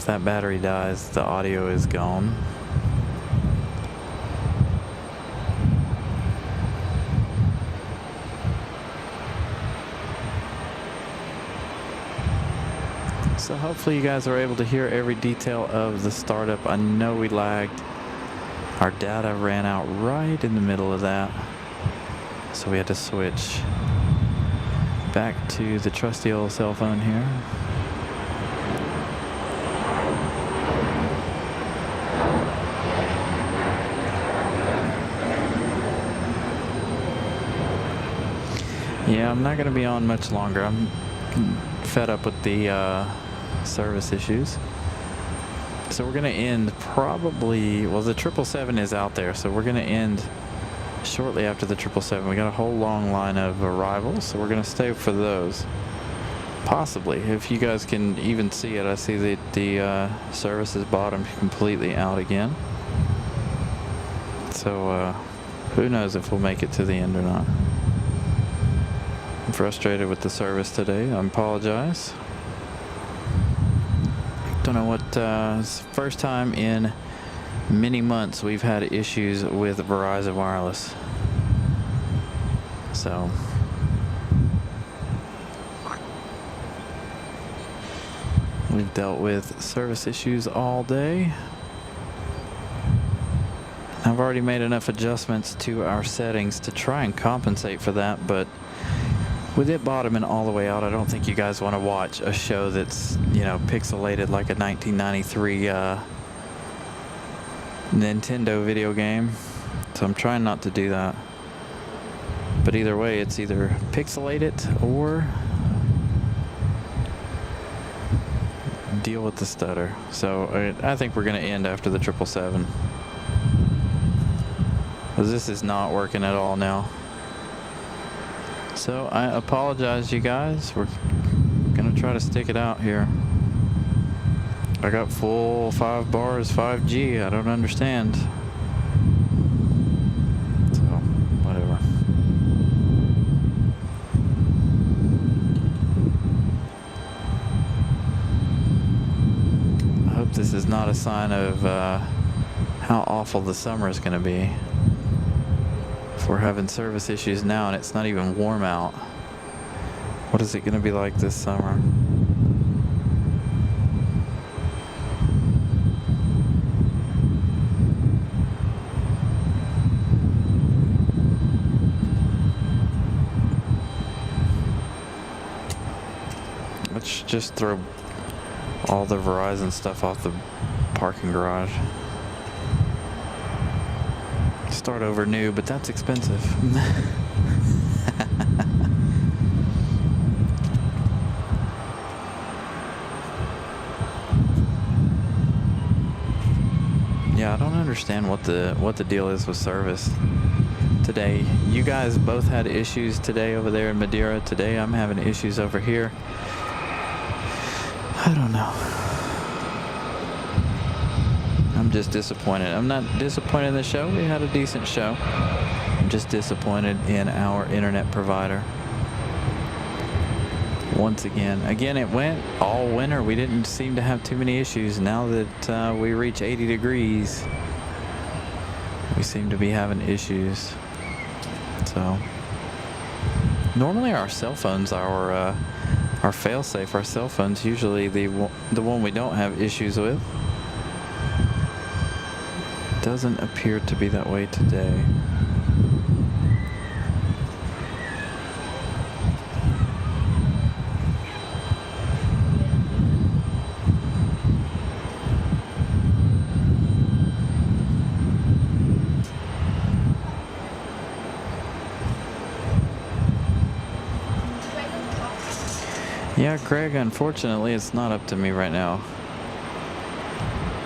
that battery dies, the audio is gone. So hopefully you guys are able to hear every detail of the startup. I know we lagged. Our data ran out right in the middle of that, so we had to switch back to the trusty old cell phone here. Yeah, I'm not going to be on much longer. I'm fed up with the service issues. So we're going to end probably, well, the 777 is out there, so we're going to end shortly after the 777. We got a whole long line of arrivals, so we're going to stay for those. Possibly, if you guys can even see it. I see that the service is bottomed completely out again. So who knows if we'll make it to the end or not. I'm frustrated with the service today. I apologize. Don't know what, it's the first time in many months we've had issues with Verizon Wireless. So We've dealt with service issues all day. I've already made enough adjustments to our settings to try and compensate for that, but with it bottoming all the way out, I don't think you guys want to watch a show that's, you know, pixelated like a 1993 Nintendo video game. So I'm trying not to do that. But either way, it's either pixelate it or deal with the stutter. So I think we're going to end after the 777. Because this is not working at all now. So I apologize, you guys. We're going to try to stick it out here. I got full 5 bars 5G. I don't understand. So, whatever. I hope this is not a sign of how awful the summer is going to be. If we're having service issues now and it's not even warm out, what is it going to be like this summer? Let's just throw all the Verizon stuff off the parking garage. Start over new, but that's expensive. Yeah, I don't understand what the deal is with service today. You guys both had issues today over there in Madeira. Today I'm having issues over here. I don't know. I'm just disappointed. I'm not disappointed in the show. We had a decent show. I'm just disappointed in our internet provider. Once again. Again, it went all winter. We didn't seem to have too many issues. Now that we reach 80 degrees, we seem to be having issues. So, normally our cell phones are our fail-safe. Our cell phones usually the one we don't have issues with. Doesn't appear to be that way today. Yeah, Greg, unfortunately, it's not up to me right now.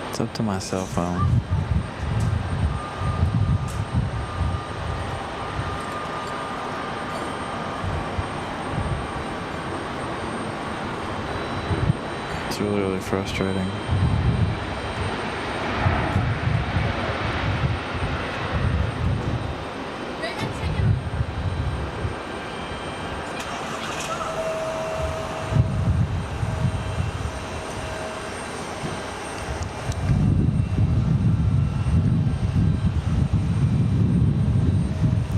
It's up to my cell phone. It's really, really frustrating.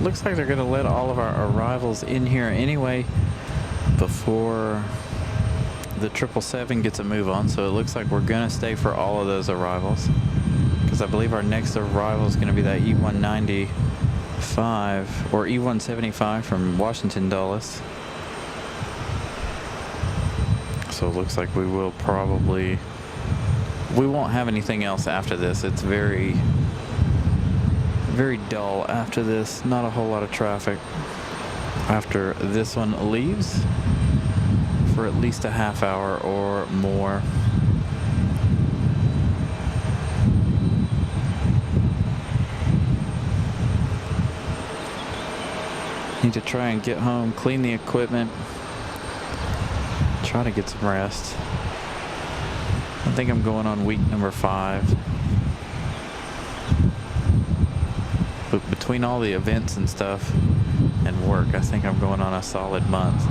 Looks like they're going to let all of our arrivals in here anyway before the 777 gets a move on. So it looks like we're going to stay for all of those arrivals, because I believe our next arrival is going to be that E195 or E175 from Washington Dulles. So it looks like we will probably, we won't have anything else after this. It's very dull after this. Not a whole lot of traffic after this one leaves for at least a half hour or more. Need to try and get home, clean the equipment, try to get some rest. I think I'm going on week number 5. But between all the events and stuff and work, I think I'm going on a solid month.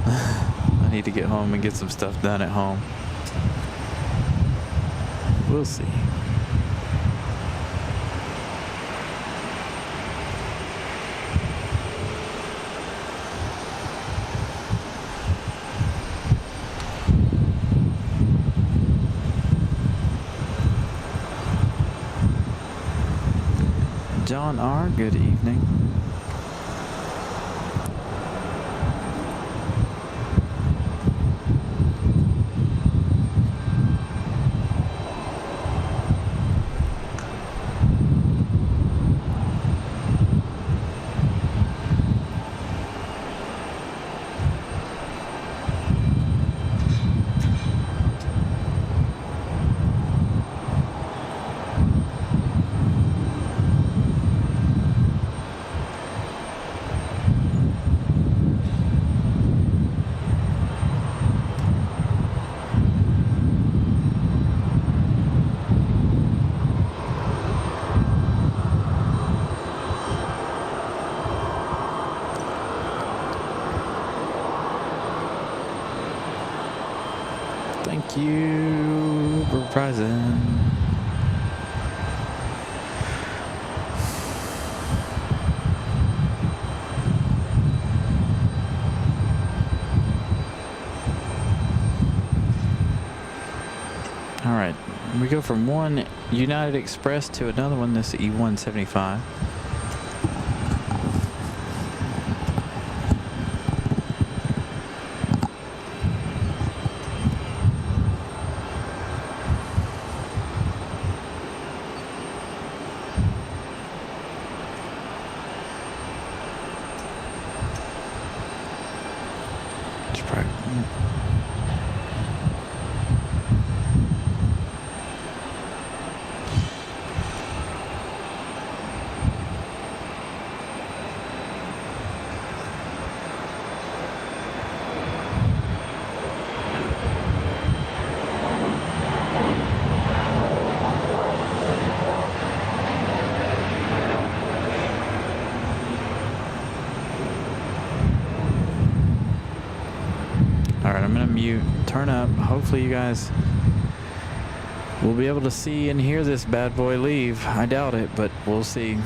I need to get home and get some stuff done at home. We'll see. John R., good evening. Thank you for present. All right, we go from one United Express to another one, this E175. I'm gonna mute, turn up. Hopefully you guys will be able to see and hear this bad boy leave. I doubt it, but we'll see.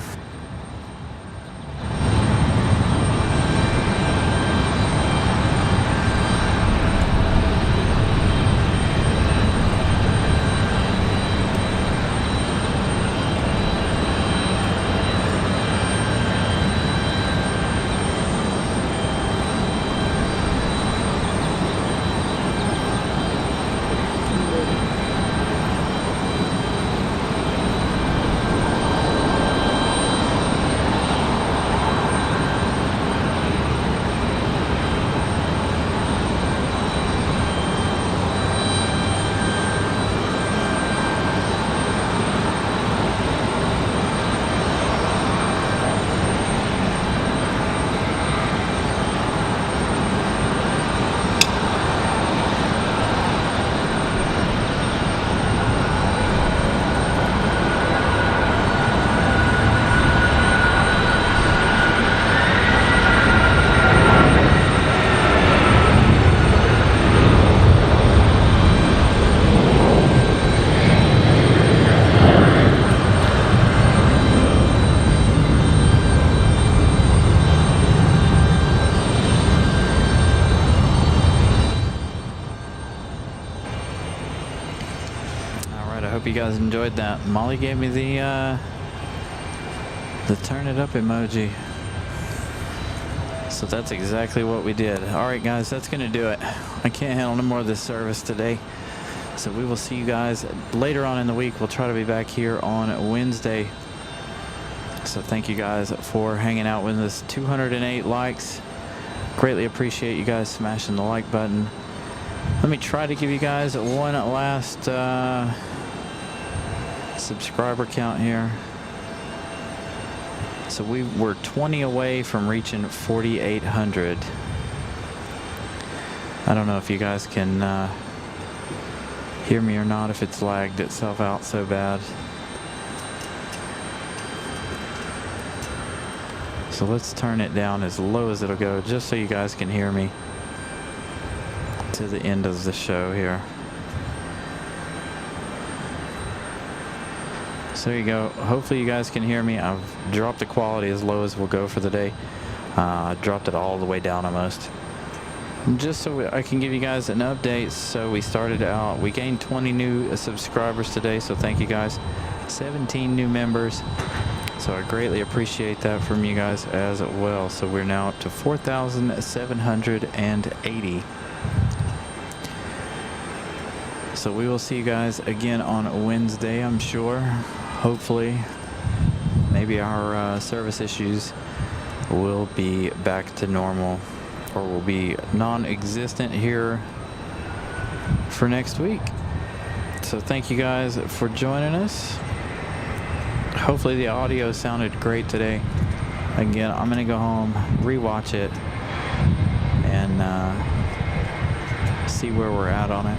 Hope you guys enjoyed that. Molly gave me the turn it up emoji. So that's exactly what we did. All right, guys, that's going to do it. I can't handle no more of this service today. So we will see you guys later on in the week. We'll try to be back here on Wednesday. So thank you guys for hanging out with us. 208 likes. Greatly appreciate you guys smashing the like button. Let me try to give you guys one last subscriber count here. So we were 20 away from reaching 4,800. I don't know if you guys can hear me or not, if it's lagged itself out so bad. So let's turn it down as low as it'll go, just so you guys can hear me to the end of the show here. So there you go. Hopefully you guys can hear me. I've dropped the quality as low as we'll go for the day. I dropped it all the way down almost. Just so I can give you guys an update. So we started out, we gained 20 new subscribers today, so thank you guys. 17 new members. So I greatly appreciate that from you guys as well. So we're now up to 4,780. So we will see you guys again on Wednesday, I'm sure. Hopefully, maybe our service issues will be back to normal, or will be non-existent here for next week. So thank you guys for joining us. Hopefully the audio sounded great today. Again, I'm gonna go home, rewatch it, and see where we're at on it.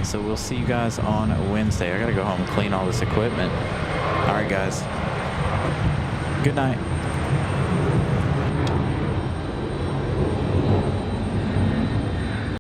So we'll see you guys on Wednesday. I gotta go home and clean all this equipment. All right, guys. Good night.